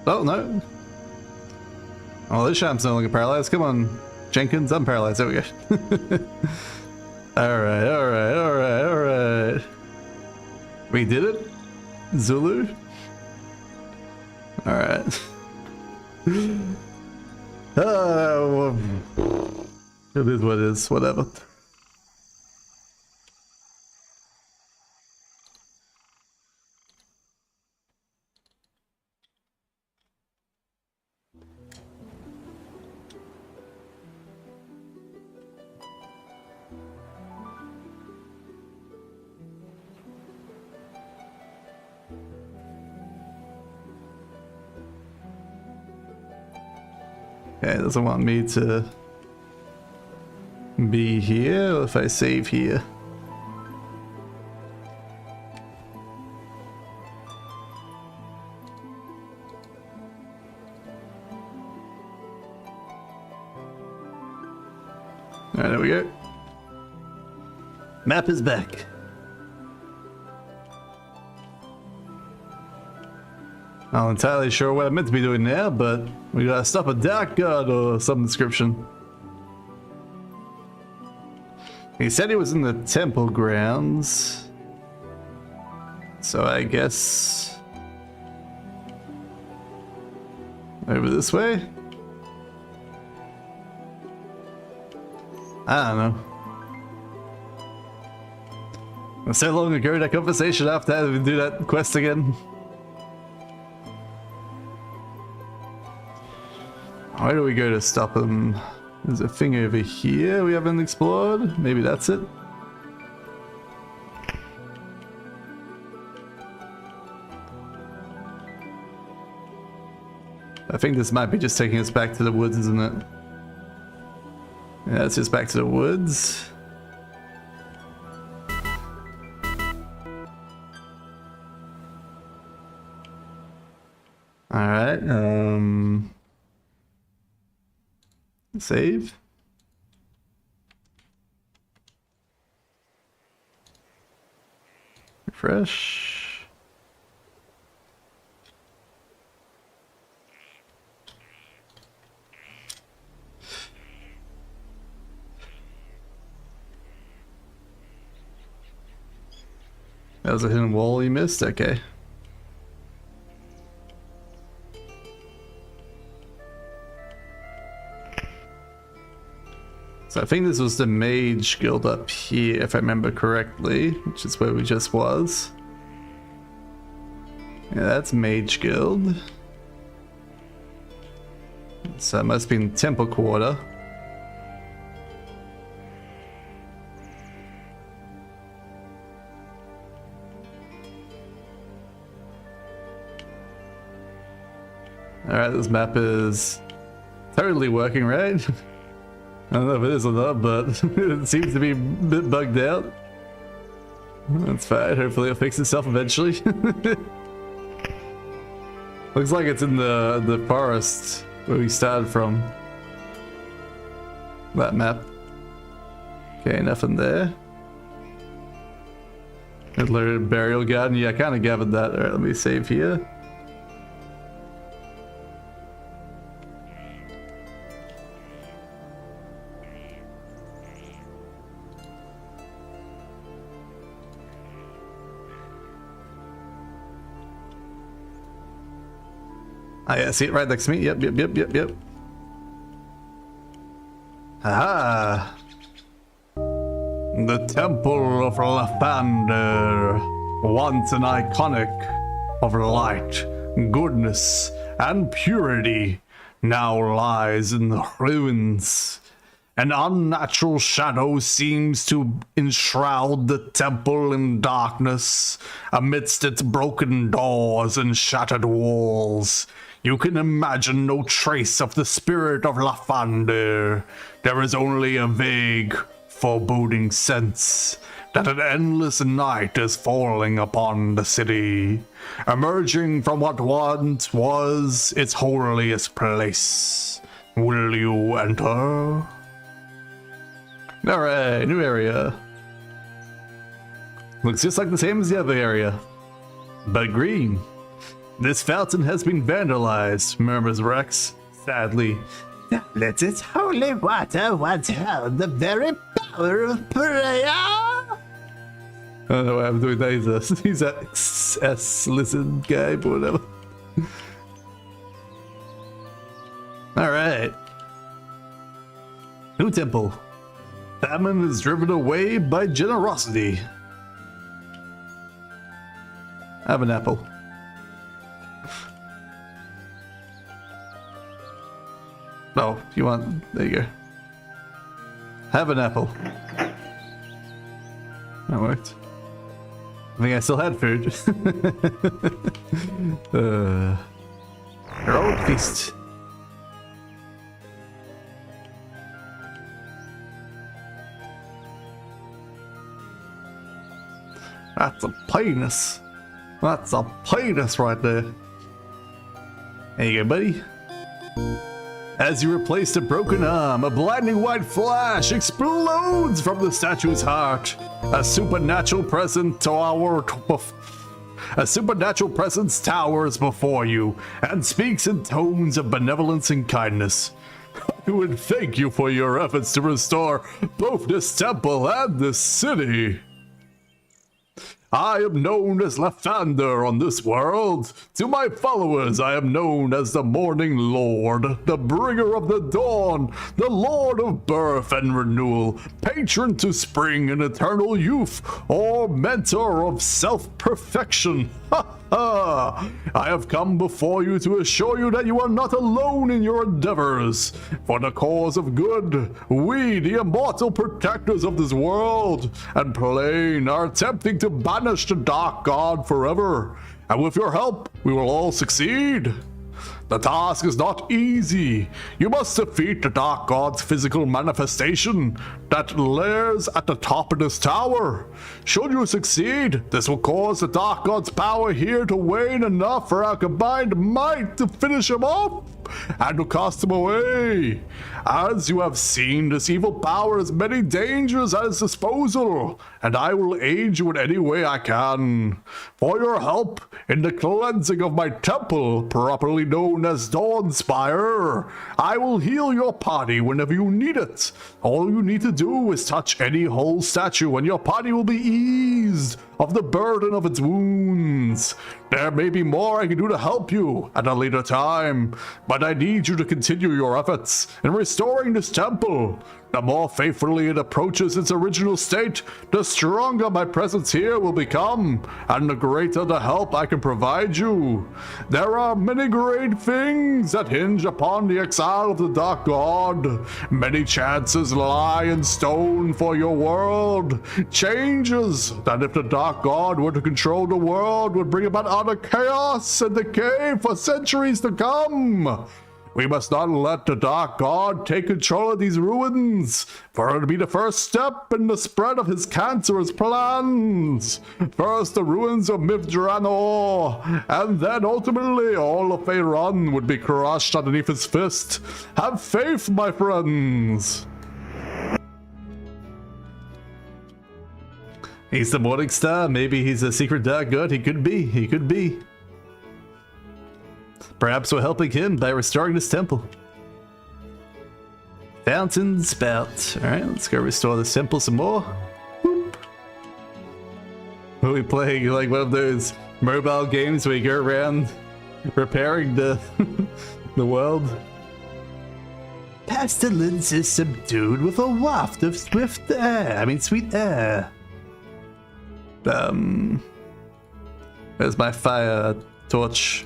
Oh, no. Oh, this shamp's no longer paralyzed. Come on, Jenkins, I'm paralyzed. There we go. Alright, alright, alright, alright. We did it? Zulu? Alright. Oh, it is what it is, whatever. Okay, it doesn't want me to be here if I save here. Alright, there we go. Map is back. I'm not entirely sure what I'm meant to be doing now, but we gotta stop a dark god or some description. He said he was in the temple grounds, so I guess over this way? I don't know. It was so long ago, that conversation after that, we do that quest again. Where do we go to stop him? There's a thing over here we haven't explored. Maybe that's it. I think this might be just taking us back to the woods, isn't it? Yeah, it's just back to the woods. Alright, save. Refresh. That was a hidden wall you missed? Okay. So I think this was the mage guild up here, if I remember correctly, which is where we just was. Yeah, that's mage guild. So it must be in temple quarter. Alright, this map is totally working, right? I don't know if it is or not, but it seems to be a bit bugged out. That's fine, hopefully it'll fix itself eventually. Looks like it's in the forest where we started from. That map. Okay, nothing there. Alerted burial garden. Yeah, I kind of gathered that. Alright, let me save here. Ah, yeah, see it right next to me. Yep. Aha! The Temple of Lathander, once an iconic of light, goodness, and purity, now lies in the ruins. An unnatural shadow seems to enshroud the temple in darkness, amidst its broken doors and shattered walls. You can imagine no trace of the spirit of Lathander. There is only a vague, foreboding sense that an endless night is falling upon the city, emerging from what once was its holiest place. Will you enter? Alright, new area. Looks just like the same as the other area, but green. This fountain has been vandalized, murmurs Rex, sadly.
Let its holy water once held the very power of prayer.
I don't know why I'm doing that. He's a S lizard guy, but whatever. Alright. New temple. Famine is driven away by generosity. Have an apple. Oh, you want... There you go. Have an apple. That worked. I think I still had food. Heroic feast. That's a penis. That's a penis right there. There you go, buddy. As you replace the broken arm, a blinding white flash explodes from the statue's heart. A supernatural presence towers before you and speaks in tones of benevolence and kindness. I would thank you for your efforts to restore both this temple and this city. I am known as Lathander on this world. To my followers, I am known as the Morning Lord, the bringer of the dawn, the Lord of birth and renewal, patron to spring and eternal youth, or mentor of self-perfection. I have come before you to assure you that you are not alone in your endeavors. For the cause of good, we, the immortal protectors of this world and plane, are attempting to banish the Dark God forever. And with your help, we will all succeed. The task is not easy. You must defeat the Dark God's physical manifestation that lairs at the top of this tower. Should you succeed, this will cause the Dark God's power here to wane enough for our combined might to finish him off and to cast him away. As you have seen, this evil power has many dangers at its disposal, and I will aid you in any way I can. For your help in the cleansing of my temple, properly known as Dawnspire, I will heal your party whenever you need it. All you need to do is touch any whole statue and your party will be eased of the burden of its wounds. There may be more I can do to help you at a later time, but I need you to continue your efforts in restoring this temple. The more faithfully it approaches its original state, the stronger my presence here will become, and the greater the help I can provide you. There are many great things that hinge upon the exile of the Dark God. Many chances lie in stone for your world. Changes that, if the Dark God were to control the world, would bring about utter chaos and decay for centuries to come. We must not let the Dark God take control of these ruins, for it will be the first step in the spread of his cancerous plans. First the ruins of Myth Drannor, and then ultimately all of Faerun would be crushed underneath his fist. Have faith, my friends. He's the Morning Star. Maybe he's a secret dark god. He could be. He could be. Perhaps we're helping him by restoring this temple. Fountain spout. Alright, let's go restore this temple some more. Whoop. Are we playing like one of those mobile games where you go around repairing the the world?
Pestilence is subdued with a waft of swift air. Sweet air.
Where's my fire torch?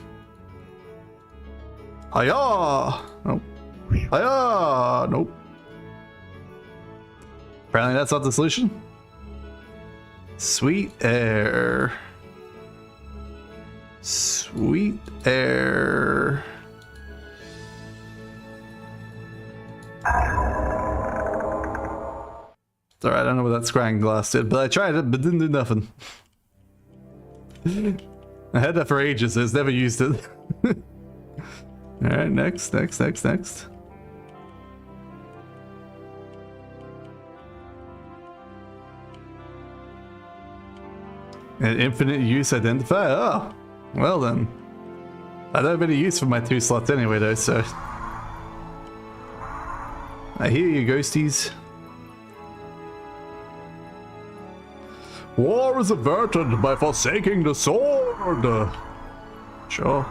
Hiya! Nope. Hiya! Nope. Apparently that's not the solution. Sweet air. Sweet air. It's alright, I don't know what that scrying glass did, but I tried it, but didn't do nothing. I had that for ages, I just never used it. Alright, next. An infinite use identifier? Oh, well then. I don't have any use for my 2 slots anyway though, so. I hear you, ghosties. War is averted by forsaking the sword. Sure.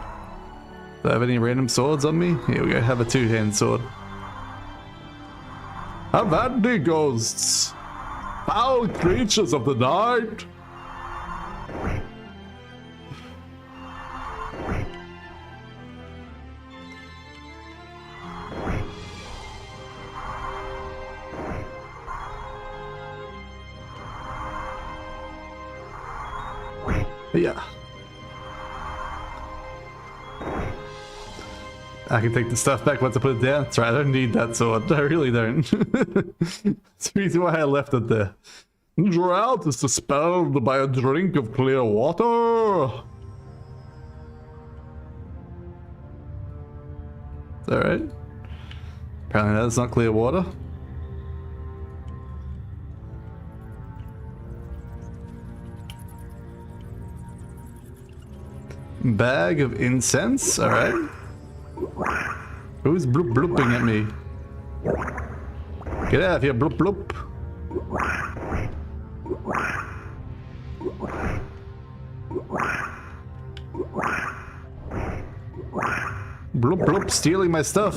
Do I have any random swords on me? Here we go, have a 2-hand sword. Avandi ghosts! Foul creatures of the night! Yeah. I can take the stuff back once I put it down. That's right, I don't need that sword. I really don't. That's the reason why I left it there. Drought is dispelled by a drink of clear water. Is that right? Apparently that's not clear water. Bag of incense, alright. Who's bloop blooping at me? Get out of here, bloop bloop. Bloop bloop, stealing my stuff.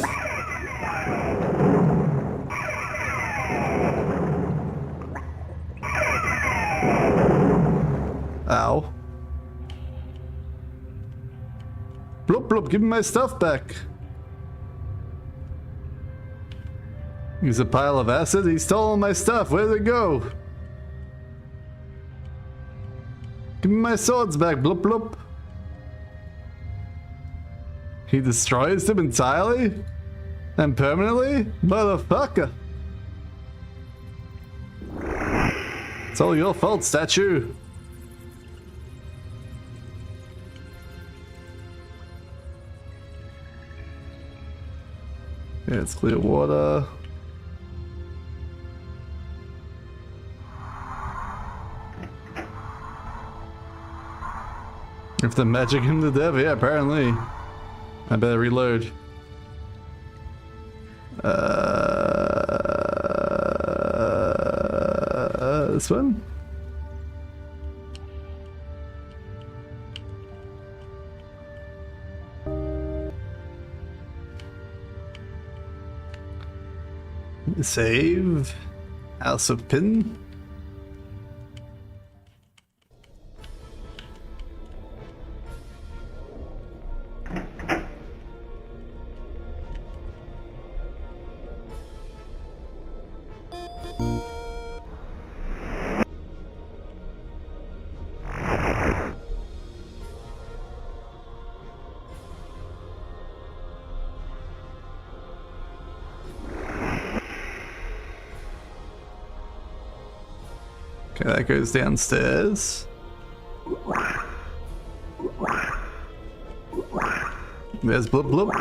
Ow. Bloop bloop, give me my stuff back. He's a pile of acid. He stole my stuff. Where'd it go? Give me my swords back, bloop bloop. He destroys them entirely? And permanently? Motherfucker. It's all your fault, statue. Yeah, it's clear water. If the magic in the dev, yeah, apparently. I better reload. This one? Save. House of Pin. Okay, that goes downstairs. There's Bloop Bloop.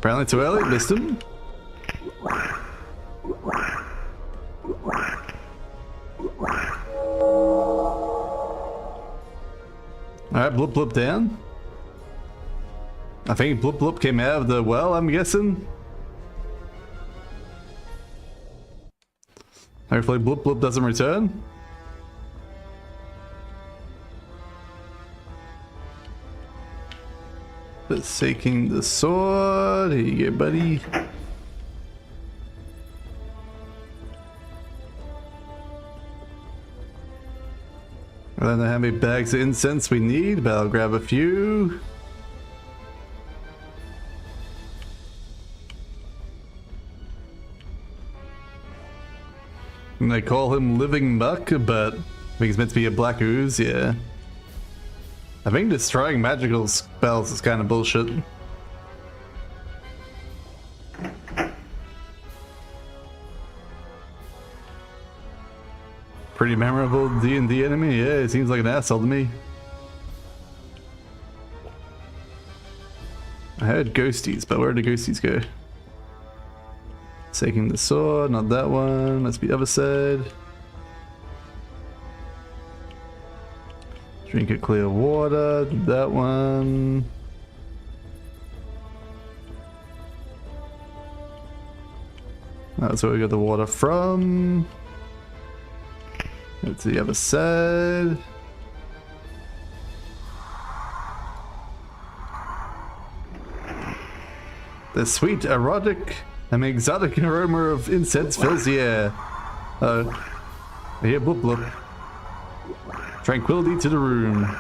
Apparently too early, missed him. Alright, Bloop Bloop down. I think Bloop Bloop came out of the well, I'm guessing. Hopefully Bloop Bloop doesn't return. Seeking the sword. Here you go, buddy. I don't know how many bags of incense we need, but I'll grab a few. And they call him Living Muck, but I think he's meant to be a black ooze, yeah. I think destroying magical spells is kind of bullshit. Pretty memorable D&D enemy, yeah, he seems like an asshole to me. I heard ghosties, but where did the ghosties go? Taking the sword, not that one, must be the other side. Drink a clear water, that one. That's where we got the water from. Go to the other side. The sweet, erotic, and exotic aroma of incense fills the air. I hear bloop bloop. Tranquility to the room.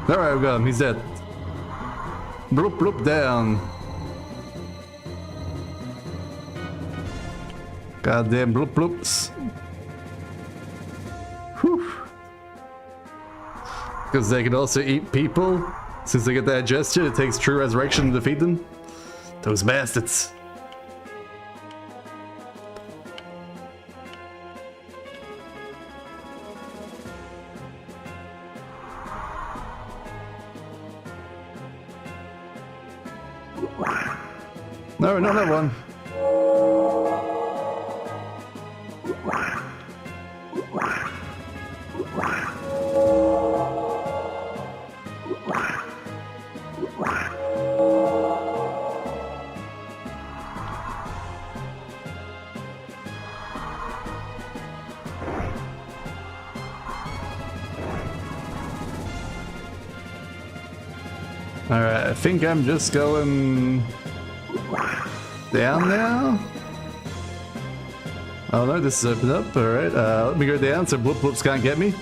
Alright, we got him. He's dead. Bloop bloop down. Goddamn bloop bloops. Whew. Because they can also eat people. Since they get that gesture, it takes true resurrection to defeat them. Those bastards. No, not that one. Alright, I think I'm just going down now. Oh no, this is opened up. Alright, let me go down so bloop bloops can't get me.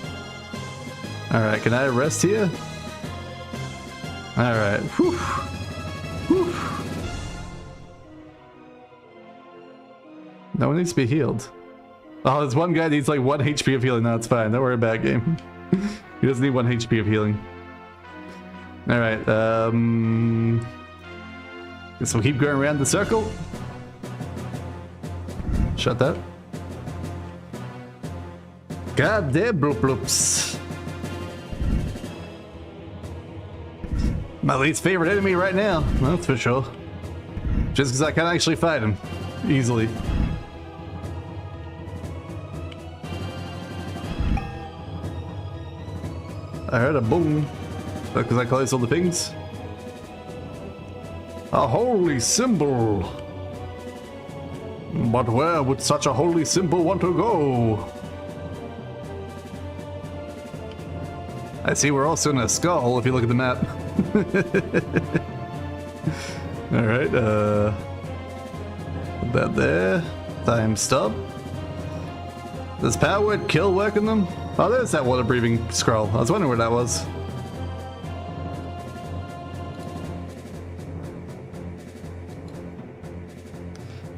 Alright, can I rest here? Alright, whew. Whew. No one needs to be healed. Oh, there's one guy that needs like 1 HP of healing. No, it's fine. Don't worry about it, game. He doesn't need 1 HP of healing. Alright, guess we'll keep going around the circle. Shut that. Goddamn bloop bloops. My least favorite enemy right now, that's for sure. Just because I can't actually fight him easily. I heard a boom. Because I closed all the pings. A holy symbol. But where would such a holy symbol want to go? I see we're also in a skull if you look at the map. Alright, put that there. Time stop. Does power word kill work on them? Oh, there's that water breathing scroll. I was wondering where that was.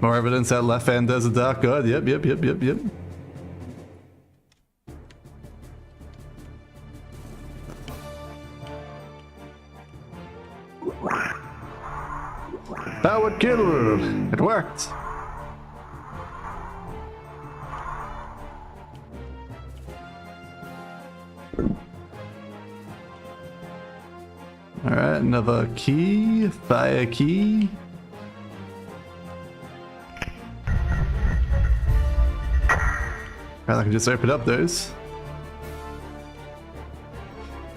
More evidence that left hand does a dark god. Yep. Powered kill! It worked! Alright, another key. Fire key. I can just open up those.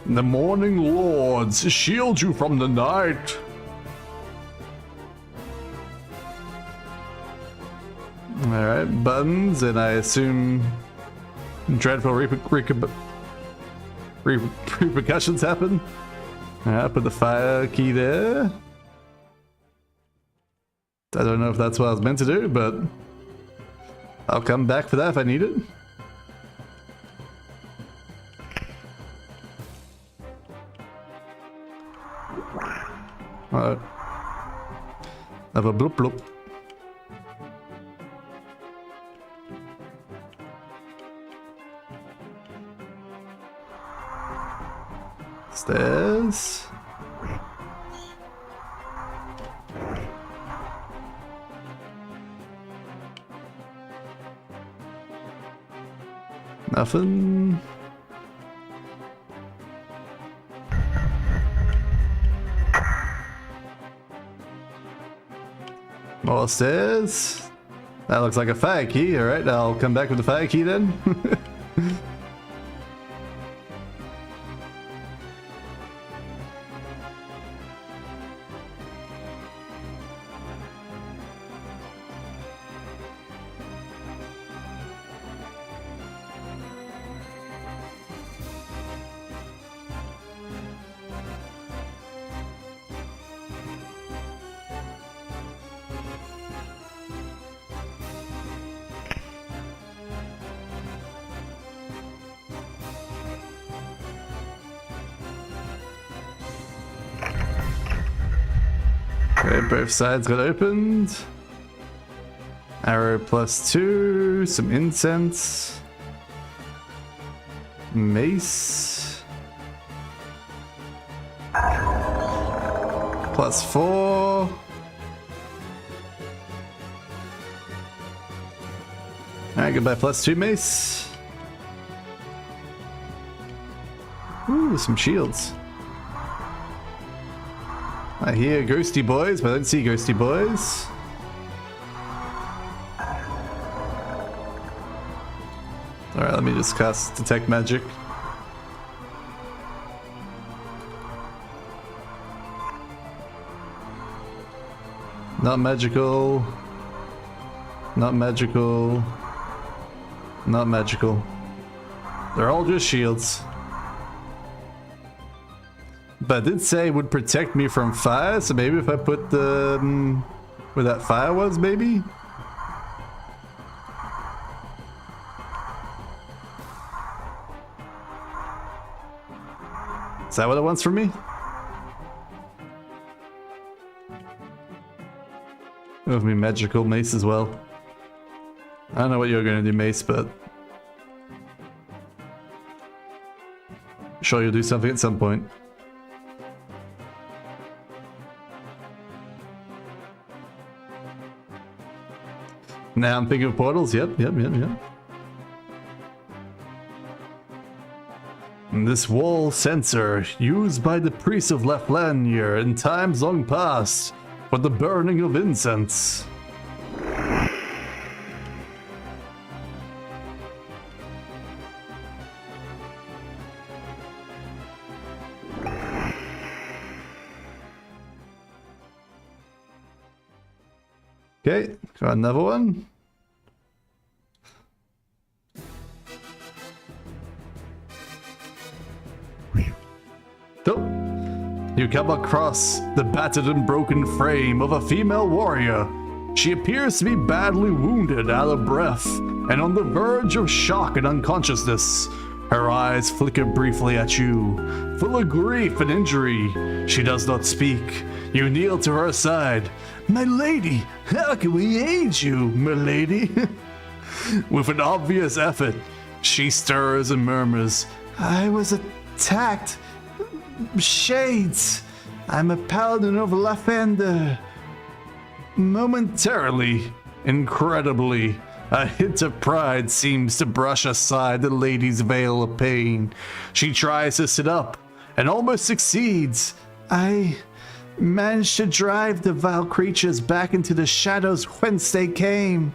The morning lords shield you from the night. Alright, buttons, and I assume dreadful repercussions happen. Alright, put the fire key there. I don't know if that's what I was meant to do, but I'll come back for that if I need it. Alright. Have a bloop bloop. Stairs. Nothing. More stairs. That looks like a fire key. Alright, I'll come back with the fire key then. Okay, both sides got opened. Arrow +2, some incense. Mace. +4. Alright, goodbye +2 mace. Ooh, some shields. I hear ghosty boys, but I don't see ghosty boys. Alright, let me just cast Detect Magic. Not magical. Not magical. Not magical. They're all just shields. But I did say it would protect me from fire, so maybe if I put the... where that fire was, maybe? Is that what it wants from me? It'll be magical mace as well. I don't know what you're going to do, mace, but... I'm sure you'll do something at some point. Now I'm thinking of portals. Yep. And this wall sensor, used by the priests of Leflanier in times long past for the burning of incense. Okay, got another one. You come across the battered and broken frame of a female warrior. She appears to be badly wounded, out of breath, and on the verge of shock and unconsciousness. Her eyes flicker briefly at you, full of grief and injury. She does not speak. You kneel to her side. My lady, how can we aid you, my lady? With an obvious effort, she stirs and murmurs, I was attacked. Shades. I'm a paladin of Lavender. Momentarily, incredibly, a hint of pride seems to brush aside the lady's veil of pain. She tries to sit up and almost succeeds. I managed to drive the vile creatures back into the shadows whence they came.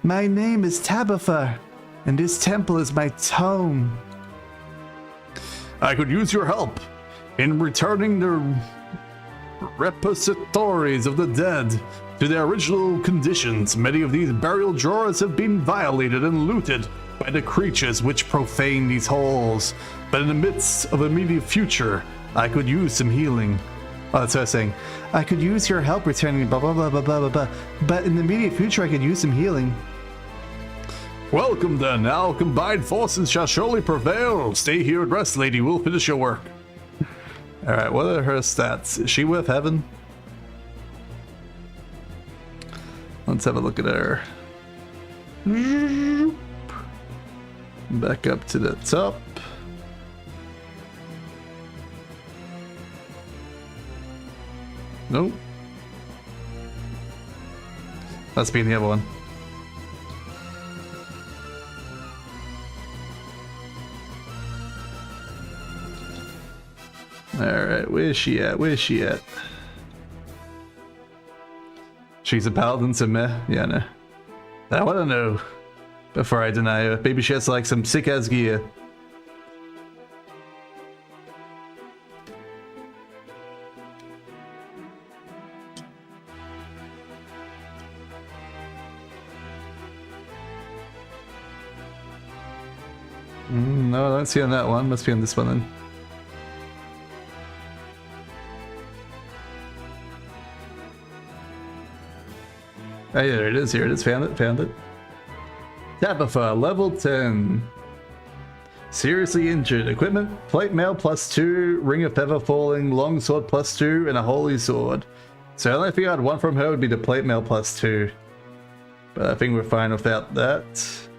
My name is Tabitha, and this temple is my tomb. I could use your help in returning the repositories of the dead to their original conditions. Many of these burial drawers have been violated and looted by the creatures which profane these halls. But in the midst of immediate future, I could use some healing. Oh, that's what I was saying. I could use your help returning blah blah blah blah blah blah blah. But in the immediate future, I could use some healing. Welcome then. Now combined forces shall surely prevail. Stay here and rest, lady. We'll finish your work. All right. What are her stats? Is she with heaven? Let's have a look at her. Back up to the top. Nope. Must be in the other one. Alright, where's she at? Where's she at? She's a paladin, so meh. Yeah, no. I wanna know before I deny her. Maybe she has like some sick ass gear. No, I don't see on that one. Must be on this one then. Oh yeah, there it is. Here it is. Found it. Found it. Tabitha, level 10. Seriously injured. Equipment: plate mail +2, ring of feather falling, longsword +2, and a holy sword. So the only thing I'd want from her would be the plate mail +2. But I think we're fine without that.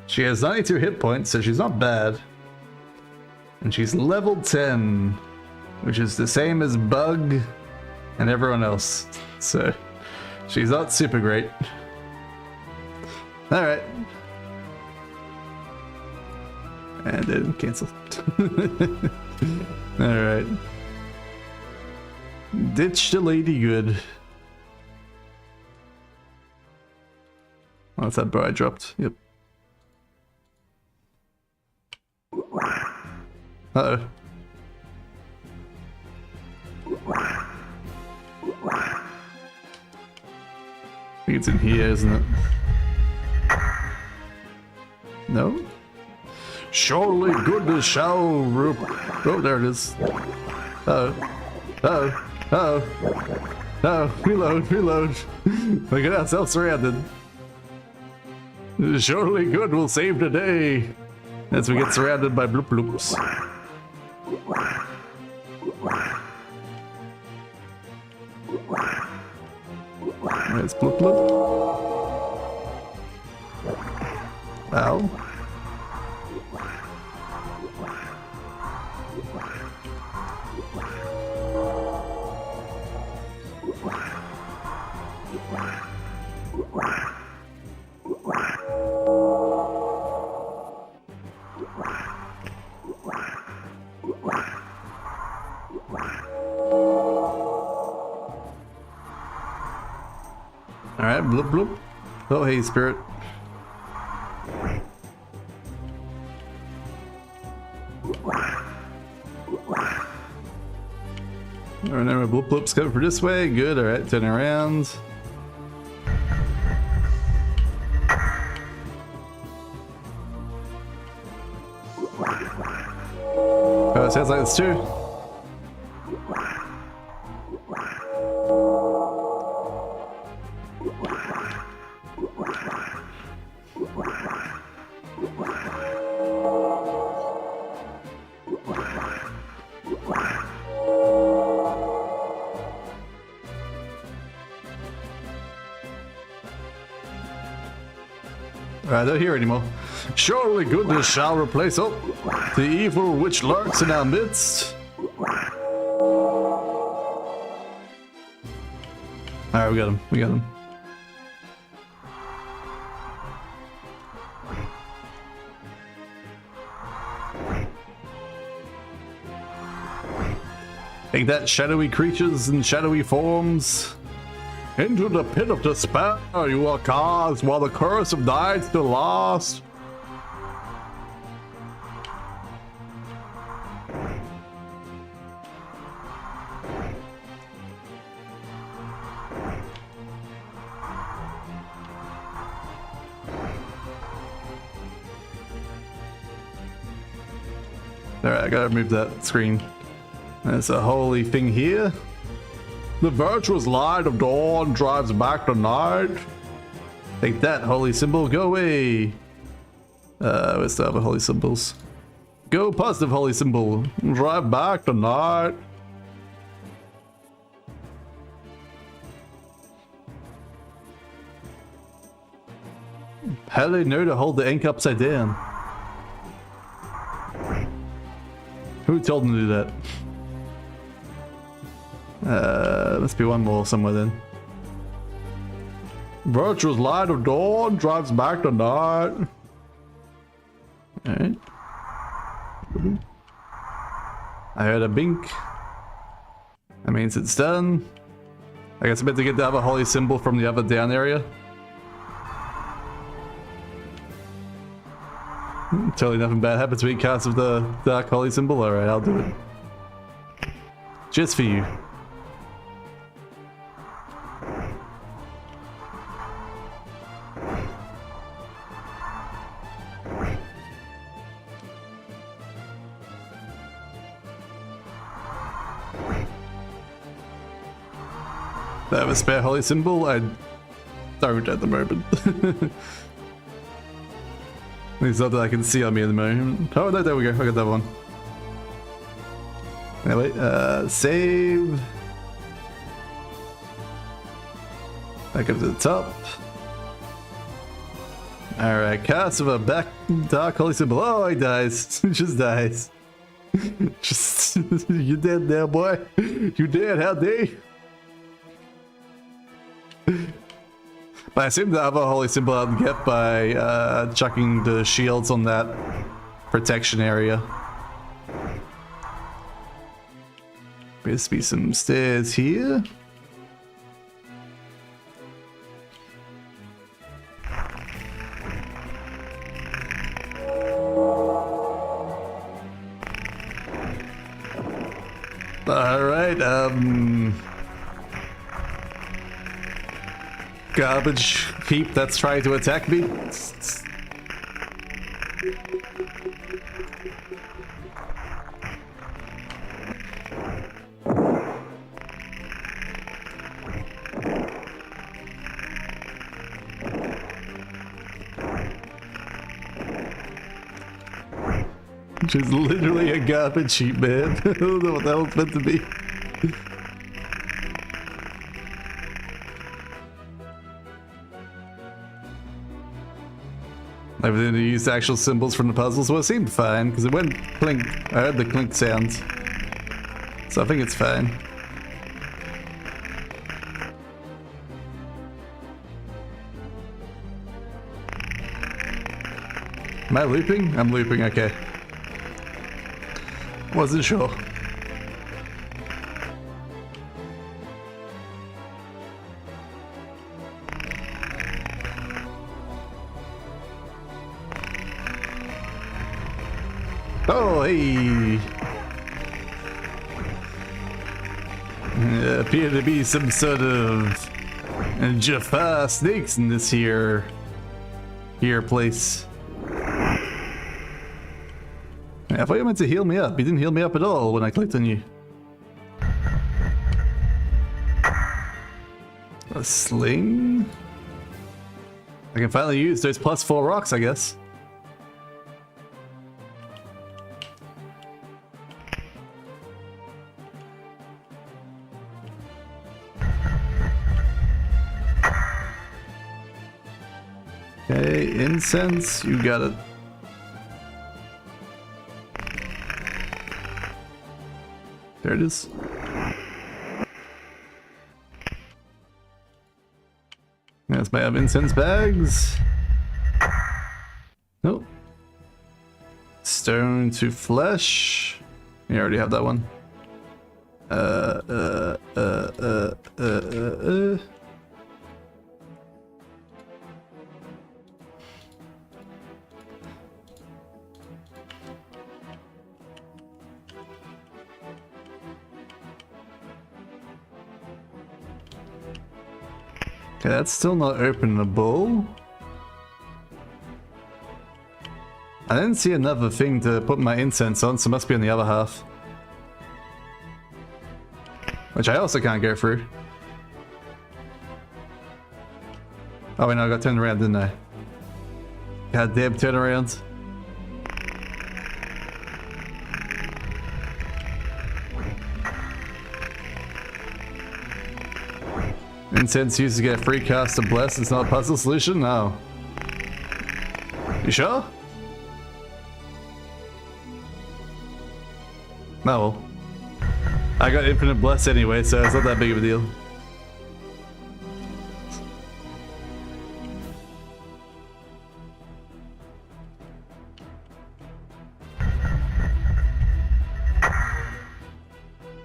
She has 92 hit points, so she's not bad. And she's level 10, which is the same as Bug and everyone else. So she's not super great. Alright. And then cancel. Alright. Ditch the lady good. Oh, that's that bar I dropped. Yep. Uh-oh. I think it's in here, isn't it? No? Surely goodness shall oh, there it is. Uh-oh. Uh-oh. Uh-oh. No, reload, reload. We got ourselves surrounded. Surely good will save the day. As we get surrounded by bloop bloops. Where's bloop bloop? Ow. Alright, bloop bloop. Oh, hey, spirit. Alright, now bloop bloop's coming for this way. Good, alright, turn around. Oh, it sounds like it's two. I don't hear anymore. Surely goodness shall replace the evil which lurks in our midst. Alright, we got him. We got him. Take that, shadowy creatures and shadowy forms. Into the pit of despair you are cast while the curse of night still lasts. Alright, I gotta remove that screen. There's a holy thing here. The virtuous light of dawn drives back the night. Take that, holy symbol, go away. We still have holy symbols. Go positive, holy symbol, drive back the night. How do they know to hold the ink upside down? Who told them to do that? Must be one more somewhere then. Virtuous light of dawn drives back the night. Alright. I heard a bink. That means it's done. I guess I'm meant to get the other holy symbol from the other down area. Totally nothing bad happens when you cast with the dark holy symbol. Alright, I'll do it. Just for you. I have a spare holy symbol? I don't at the moment. It's not that I can see on me at the moment. Oh no, there we go, I got that one. Anyway, save. Back up to the top. Alright, cast of a back dark holy symbol. Oh, he dies. He just dies. Just, you dead now, boy. You dead, how dare you? But I assume the other holy symbol I can get by chucking the shields on that protection area. There's be some stairs here. Alright, garbage heap that's trying to attack me. Which is literally a garbage heap, man. I don't know what that was meant to be. Everything to use actual symbols from the puzzles, well, it seemed fine because it went clink. I heard the clink sounds, so I think it's fine. Am I looping? I'm looping, okay. Wasn't sure. Oh, hey! Appear to be some sort of Jafar snakes in this here place. I thought you meant to heal me up. You didn't heal me up at all when I clicked on you. A sling? I can finally use those +4 rocks, I guess. Okay, incense, you got it. There it is. That's my incense bags. Nope. Stone to flesh. You already have that one. Okay, that's still not openable. I didn't see another thing to put my incense on, so it must be on the other half. Which I also can't go through. Oh wait, no, I got turned around, didn't I? God damn turnaround. Incense used to get a free cast of Bless. It's not a puzzle solution? No. You sure? No. Well, I got infinite Bless anyway, so it's not that big of a deal.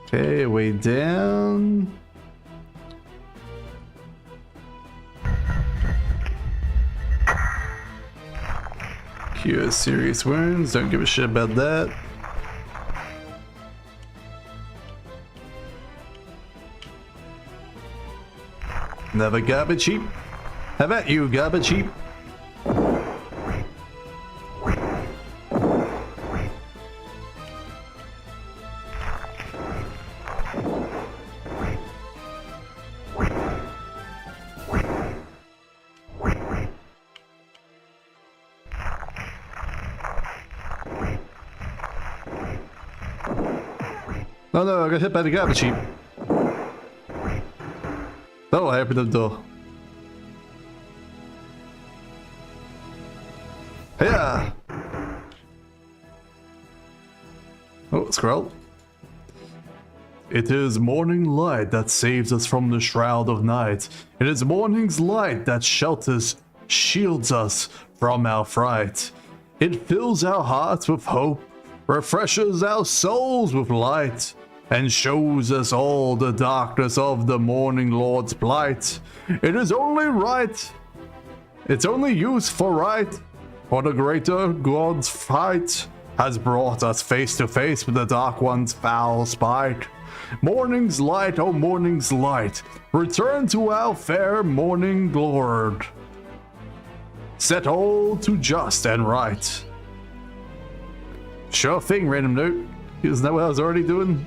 Okay, way down. Cure serious wounds, don't give a shit about that. Another garbage heap. How about you, garbage heap? Oh no, I got hit by the garbage heap. Oh, I opened the door. Yeah. Oh, scroll. It is morning light that saves us from the shroud of night. It is morning's light that shelters, shields us from our fright. It fills our hearts with hope, refreshes our souls with light, and shows us all the darkness of the morning Lord's plight. It is only right, its only use for right, for the greater God's fight has brought us face to face with the Dark One's foul spite. Morning's light, oh morning's light, return to our fair morning Lord. Set all to just and right. Sure thing, random note. Isn't that what I was already doing?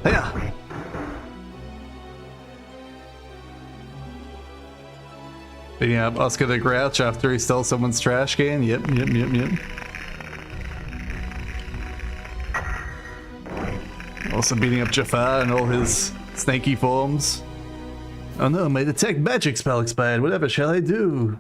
Yeah. Beating up Oscar the Grouch after he stole someone's trash can. Yep. Also beating up Jafar and all his snaky forms. Oh no, my detect magic spell expired. Whatever shall I do?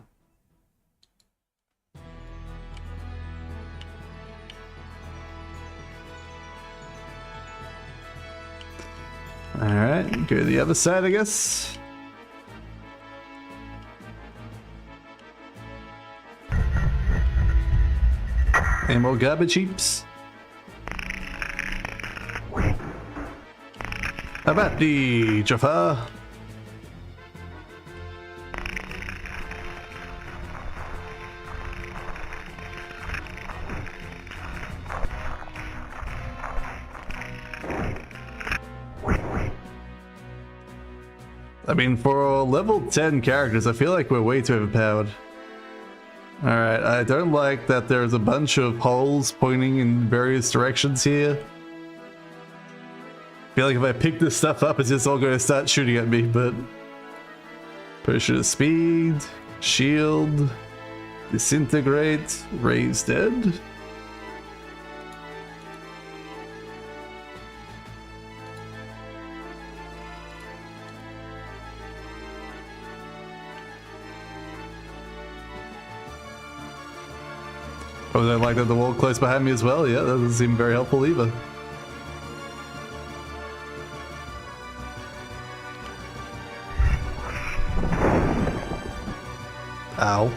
Alright, go to the other side, I guess. Any more garbage heaps? How about the Jafar? I mean, for level 10 characters, I feel like we're way too overpowered. Alright, I don't like that there's a bunch of holes pointing in various directions here. I feel like if I pick this stuff up, it's just all going to start shooting at me, but... Potion of speed, shield, disintegrate, raise dead. Oh, they like that the wall close behind me as well? Yeah, that doesn't seem very helpful either. Ow.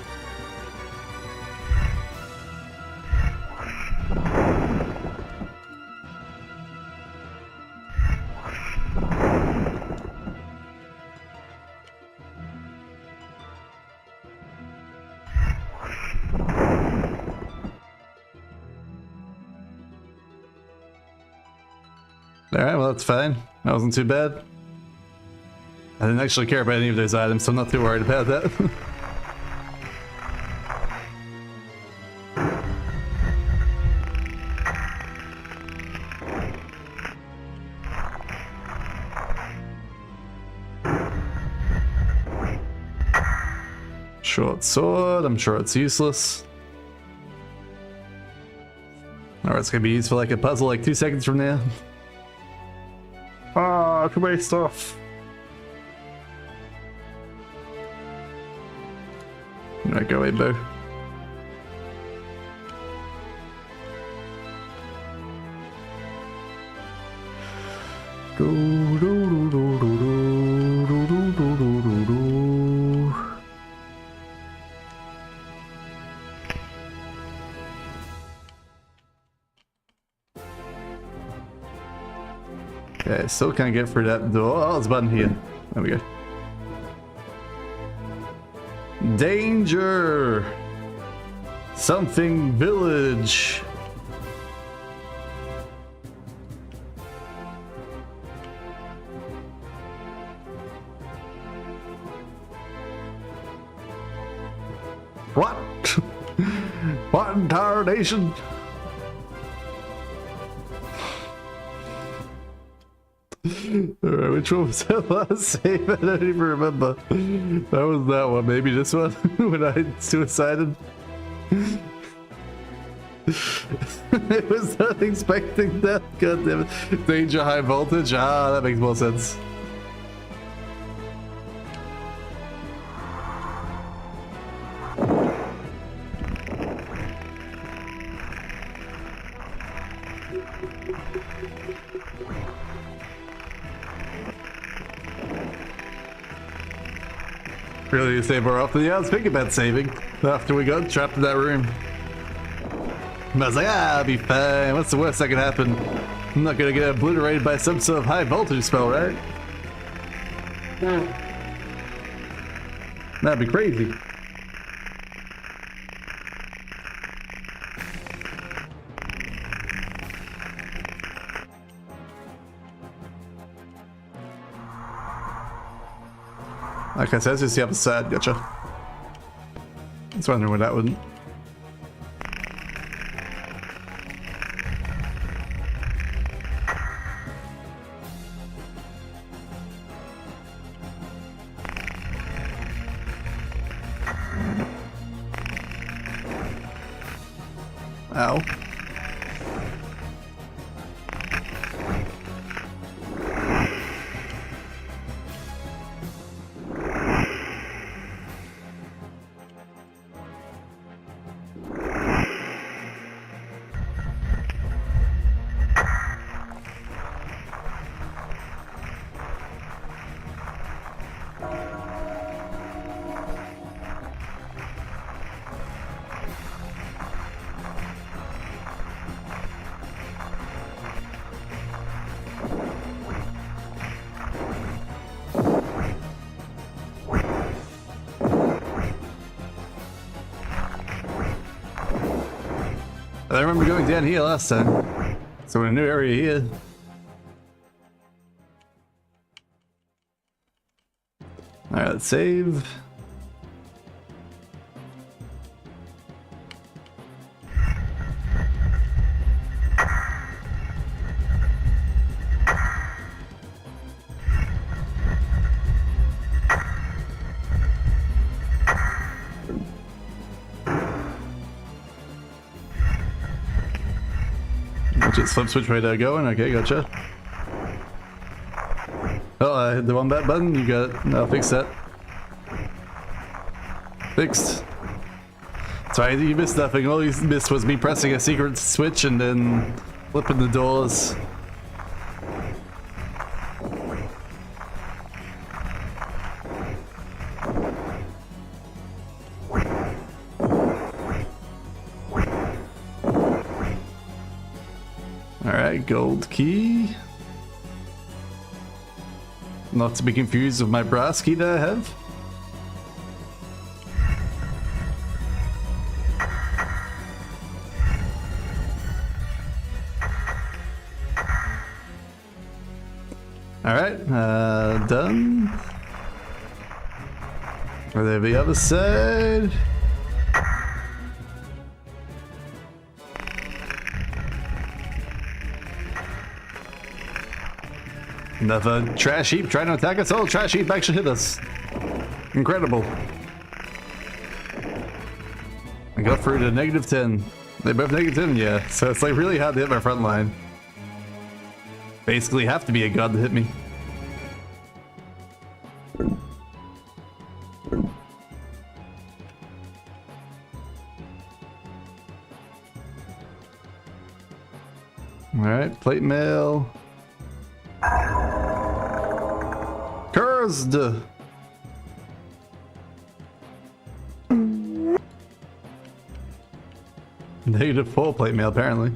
Alright, well that's fine. That wasn't too bad. I didn't actually care about any of those items, so I'm not too worried about that. Short sword, I'm sure it's useless. Or it's gonna be used for like a puzzle like 2 seconds from now. Ah, too many stuff. Alright, go away, Bo. Okay, still can't get through that door. Oh, there's a button here. There we go. Danger! Something village. What? What entire nation? Alright, which one was that last save? I don't even remember. That was that one. Maybe this one? When I suicided? I was not expecting that. God damn it. Danger, high voltage? Ah, that makes more sense. Really, you save more often? Yeah, I was thinking about saving after we got trapped in that room. But I was like, I'll be fine. What's the worst that could happen? I'm not gonna get obliterated by some sort of high voltage spell, right? That'd be crazy. Okay, so that's just the other side, gotcha. I was wondering where that would. Ow. I remember going down here last time. So we're in a new area here. Alright, let's save. Just flip switch way to going. Okay, gotcha. Oh, I hit the one back button. You got it. I'll fix that. Fixed. Sorry, you missed nothing. All you missed was me pressing a secret switch and then flipping the doors. Alright, gold key. Not to be confused with my brass key that I have. Alright, done. Are they the other side? Another trash heap trying to attack us. Oh, trash heap actually hit us. Incredible. I got through to -10. They both -10, yeah. So it's like really hard to hit my front line. Basically have to be a god to hit me. Alright, plate mail. Cursed! -4 plate mail apparently.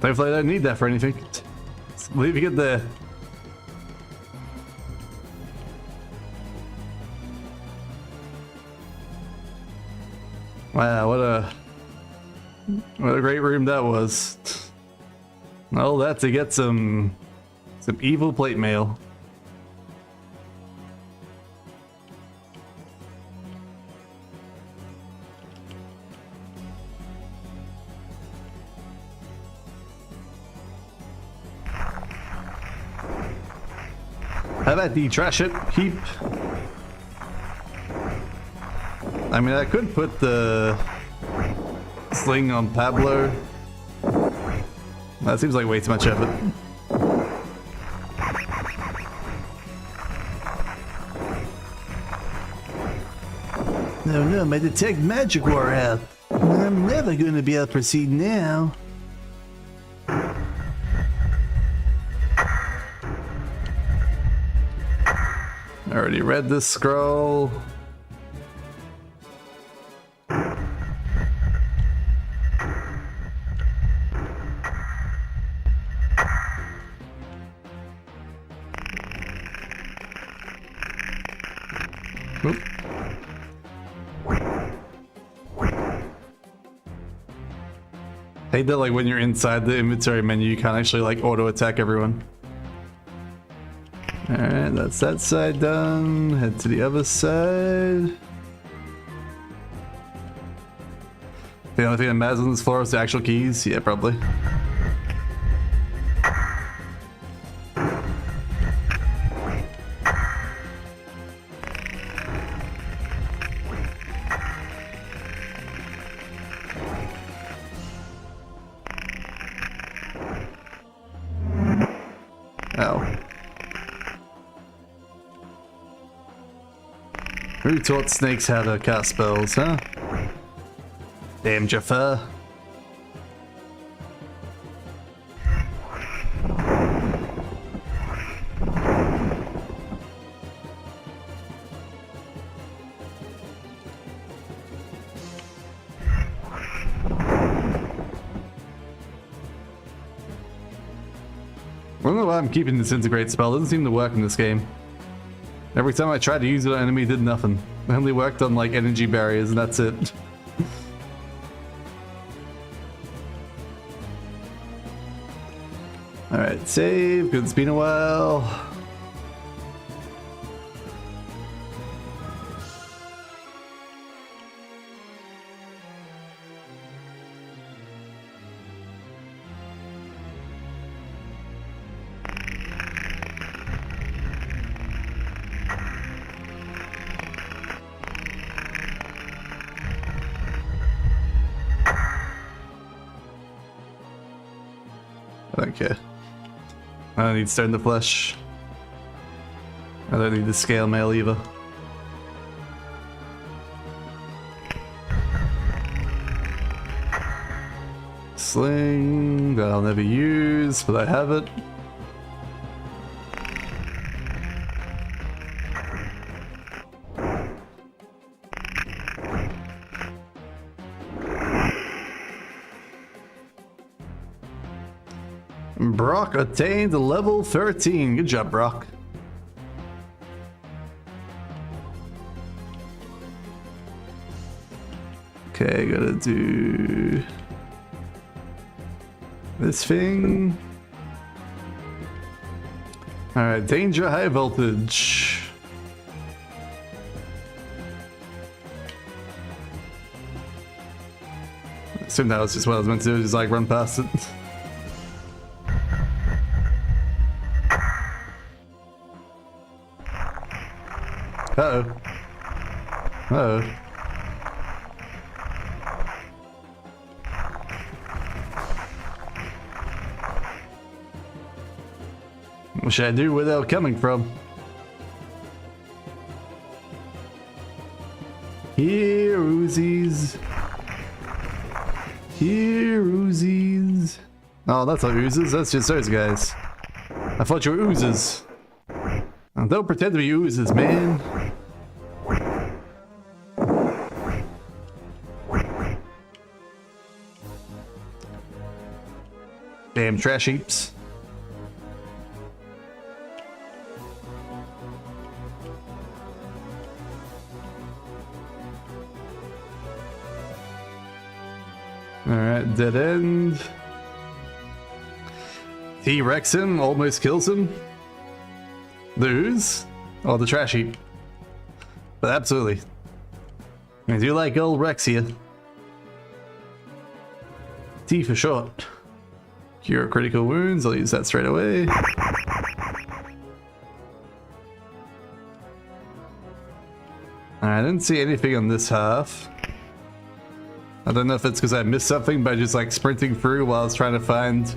Thankfully I don't need that for anything. Leave it there. Wow, what a great room that was. All that to get some evil plate mail. How about the trash it heap? I mean, I could put the sling on Pablo. That seems like way too much effort.
No, my detect magic wore out. I'm never going to be able to proceed now.
I already read this scroll. Oop. I hate that like when you're inside the inventory menu you can't actually like auto attack everyone. Alright, that's that side done. Head to the other side. The only thing that matters on this floor is the actual keys. Yeah, probably. Ow. Who taught snakes how to cast spells, huh? Damn Jafar. I don't know why I'm keeping this disintegrate spell. It doesn't seem to work in this game. Every time I tried to use it on an enemy, it did nothing. It only worked on like energy barriers and that's it. Alright, save, because it's been a while. I don't care. I don't need stone the flesh. I don't need the scale mail either. Sling that I'll never use, but I have it. Brock attained level 13. Good job, Brock. Okay, gotta do this thing. Alright, danger, high voltage. I assume that was just what I was meant to do, just like run past it. Uh-oh. Uh-oh. What should I do where they were coming from? Here, Uzis. Here, Uzis. Oh, that's not oozes, that's just those guys. I thought you were oozes. Oh, don't pretend to be oozes, man. Damn trash heaps. Alright, dead end. T-Rex him, almost kills him. The ooze? Oh, the trash heap. But absolutely. I do like old Rex here. T for short. Cure critical wounds, I'll use that straight away. I didn't see anything on this half. I don't know if it's because I missed something by just like sprinting through while I was trying to find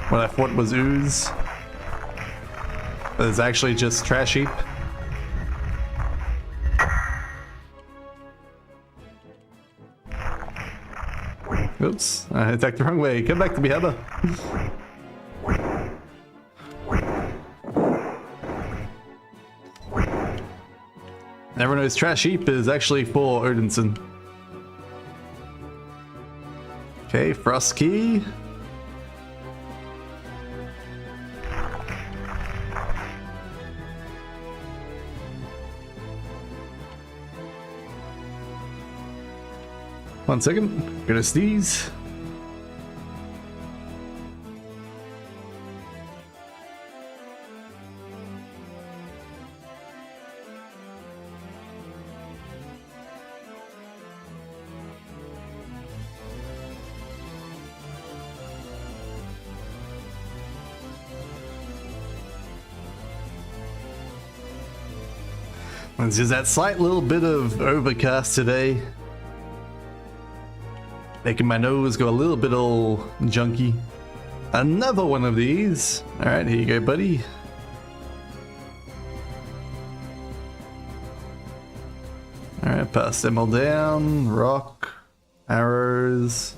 what I thought was ooze. But it's actually just trash heap. Oops, I attacked the wrong way. Come back to me, Heather. Everyone knows trash heap is actually for Odinson. Okay, frost key. One second, gonna sneeze. There's just that slight little bit of overcast today, making my nose go a little bit all junky. Another one of these. Alright, here you go, buddy. Alright, pass them all down. Rock, arrows.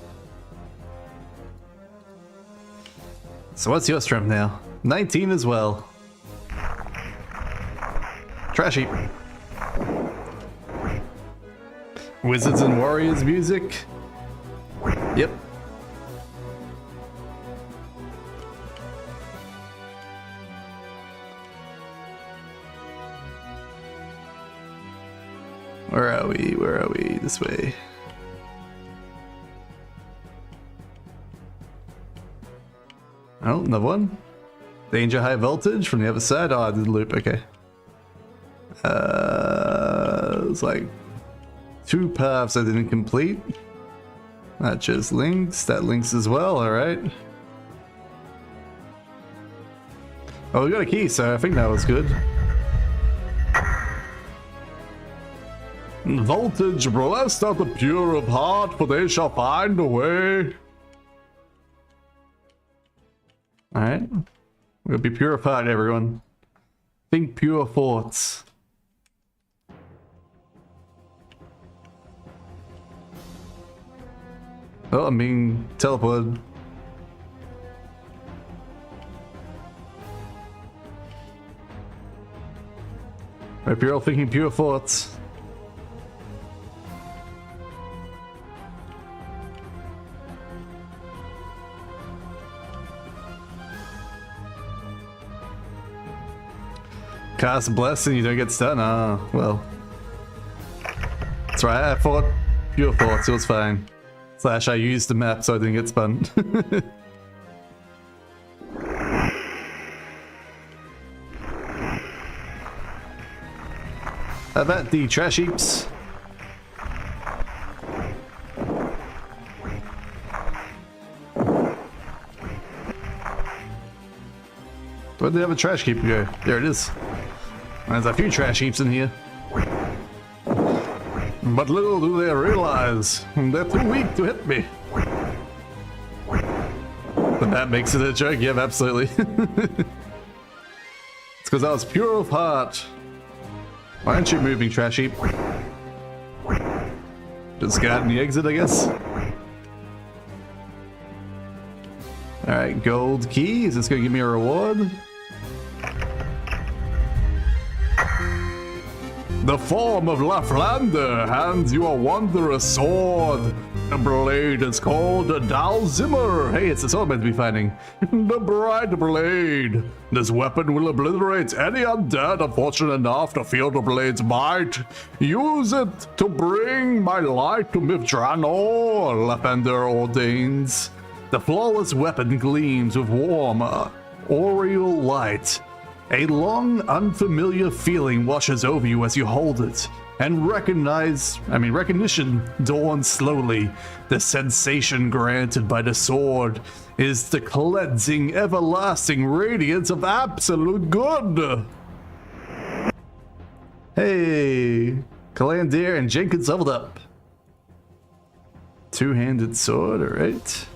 So what's your strength now? 19 as well. Trash heap. Wizards and Warriors music. Yep. Where are we? Where are we? This way. Oh, another one. Danger high voltage from the other side. Oh, I did the loop. Okay. It's like 2 paths I didn't complete. That just links. That links as well. All right. Oh, we got a key, so I think that was good. Voltage, blessed are the pure of heart, for they shall find a way. All right. We'll be pure of heart, everyone. Think pure thoughts. Oh, I'm being teleported. Hope you're all thinking pure thoughts. Cast Bless and you don't get stunned? Ah, well. That's right, I thought pure thoughts, it was fine. Slash, I used the map so I didn't get spun. How about the trash heaps? Where'd the other trash heap go? There it is. There's a few trash heaps in here. But little do they realize, they're too weak to hit me. The map makes it a joke, yeah, absolutely. It's because I was pure of heart. Why aren't you moving, trash heap? Just got in the exit, I guess. Alright, gold key. Is this going to give me a reward? The form of Laflander hands you a wondrous sword. The blade is called a Dalzimmer. Hey, it's the sword meant to be fighting. The bright blade. This weapon will obliterate any undead unfortunate enough to feel the blade's might. Use it to bring my light to Myth Drannor, Laflander ordains. The flawless weapon gleams with warm, aureole light. A long, unfamiliar feeling washes over you as you hold it, and recognition dawns slowly. The sensation granted by the sword is the cleansing, everlasting radiance of absolute good. Hey, Calandir and Jenkins leveled up. Two-handed sword, alright.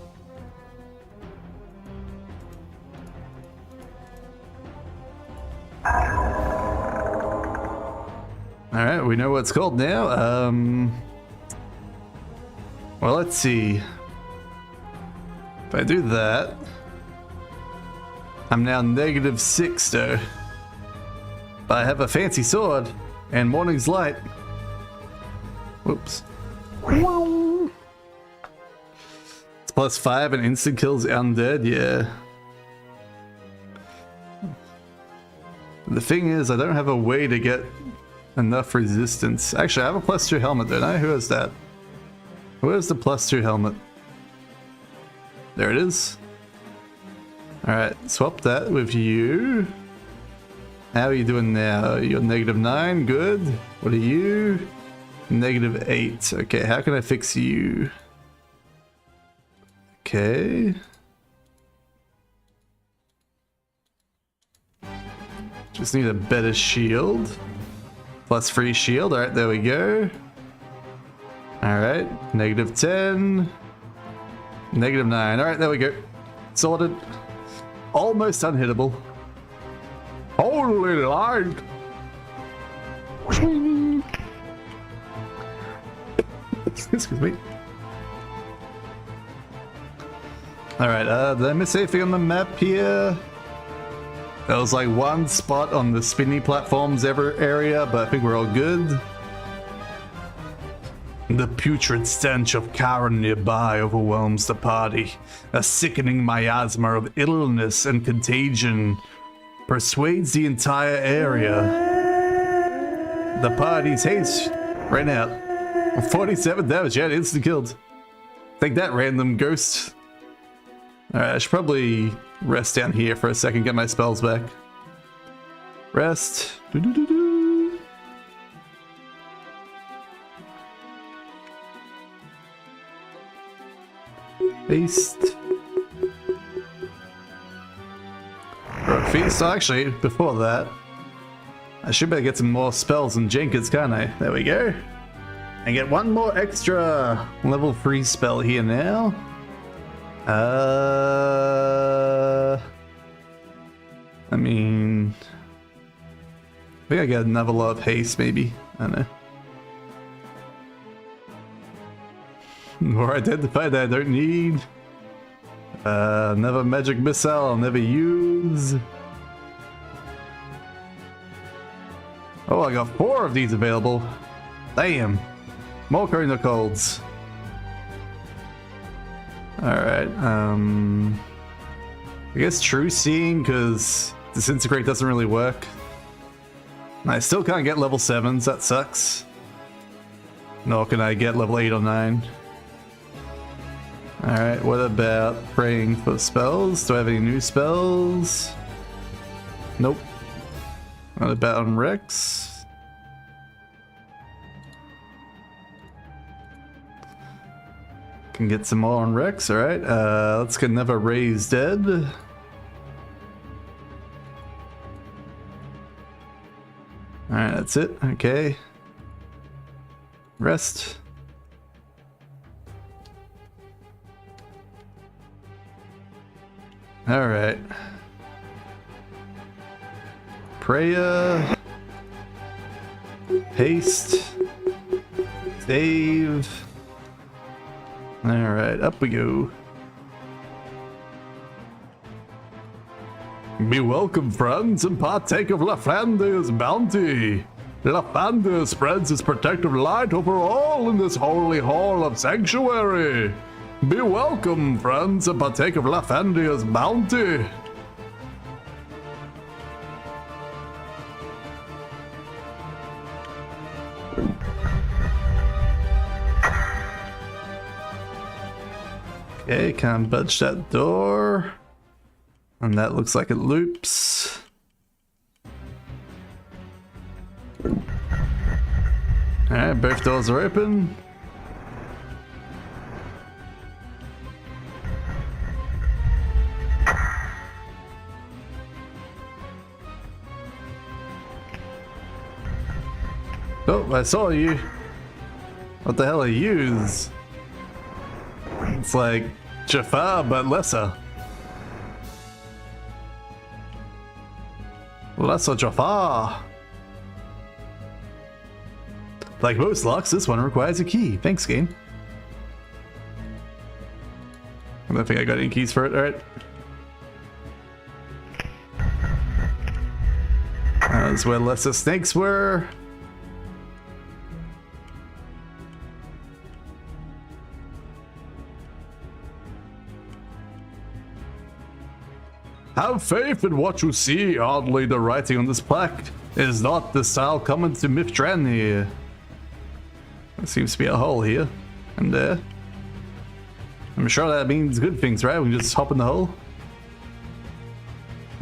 Alright, we know what it's called now. Well, let's see. If I do that, I'm now -6 though. But I have a fancy sword and Morning's Light. Whoops. It's +5 and instant kills undead, yeah. The thing is, I don't have a way to get enough resistance. Actually, I have a +2 helmet, don't I? Who has that? Who has the +2 helmet? There it is. Alright, swap that with you. How are you doing now? You're -9, good. What are you? -8. Okay, how can I fix you? Okay. Just need a better shield. +3 shield. Alright, there we go. Alright, -10. -9. Alright, there we go. Sorted. Almost unhittable. Holy light! Excuse me. Alright, did I miss anything on the map here? There was like one spot on the spinny platforms area, but I think we're all good. The putrid stench of Karen nearby overwhelms the party. A sickening miasma of illness and contagion persuades the entire area. The party's haste ran out. 47 damage, yeah, instant killed. Take that, random ghost. Alright, I should probably rest down here for a second, get my spells back. Rest. Feast. Feast. Oh, actually, before that, I should better get some more spells and Jenkins, can't I? There we go. And get one more extra level 3 spell here now. I mean, I think I get another lot of haste, maybe. I don't know. More identified that I don't need. Another magic missile I'll never use. Oh, I got 4 of these available. Damn. More Corona Colds. Alright, I guess True Seeing, because Disintegrate doesn't really work. And I still can't get level 7s, that sucks. Nor can I get level 8 or 9. Alright, what about praying for spells? Do I have any new spells? Nope. What about on Rex? Can get some more on Rex, alright. Let's get Never Raise Dead. Alright, that's it. Okay. Rest. Alright. Prayer. Haste. Save. Alright, up we go. Be welcome, friends, and partake of Lathander's bounty. Lathander spreads his protective light over all in this holy hall of sanctuary. Be welcome, friends, and partake of Lathander's bounty. Okay, can't budge that door. And that looks like it loops. Alright, both doors are open. Oh, I saw you. What the hell are yous? It's like Jafar, but lesser. Lesser Jafar. Like most locks, this one requires a key. Thanks, game. I don't think I got any keys for it. Alright. That's where lesser snakes were. Have faith in what you see. Oddly, the writing on this plaque is not the style common to Myth Drannor. There seems to be a hole here and there. I'm sure that means good things, right? We can just hop in the hole.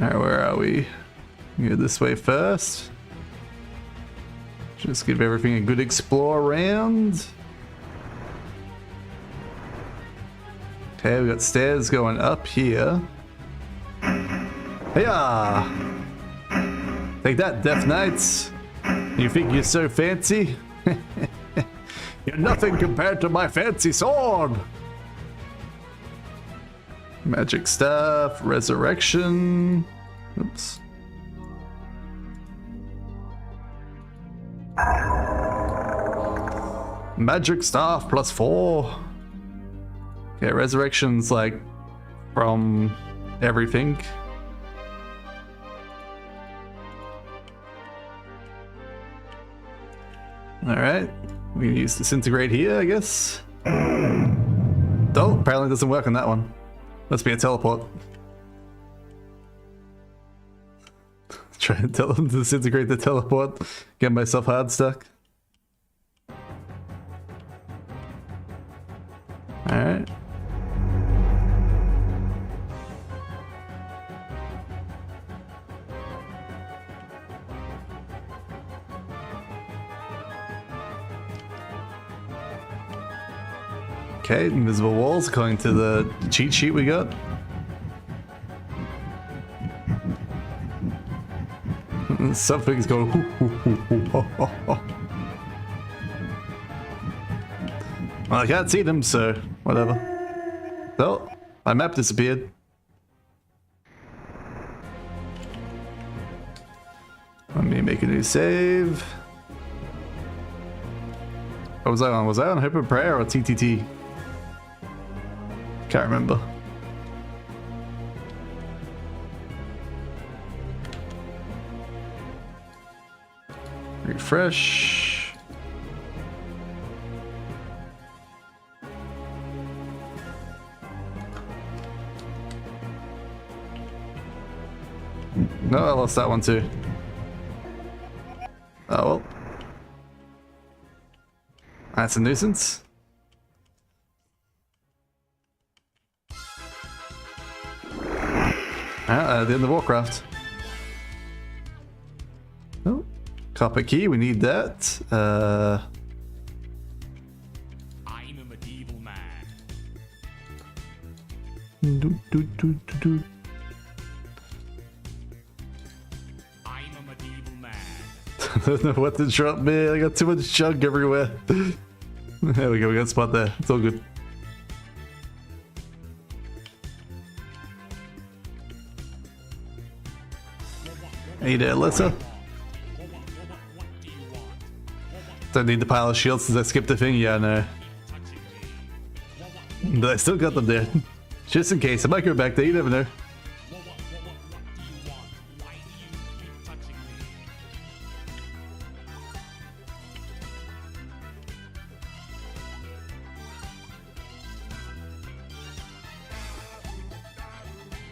Alright, where are we? Go this way first. Just give everything a good explore around. Okay, we got stairs going up here. Hey-ya! Take that, Death Knights! You think you're so fancy? You're nothing compared to my fancy sword! Magic Staff, Resurrection... Oops. Magic Staff +4. Okay, Resurrection's like from everything. Alright, we can use Disintegrate here, I guess. Oh, apparently it doesn't work on that one. Must be a teleport. Try and tell them to disintegrate the teleport. Get myself hard stuck. Alright. Okay, invisible walls according to the cheat sheet we got. Something's going. Well, I can't see them, so whatever. Oh, my map disappeared. Let me make a new save. What was I on? Was I on Hope and Prayer or TTT? Can't remember. Refresh. No, I lost that one too. Oh well. That's a nuisance. The end of Warcraft. Oh, copper key, we need that.
I'm a medieval man. I'm a medieval man.
I don't know what to drop, man. I got too much junk everywhere. There we go, we got a spot there. It's all good. Hey there, Alyssa.
What do you want?
Don't need the pile of shields since I skipped the thing. Yeah, no.
Touching me.
But I still got them there. Just in case. I might go back there, you never know.
What do you want? Why do you keep touching me?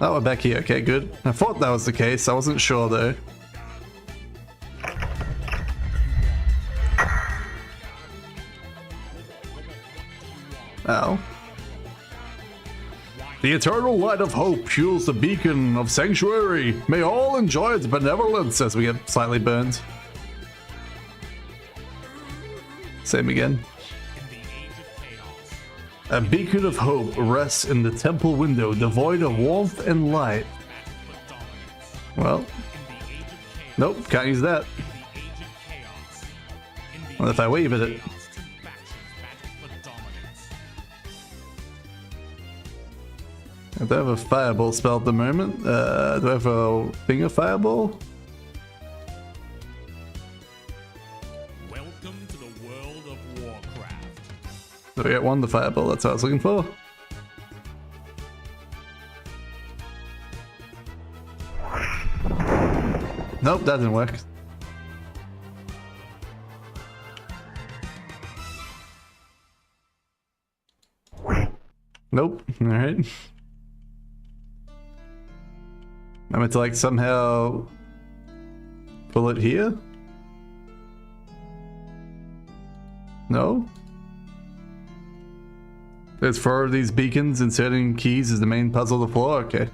Oh, we're back here. Okay, good. I thought that was the case. I wasn't sure though. Oh. The eternal light of hope fuels the beacon of sanctuary. May all enjoy its benevolence as we get slightly burned. Same again.
In the age of chaos,
A beacon of hope rests in the temple window, devoid of warmth and light.
magic for dominance.
Well,
In the age of chaos,
nope, can't use that.
in the age of chaos. In the
Well, if I wave at
age
it.
of chaos, two factions battle for dominance.
I don't have a fireball spell at the moment. Do I have a thing of fireball?
Welcome to the world of Warcraft.
Do I get one? The fireball, that's what I was looking for. Nope, that didn't work. Nope, alright. I'm meant to like somehow pull it here? No? There's 4 of these beacons, inserting keys is the main puzzle of the floor? Okay.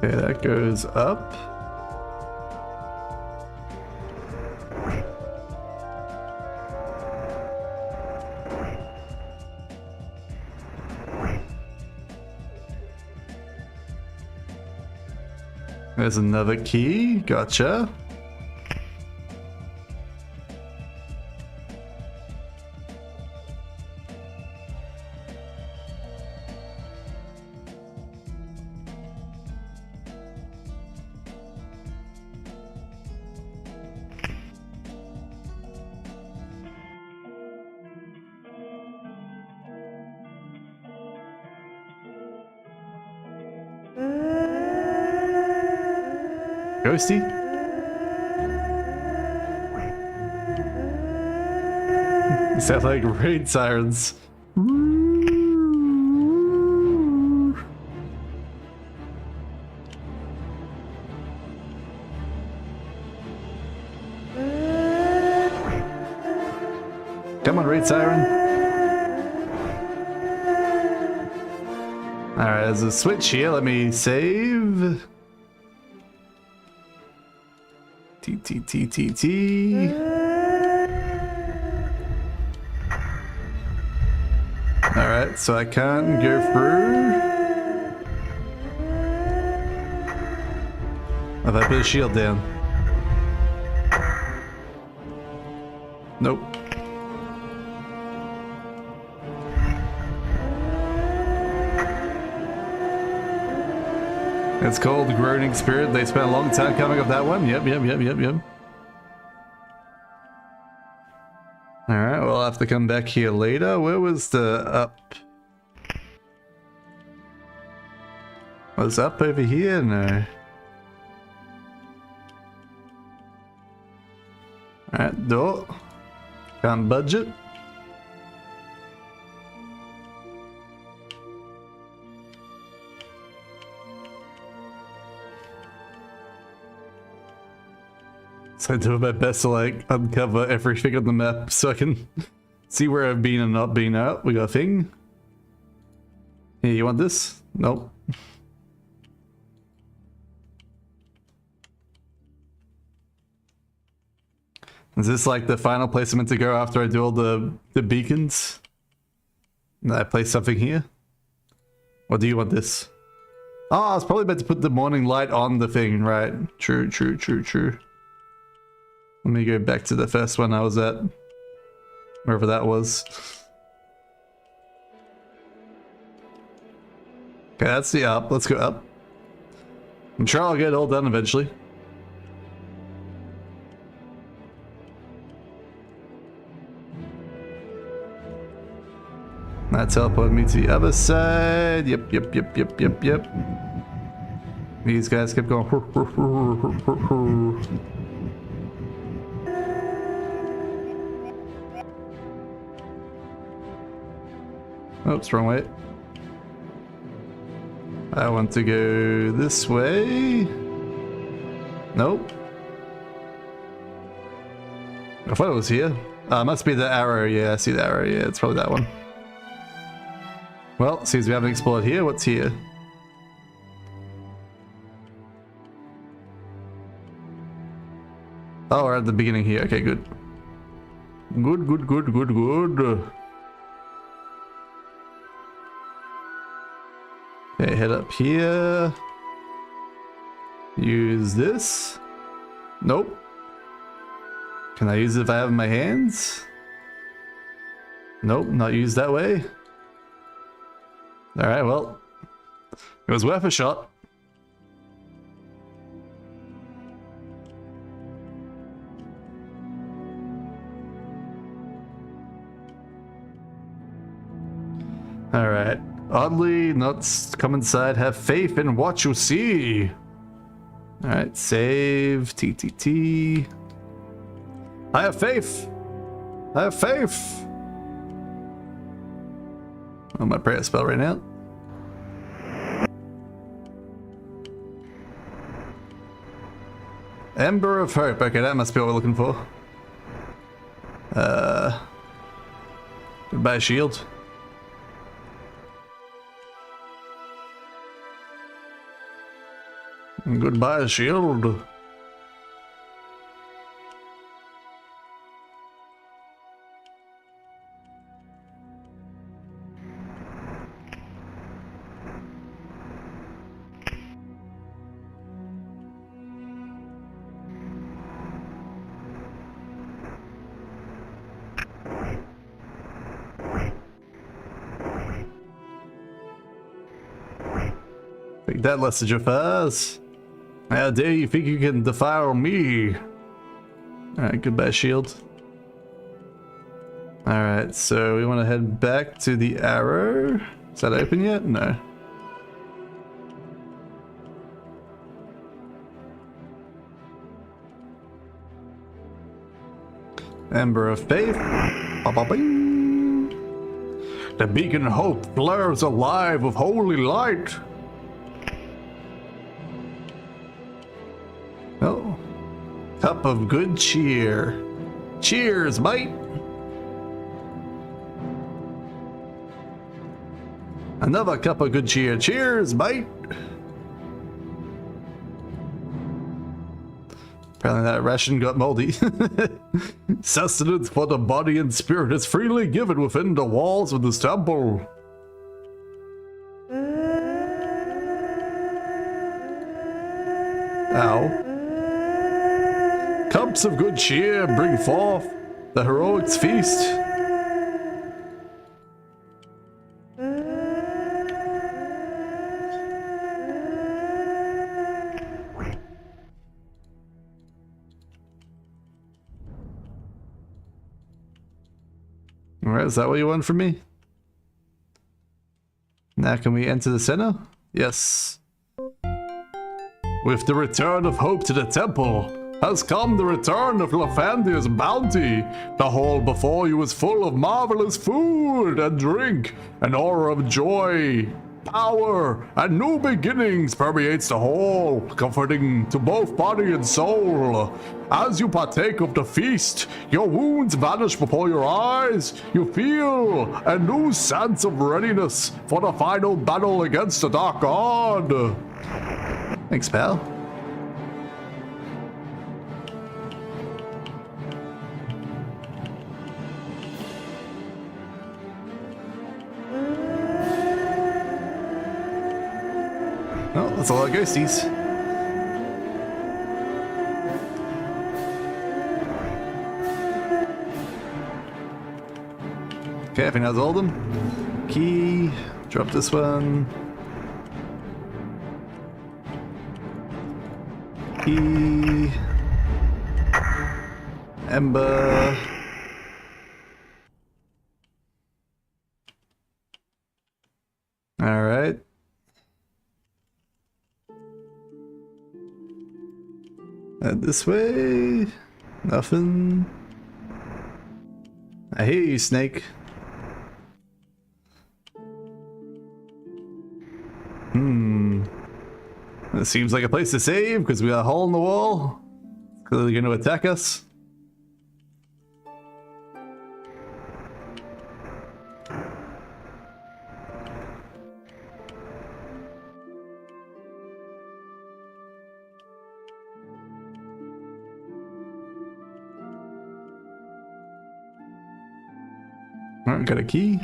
Okay, that goes up. There's another key. Gotcha. Ghosty? Sound like rain sirens. Come on, raid siren. Alright, there's a switch here. Let me save. T. Alright, so I can't go through. Have I put a shield down? Nope. It's called Groaning Spirit. They spent a long time coming up that one. Yep. Alright, we'll have to come back here later. Where was the up? Was up over here? No. Alright, door. Can't budge it. So I do my best to like uncover everything on the map so I can see where I've been and not been out. We got a thing. Here, you want this? Nope. Is this like the final place I'm meant to go after I do all the beacons? And I place something here? Or do you want this? Oh, I was probably meant to put the morning light on the thing, right? True. Let me go back to the first one I was at. Wherever that was. Okay, that's the up. Let's go up. I'm sure I'll get it all done eventually. That teleported me to the other side. Yep. These guys kept going. Oops, wrong way. I want to go this way. Nope. I thought it was here. Must be the arrow. Yeah, I see the arrow. Yeah, it's probably that one. Well, seems we haven't explored here. What's here? Oh, we're at the beginning here. Okay, good. Good. Okay, head up here. Use this. Nope. Can I use it if I have it in my hands? Nope, not used that way. Alright, well. It was worth a shot. Alright. Oddly, not come inside, have faith in what you see. Alright, save, TTT. I have faith. I have faith. Oh, my prayer spell right now. Ember of Hope. Okay, that must be what we're looking for. Goodbye, shield. Goodbye, shield. Take that, message of ours. How dare you think you can defile me? Alright, goodbye, shield. Alright, so we want to head back to the arrow. Is that open yet? No. Ember of Faith. Ba-ba-bing. The beacon of hope flares alive with holy light. Oh. Cup of good cheer. Cheers, mate. Another cup of good cheer. Cheers, mate. Apparently that ration got moldy. Sustenance for the body and spirit is freely given within the walls of this temple. Ow. Cups of good cheer bring forth the heroic's feast. Alright, is that what you want from me? Now can we enter the center? Yes. With the return of hope to the temple, has come the return of Lathandia's bounty. The hall before you is full of marvelous food and drink. An aura of joy, power, and new beginnings permeates the hall, comforting to both body and soul. As you partake of the feast, your wounds vanish before your eyes. You feel a new sense of readiness for the final battle against the Dark God. Thanks, pal. Oh, that's a lot of ghosties. Okay, I think that's all of them. Key, drop this one. Key. Ember. All right. And this way. Nothing. I hear you, Snake. It seems like a place to save because we got a hole in the wall. It's clearly going to attack us. Alright, got a key.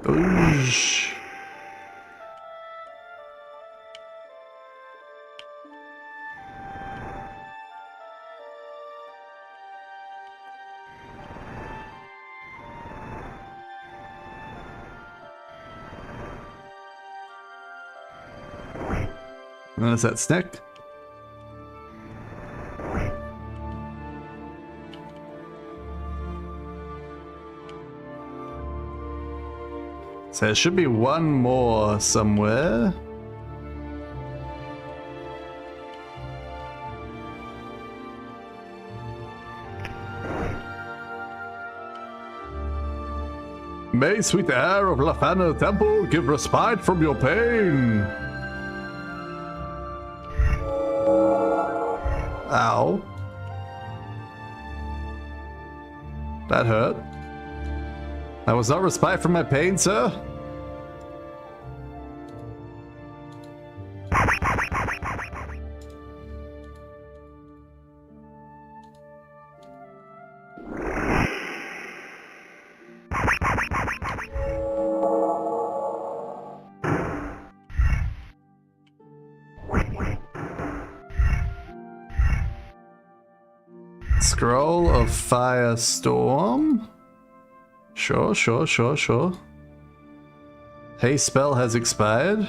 Boosh. Notice that stick. So there should be one more somewhere. May sweet air of Lathandia Temple give respite from your pain. Ow. That hurt. That was not respite from my pain, sir. Scroll of Firestorm. Sure. Haste spell has expired.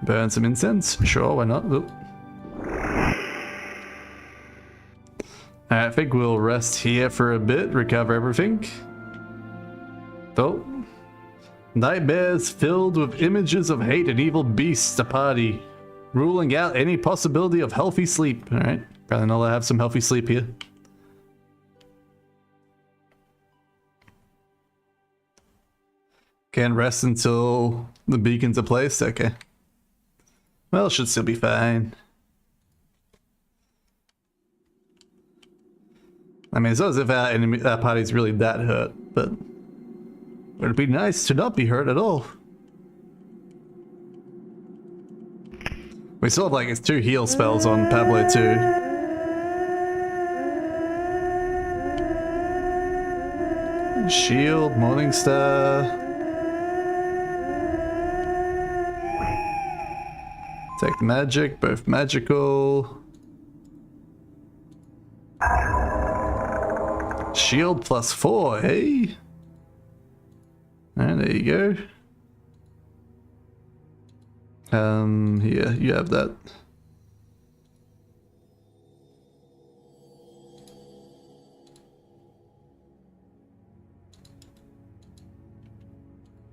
Burn some incense. Sure, why not? Oop. I think we'll rest here for a bit, recover everything. Oh. Nightmares filled with images of hate and evil beasts to party. Ruling out any possibility of healthy sleep. Alright, probably not allowed to have some healthy sleep here. Can't rest until the beacons are placed? Okay. Well, it should still be fine. I mean, it's not as if our party's really that hurt, but it'd be nice to not be hurt at all. We still have like it's 2 heal spells on Pablo too. Shield, Morningstar. Take magic, both magical. Shield +4, hey? And there you go. Here, you have that.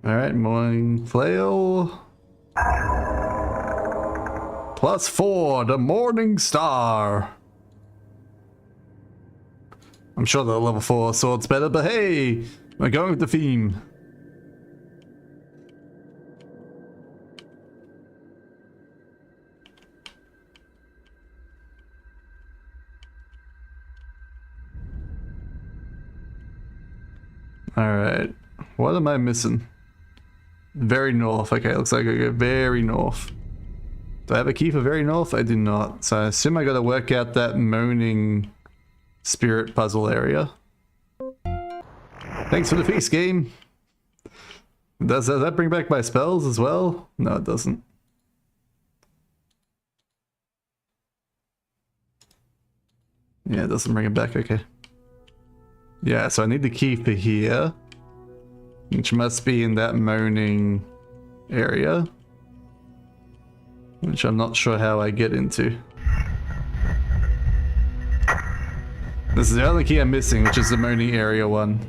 Alright, morning flail. +4, the morning star. I'm sure the level 4 sword's better, but hey, we're going with the theme. Alright, what am I missing? Very north. Okay, looks like I go very north. Do I have a key for very north? I do not. So I assume I gotta work out that moaning spirit puzzle area. Thanks for the feast, game. Does that bring back my spells as well? No, it doesn't. Yeah, it doesn't bring it back. Okay. Yeah, so I need the key for here, which must be in that moaning area, which I'm not sure how I get into. This is the only key I'm missing, which is the moaning area one.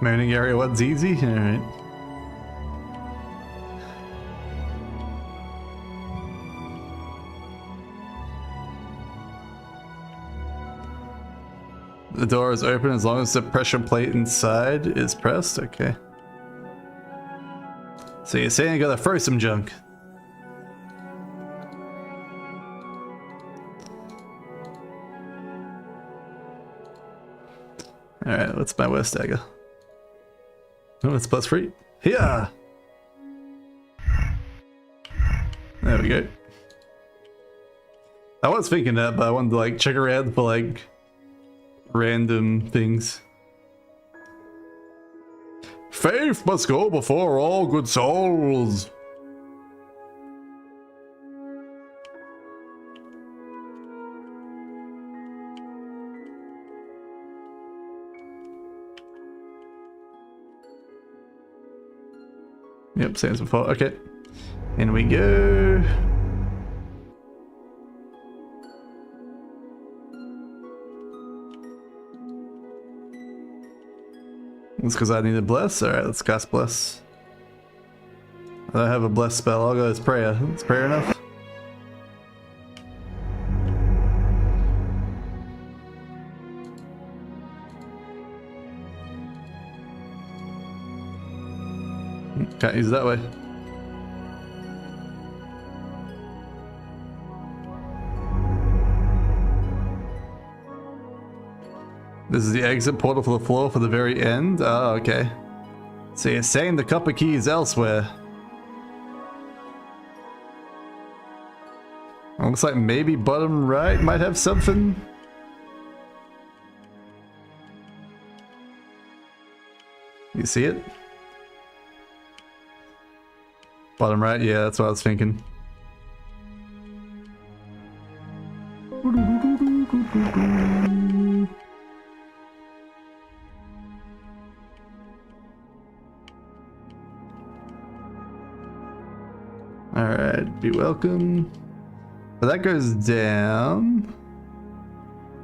Moaning area one's easy? Alright. The door is open as long as the pressure plate inside is pressed? Okay. So you're saying I gotta throw some junk? Alright, what's my worst dagger? Oh, it's +3. Yeah! There we go. I was thinking that, but I wanted to like check around for like random things. Faith must go before all good souls. Yep, same as before. Okay. In we go. It's because I need a bless? Alright, let's cast bless. I don't have a bless spell, I'll go as prayer. Is prayer enough? Can't use it that way. This is the exit portal for the floor for the very end? Oh, okay. So you're saying the copper key is elsewhere. Looks like maybe bottom right might have something. You see it? Bottom right? Yeah, that's what I was thinking. Alright, be welcome. But that goes down.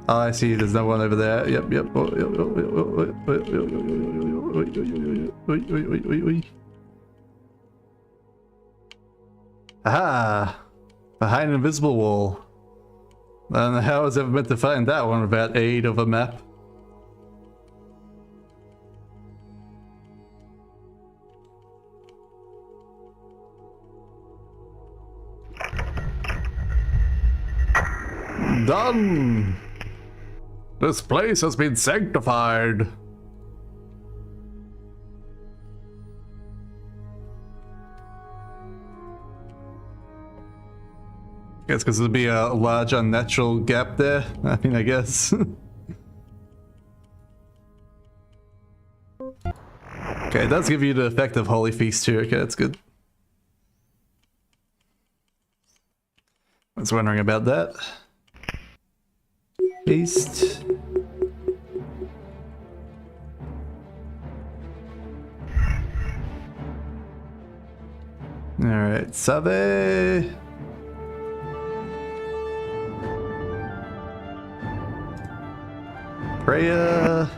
Oh, I see, there's no one over there. Yep, yep. Aha! Behind an invisible wall. I don't know how I was ever meant to find that one without aid of a map. Done! This place has been sanctified. Guess because there'd be a large unnatural gap there. I mean, I guess. Okay, it does give you the effect of Holy Feast too. Okay, that's good. I was wondering about that. Feast. Alright, Save. Prayer.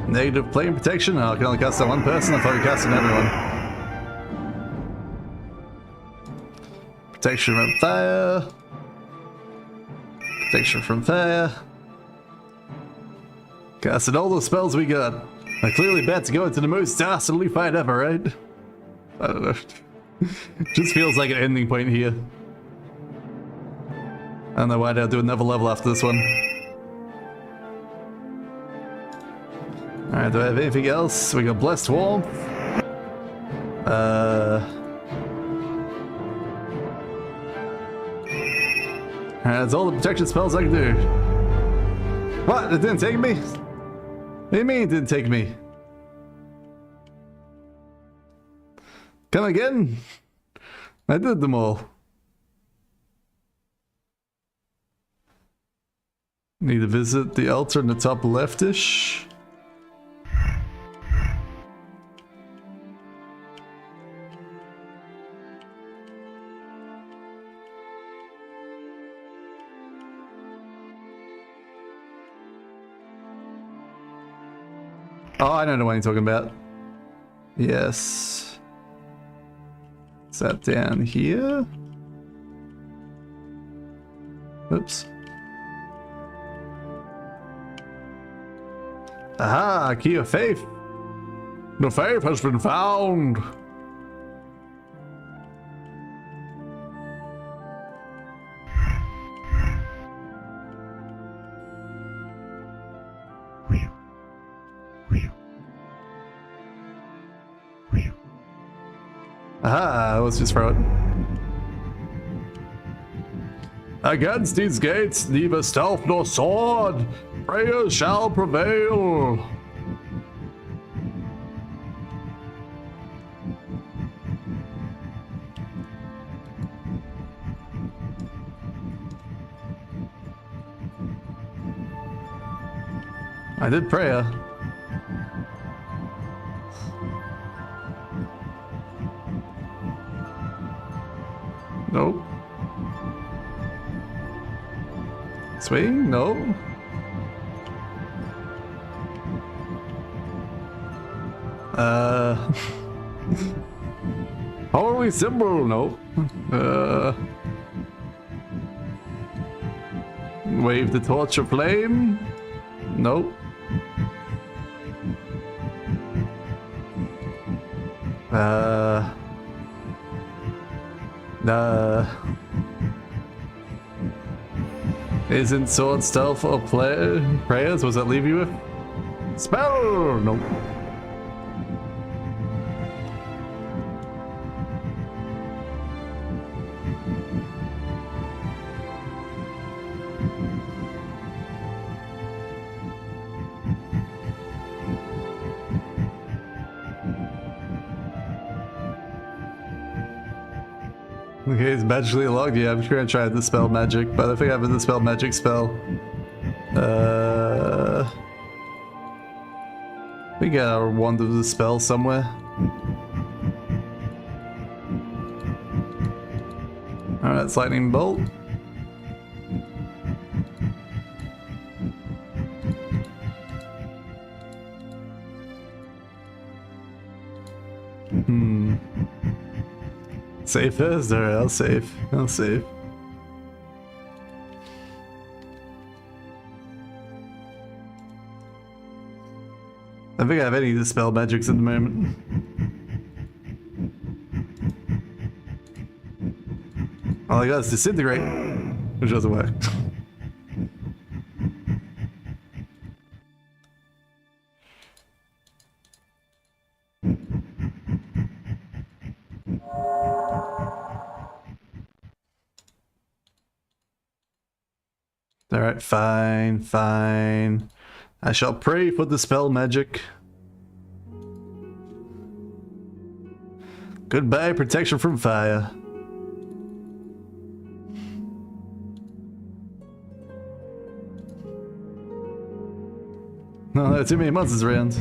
Negative plane protection? Oh, I can only cast on one person? I thought you cast on everyone. Protection from fire. Protection from fire. Casting all the spells we got. I clearly bet to go into the most dastardly fight ever, right? I don't know. Just feels like an ending point here. I don't know why they'll do another level after this one. Alright, do I have anything else? We got Blessed Warmth. Alright, that's all the protection spells I can do. What? It didn't take me? What do you mean it didn't take me? Come again? I did them all. Need to visit the altar in the top leftish. Oh, I know the one you're talking about. Yes. Is that down here? Oops. Aha, key of faith. The faith has been found. Aha, let's just throw it. Against these gates, neither stealth nor sword, prayer shall prevail. I did prayer. Nope. Swing? No. Holy symbol? No. Wave the torch of flame? Nope. Isn't sword stealth or prayers? Was that leave you with? Spell! Nope. Okay, it's magically logged. Yeah, I'm sure I tried to dispel magic, but I think I have a dispel magic spell. We got our wand of the spell somewhere. Alright, it's lightning bolt. Save first? Alright, I'll save. I'll save. I think I have any dispel magics at the moment. All I got is disintegrate, which doesn't work. Alright, fine, fine. I shall pray for the spell magic. Goodbye, protection from fire. No, there are too many monsters around.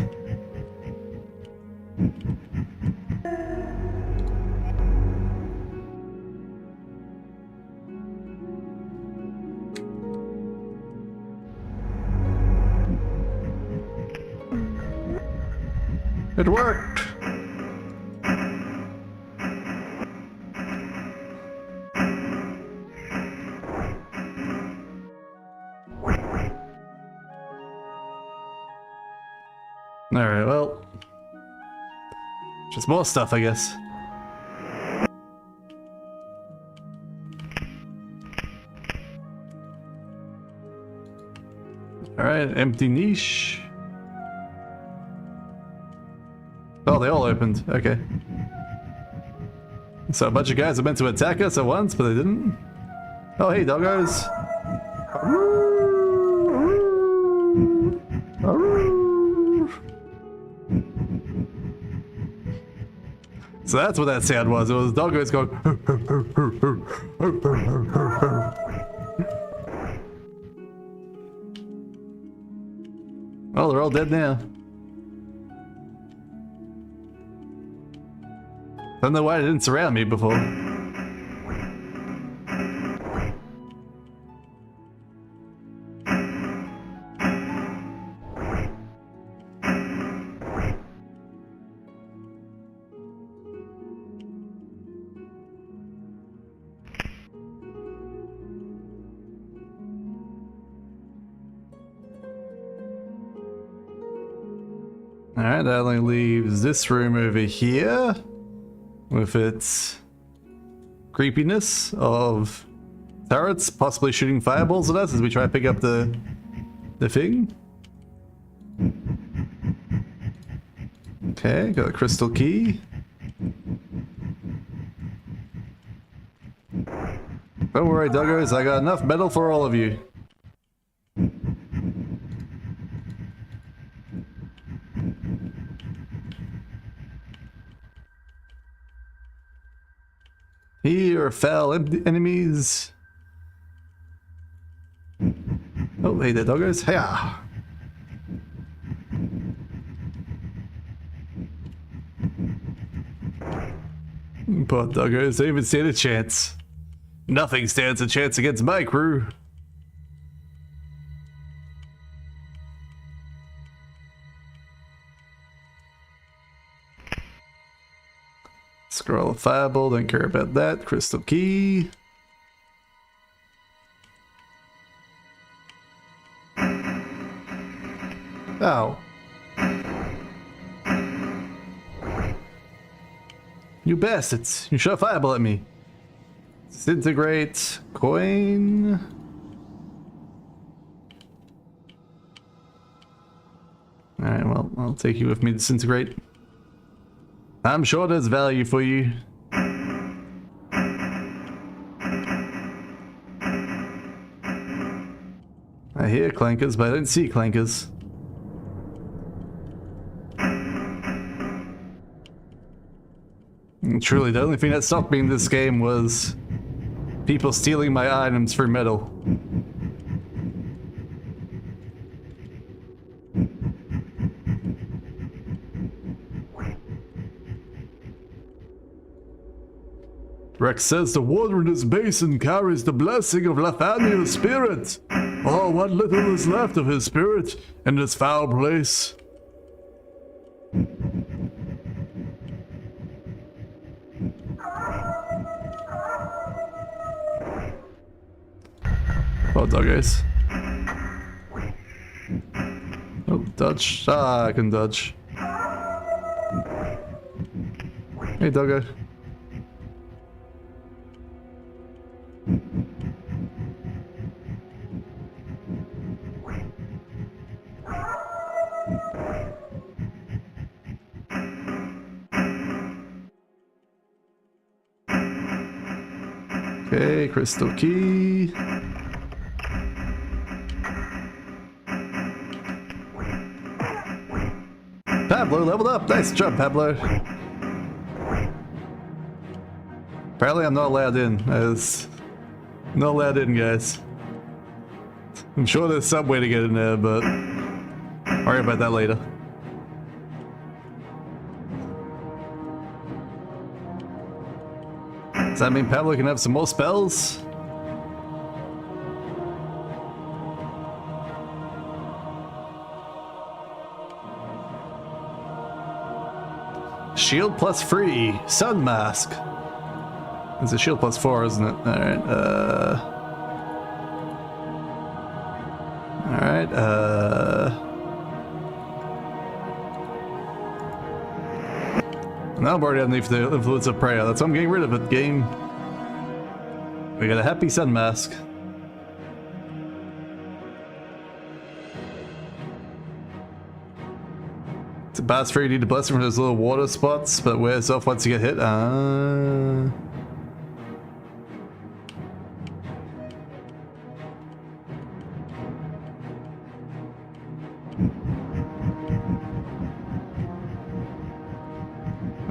It worked! Alright, well. Just more stuff, I guess. Alright, empty niche. Oh, they all opened. Okay. So a bunch of guys are meant to attack us at once, but they didn't. Oh, hey, doggos. So that's what that sound was. It was doggos going. Oh, they're all dead now. I don't know why they didn't surround me before. Alright, that only leaves this room over here. With its creepiness of turrets possibly shooting fireballs at us as we try to pick up the thing. Okay, got a crystal key. Don't worry, doggos, I got enough metal for all of you. Here, foul enemies. Oh, hey there, doggos. Hiya! Poor doggos, they even stand a chance. Nothing stands a chance against my crew. Scroll of fireball, don't care about that. Crystal key. Ow. You bastards! You shot a fireball at me. Disintegrate. Coin. Alright, well, I'll take you with me, disintegrate. I'm sure there's value for you. I hear clankers, but I don't see clankers. And truly, the only thing that stopped me in this game was people stealing my items for metal. Rex says the water in this basin carries the blessing of Nathaniel's spirit. Oh, what little is left of his spirit in this foul place. Oh, doggos. Oh, dodge. Ah, I can dodge. Hey, doggo. Okay, crystal key. Pablo leveled up. Nice job, Pablo. Apparently I'm not allowed in. Not allowed in, guys. I'm sure there's some way to get in there, but I'll worry about that later. Does that mean Pablo can have some more spells? Shield plus free. Sun mask. It's a shield plus 4, isn't it? Alright, Alright, now I'm already underneath the influence of prayer. That's why I'm getting rid of it, game. We got a happy sun mask. To pass free, you need to bless him from those little water spots, but wears off once you get hit. I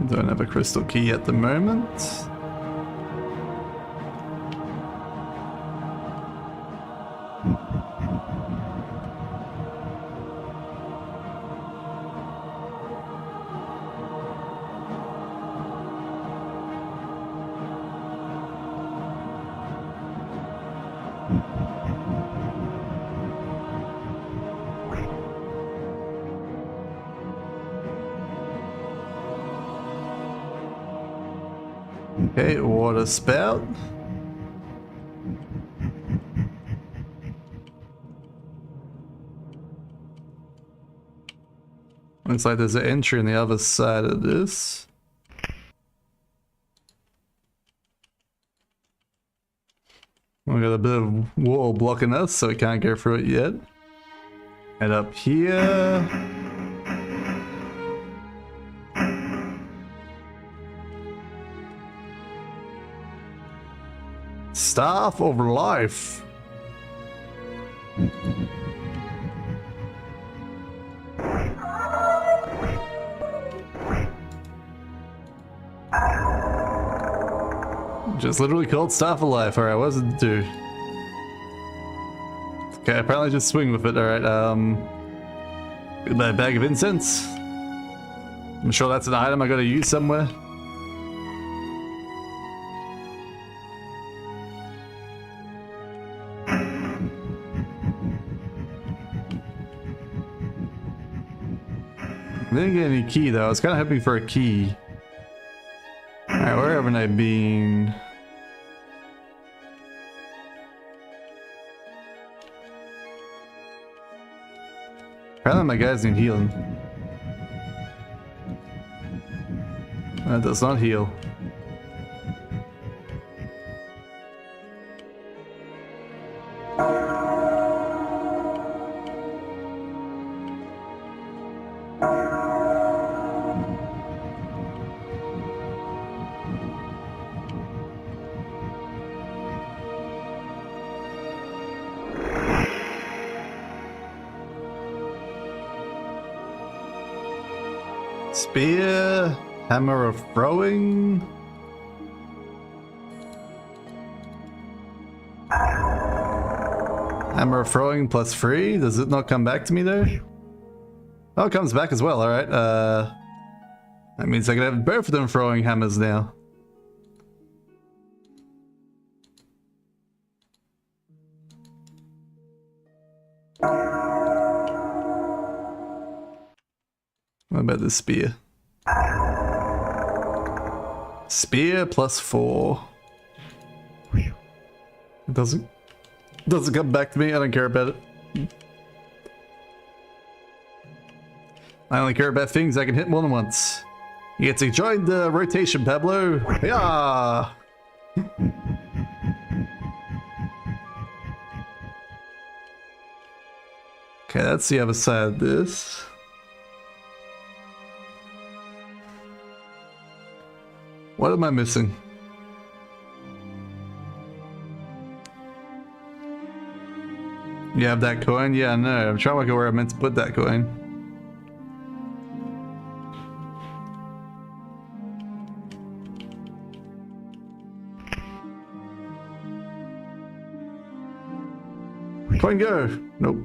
don't have a crystal key at the moment. Okay, water spout. Looks like there's an entry on the other side of this. We got a bit of wall blocking us, so we can't go through it yet. And up here. Staff of life. Just literally called Staff of Life. Alright, what does it do? Okay, apparently just swing with it. Alright, a bag of incense. I'm sure that's an item I gotta use somewhere. I didn't get any key though. I was kind of hoping for a key. Alright, where haven't I been? Apparently my guys need healing. That does not heal. Spear, hammer of throwing. Hammer of throwing plus 3. Does it not come back to me though? Oh, it comes back as well. All right. That means I can have both of them throwing hammers now. What about the spear? Spear plus 4. It doesn't come back to me. I don't care about it. I only care about things I can hit more than once. You get to join the rotation, Pablo. Yeah. Okay, that's the other side of this. What am I missing? You have that coin? Yeah, no. I'm trying to work out where I meant to put that coin. Coin go. Nope.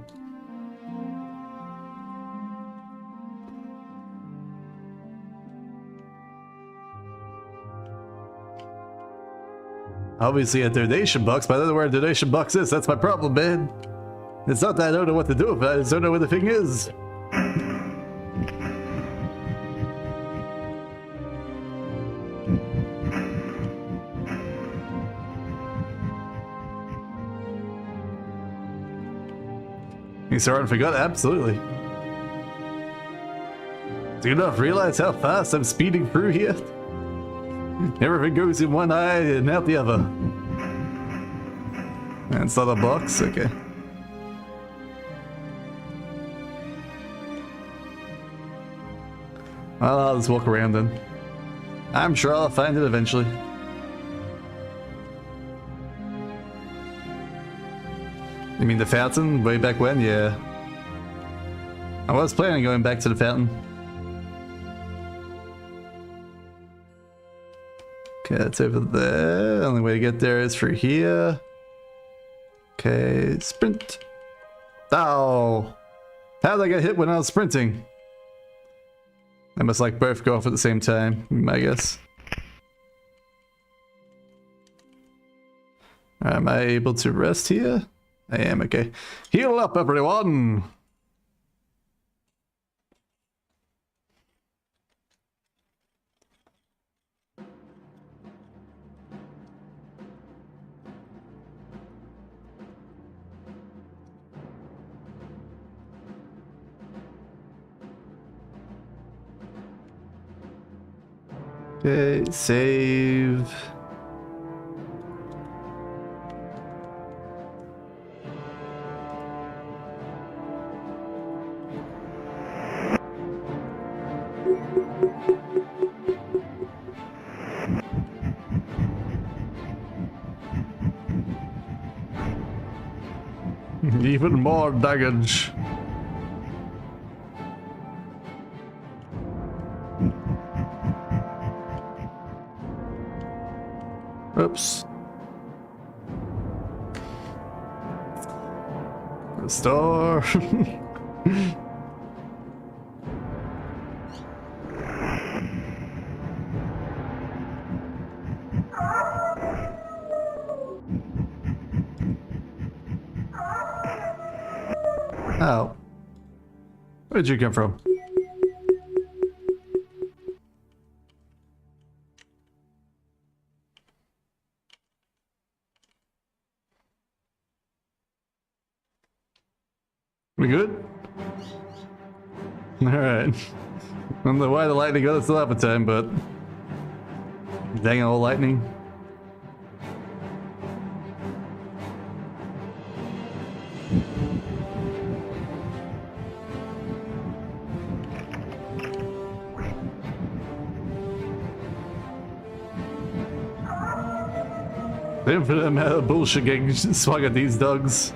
Obviously a donation box, but I don't know where a donation box is. That's my problem, man. It's not that I don't know what to do with it, I just don't know where the thing is. You saw and forgot? Absolutely. Do you not realize how fast I'm speeding through here? Everything goes in one eye and out the other. And it's not a box? Okay. Well, I'll just walk around then. I'm sure I'll find it eventually. You mean the fountain? Way back when? Yeah. I was planning on going back to the fountain. Okay, that's over there. The only way to get there is through here. Okay, sprint. Oh! How did I get hit when I was sprinting? They must like both go off at the same time, I guess. Am I able to rest here? I am, okay. Heal up, everyone! Okay, save. Even more damage. Oops. Restore. Oh. Where'd you come from? We good? Alright. I don't know why the lightning got us still half a time, but... Dang old lightning. The infinite amount of bullshit getting swung at these dogs.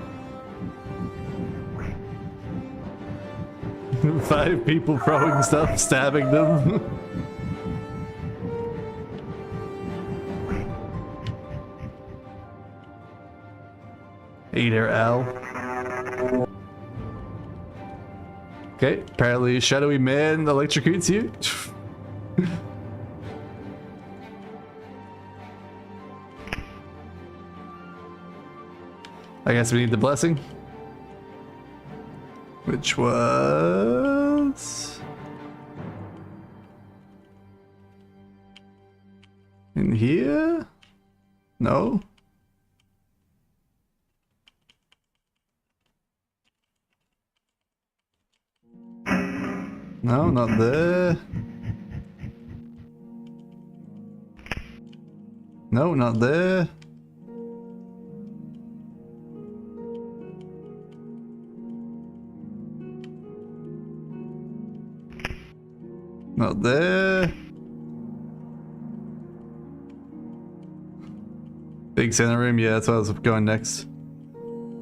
5 people throwing stuff, stabbing them. Hey there, Al. Okay, apparently shadowy man electrocutes you. I guess we need the blessing. Which was... in here? No? No, not there. No, not there. Not there. Big center room, yeah, that's where I was going next.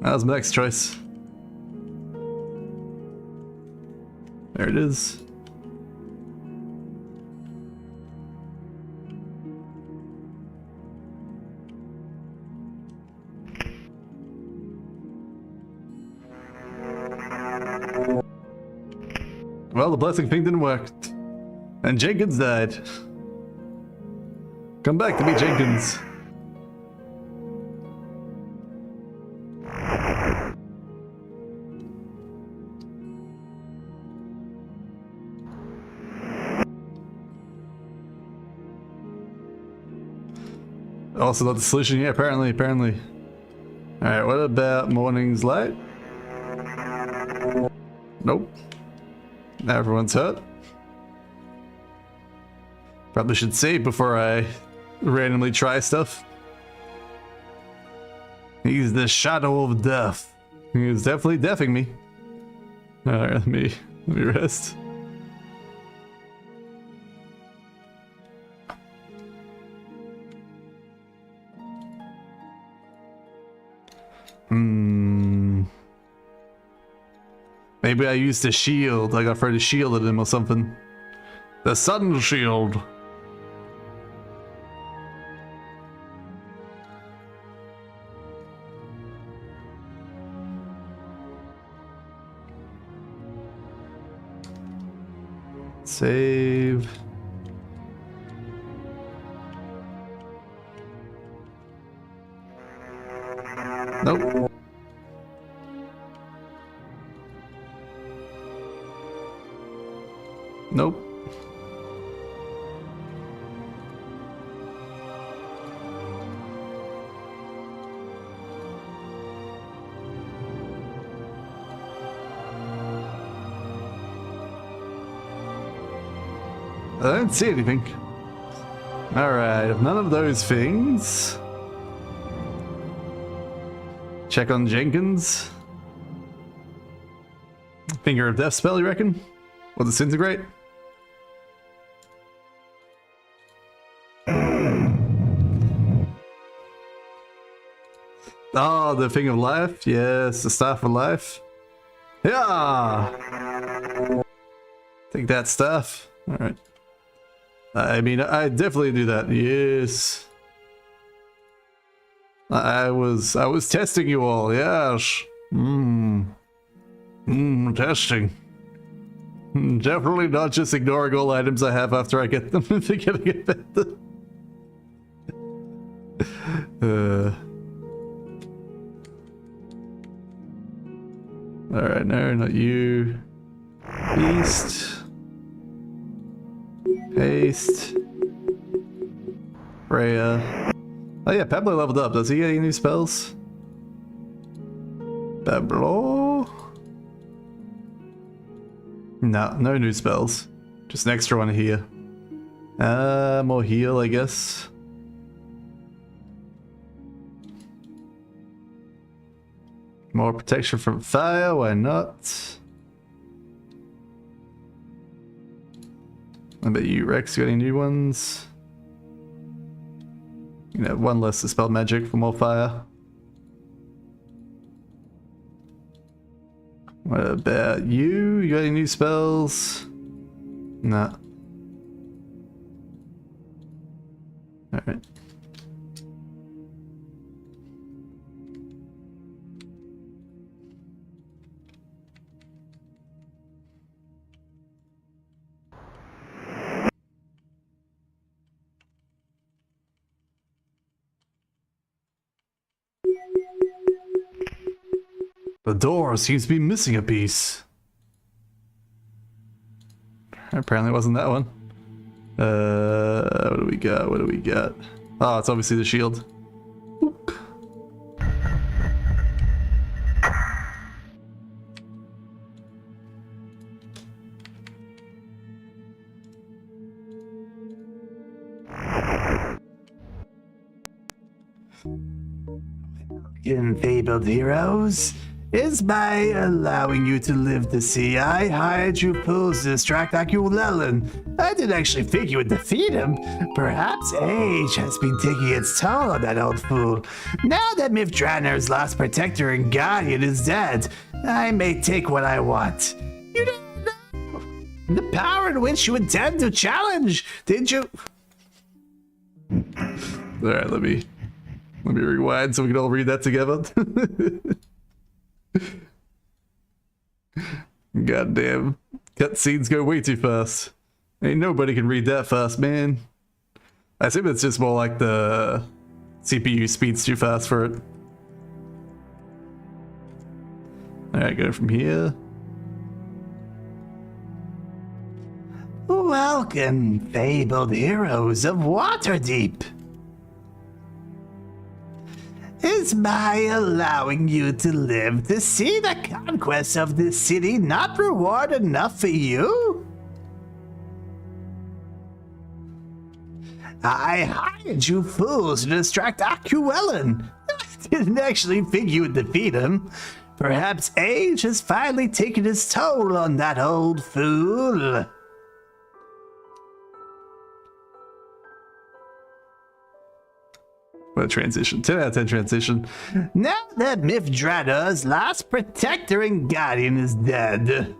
That was my next choice. There it is. Well, the blessing thing didn't work. And Jenkins died. Come back to me, Jenkins. Also not the solution, yeah, apparently. Alright, what about morning's light? Nope. Now everyone's hurt. Probably should save before I randomly try stuff. He's the shadow of death. He's definitely deafing me. Alright, let me rest. Maybe I used a shield. I got afraid to shield at him or something. The sun shield. Save. Nope. Nope. I don't see anything. Alright, if none of those things. Check on Jenkins. Finger of Death spell, you reckon? Will disintegrate? Oh, the Thing of Life? Yes, the Staff of Life. Yeah! Take that staff. Alright. I mean, I definitely do that. Yes. I was testing you all, yes. Testing. Definitely not just ignoring all items I have after I get them and forgetting about them. Alright, no, not you. East. Haste. Freya. Oh yeah, Pablo leveled up. Does he get any new spells? Pablo? No new spells. Just an extra one here. More heal, I guess. More protection from fire, why not? I bet you, Rex, got any new ones? You know, one less to spell magic for more fire. What about you? You got any new spells? Nah. Alright. The door seems to be missing a piece. Apparently it wasn't that one. What do we got? What do we got? Oh, it's obviously the shield. Oop.
In fabled heroes, is by allowing you to live to see I hired you fools to distract Akulelen. I didn't actually think you would defeat him. Perhaps age has been taking its toll on that old fool. Now that Myth Drannor's last protector and guardian is dead, I may take what I want. You don't know the power in which you intend to challenge, did you?
Alright, let me rewind so we can all read that together. Goddamn Cutscenes go way too fast. Ain't nobody can read that fast, man. I assume it's just more like the CPU speed's too fast for it. Alright, go from here.
Welcome, fabled heroes of Waterdeep. Is my allowing you to live to see the conquest of this city not reward enough for you? I hired you fools to distract Aquelin. I didn't actually think you would defeat him. Perhaps age has finally taken its toll on that old fool.
What a transition. 10 out of 10 transition.
Now that Myth Drannor's last protector and guardian is dead,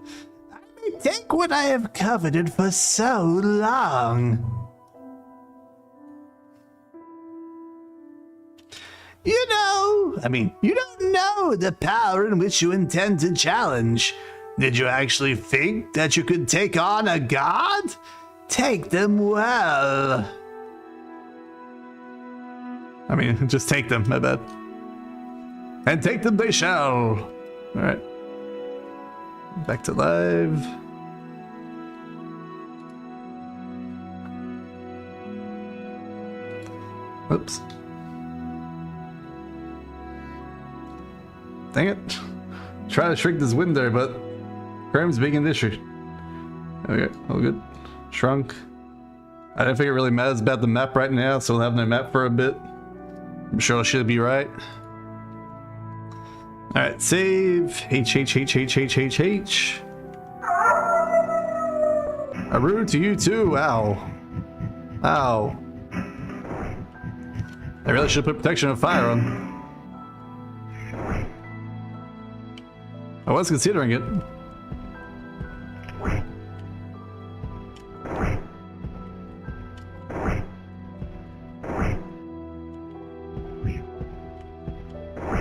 I may take what I have coveted for so long. You don't know the power in which you intend to challenge. Did you actually think that you could take on a god? Take them well.
I mean, just take them, my bad. And take them they shall. Alright. Back to live. Oops. Dang it. Try to shrink this window, but Chrome's being an issue. There we go. All good. Shrunk. I don't think it really matters about the map right now, so we'll have no map for a bit. I'm sure it should be right. Alright, save. H. A rude to you too. Ow. Ow. I really should put protection of fire on. I was considering it.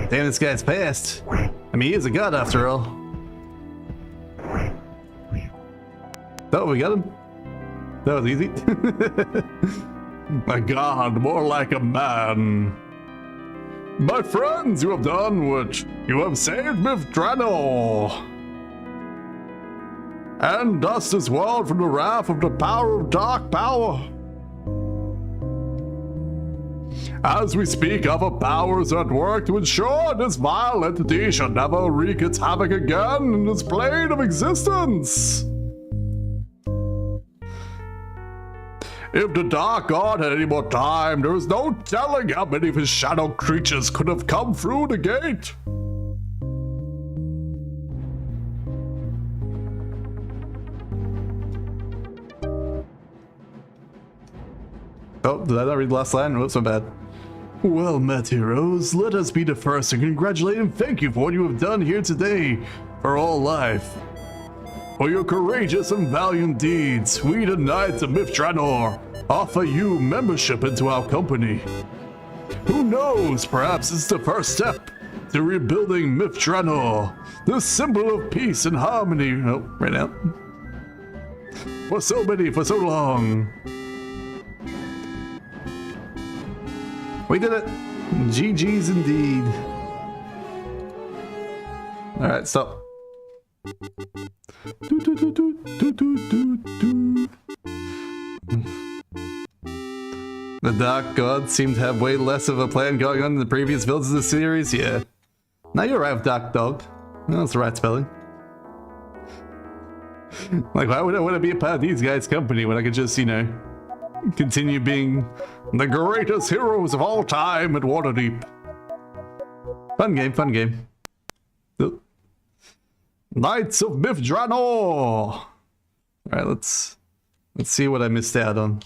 Damn, this guy's fast. I mean, he is a god after all. Oh, we got him. That was easy. A god, more like a man. My friends, you have done what? You have saved Myth Drannor, and dust this world from the wrath of the power of dark power. As we speak, other powers at work to ensure this vile entity shall never wreak its havoc again in this plane of existence. If the Dark God had any more time, there is no telling how many of his shadow creatures could have come through the gate. Oh, did I not read the last line? Whoops, my bad. Well met, heroes. Let us be the first to congratulate and thank you for what you have done here today for all life. For your courageous and valiant deeds, we the Knights of Myth Drannor offer you membership into our company. Who knows, perhaps it's the first step to rebuilding Myth Drannor, the symbol of peace and harmony. Oh, right out. For so many, for so long. We did it. GG's indeed. Alright, stop. The Dark Gods seem to have way less of a plan going on in the previous builds of the series, yeah. Now you're right with Dark Dog. That's the right spelling. Like, why would I want to be a part of these guys' company when I could just, you know, continue being the greatest heroes of all time at Waterdeep? Fun game, fun game. Oh. Knights of Myth Drannor! Alright, let's see what I missed out on.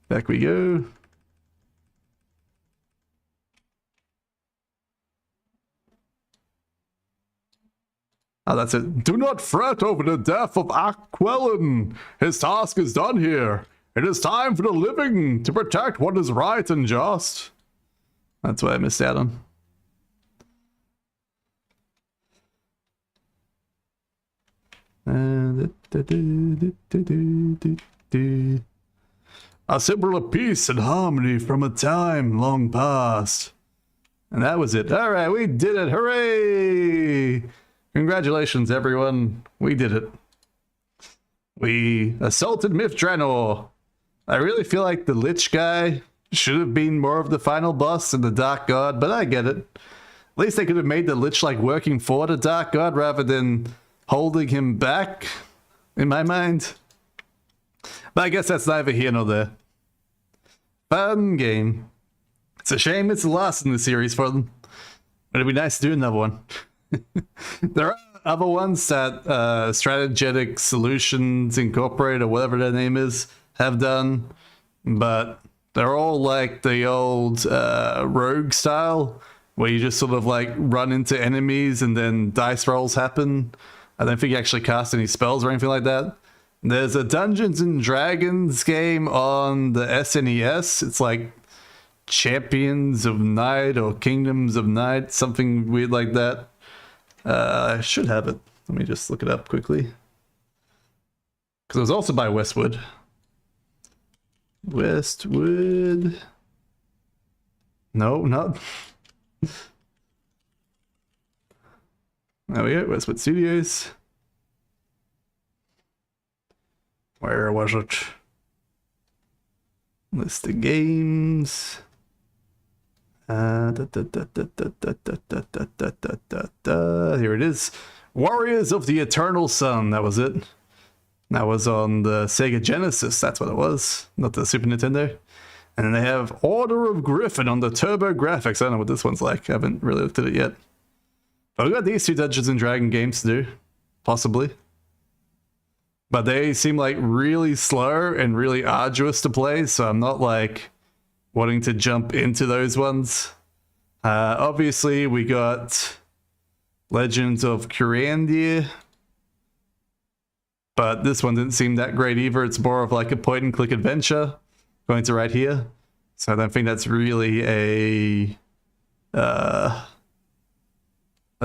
Back we go. Oh, that's it. Do not fret over the death of Aquelin. His task is done here. It is time for the living to protect what is right and just. That's what I missed out on. A symbol of peace and harmony from a time long past. And that was it. All right, we did it. Hooray! Congratulations, everyone. We did it. We assaulted Myth Drannor. I really feel like the Lich guy should have been more of the final boss than the Dark God, but I get it. At least they could have made the Lich like working for the Dark God rather than holding him back, in my mind. But I guess that's neither here nor there. Fun game. It's a shame it's the last in the series for them. But it'd be nice to do another one. There are other ones that Strategetic Solutions Incorporated, or whatever their name is, have done. But they're all like the old rogue style, where you just sort of like run into enemies and then dice rolls happen. I don't think you actually cast any spells or anything like that. There's a Dungeons and Dragons game on the SNES. It's like Champions of Night or Kingdoms of Night, something weird like that. I should have it. Let me just look it up quickly. Because it was also by Westwood. Westwood. No, not. There we go, Westwood Studios. Where was it? List of games. Here it is. Warriors of the Eternal Sun. That was it. That was on the Sega Genesis. That's what it was. Not the Super Nintendo. And then they have Order of Griffin on the Turbo Graphics. I don't know what this one's like. I haven't really looked at it yet. But we've got these two Dungeons and Dragons games to do. Possibly. But they seem like really slow and really arduous to play. So I'm not like wanting to jump into those ones. Obviously, we got Legends of Curandir. But this one didn't seem that great either. It's more of like a point-and-click adventure. Going to right here. So I don't think that's really a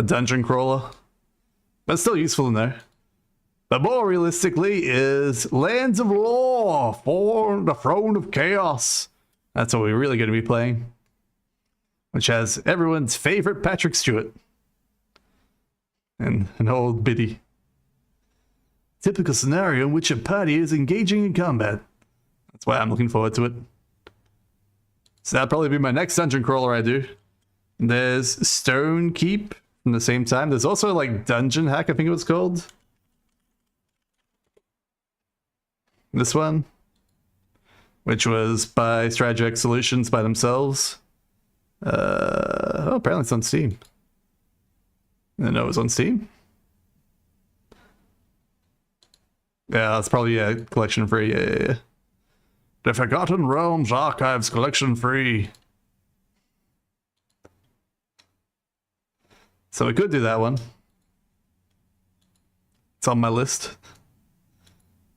dungeon crawler. But still useful to know. But more realistically is Lands of Law for the Throne of Chaos. That's what we're really going to be playing. Which has everyone's favorite Patrick Stewart. And an old biddy. Typical scenario in which a party is engaging in combat. That's why I'm looking forward to it. So that'll probably be my next dungeon crawler I do. There's Stone Keep from the same time. There's also like Dungeon Hack, I think it was called. This one. Which was by Strategetic Solutions by themselves. Oh, apparently it's on Steam. No, it was on Steam. Yeah, it's probably collection free. Yeah. The Forgotten Realms Archives collection free. So we could do that one. It's on my list.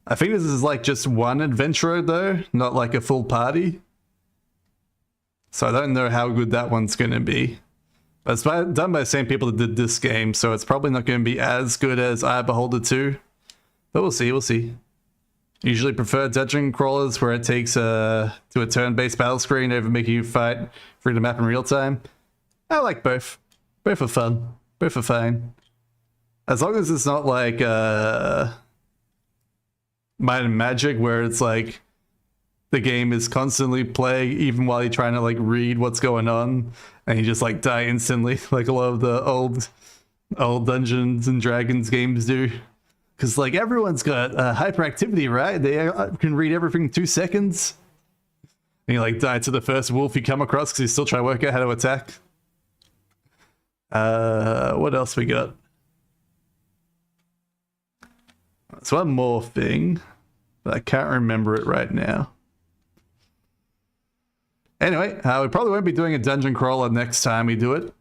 I think this is like just one adventurer though, not like a full party. So I don't know how good that one's going to be. But it's done by the same people that did this game, so it's probably not going to be as good as I Beholder 2. But we'll see, we'll see. Usually prefer dungeon crawlers where it takes to a turn-based battle screen over making you fight through the map in real time. I like both. Both are fun. Both are fine. As long as it's not like Might and Magic, where it's like the game is constantly playing even while you're trying to like read what's going on, and you just like die instantly, like a lot of the old Dungeons and Dragons games do. Because like everyone's got hyperactivity, right? They can read everything in 2 seconds. And you like die to the first wolf you come across because you still try to work out how to attack. What else we got? There's one more thing, but I can't remember it right now. Anyway, we probably won't be doing a dungeon crawler next time we do it.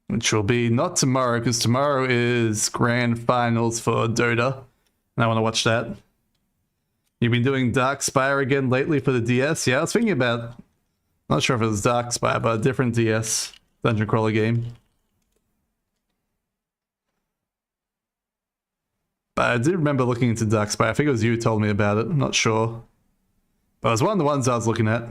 Which will be not tomorrow, because tomorrow is grand finals for Dota. And I want to watch that. You've been doing Darkspire again lately for the DS? Yeah, I was thinking about... Not sure if it was Darkspire, but a different DS dungeon crawler game. But I do remember looking into ducks, but I think it was you who told me about it. I'm not sure. But it was one of the ones I was looking at.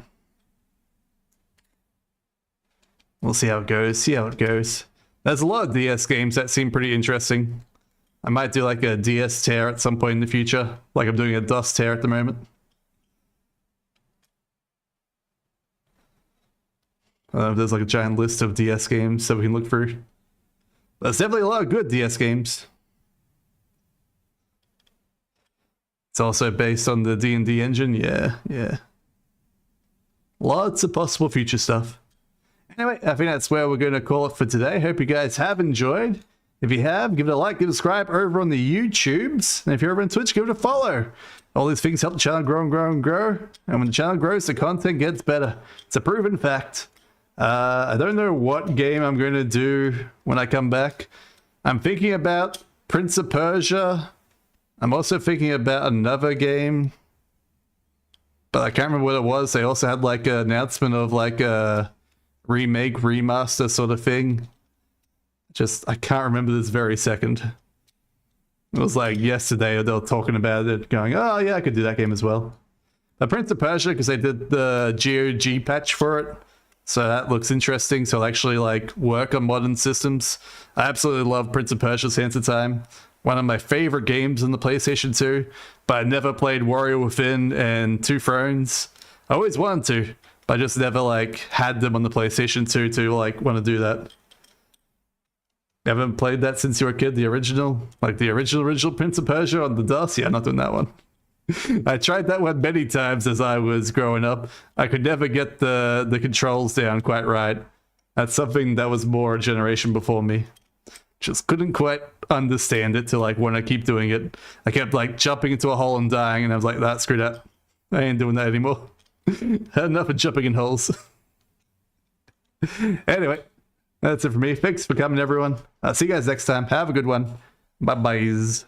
We'll see how it goes. See how it goes. There's a lot of DS games that seem pretty interesting. I might do like a DS tear at some point in the future. Like I'm doing a DOS tear at the moment. There's like a giant list of DS games that we can look through. There's definitely a lot of good DS games. It's also based on the D&D engine. Yeah, yeah. Lots of possible future stuff. Anyway, I think that's where we're going to call it for today. Hope you guys have enjoyed. If you have, give it a like, give it a subscribe over on the YouTubes. And if you're over on Twitch, give it a follow. All these things help the channel grow and grow and grow. And when the channel grows, the content gets better. It's a proven fact. I don't know what game I'm going to do when I come back. I'm thinking about Prince of Persia. I'm also thinking about another game. But I can't remember what it was. They also had like an announcement of like a remake, remaster sort of thing. I can't remember this very second. It was like yesterday they were talking about it, going, oh yeah, I could do that game as well. But Prince of Persia, because they did the GOG patch for it. So that looks interesting. So it'll actually like work on modern systems. I absolutely love Prince of Persia Sands of Time. One of my favorite games on the PlayStation 2. But I never played Warrior Within and Two Thrones. I always wanted to, but I just never like had them on the PlayStation 2 to like want to do that. You haven't played that since you were a kid, the original? Like the original Prince of Persia on the DOS? Yeah, I'm not doing that one. I tried that one many times as I was growing up. I could never get the controls down quite right. That's something that was more a generation before me. Just couldn't quite understand it to like want to keep doing it. I kept like jumping into a hole and dying, and I was like, that screwed up. I ain't doing that anymore. Had enough of jumping in holes. Anyway, that's it for me. Thanks for coming, everyone. I'll see you guys next time. Have a good one. Bye-byes.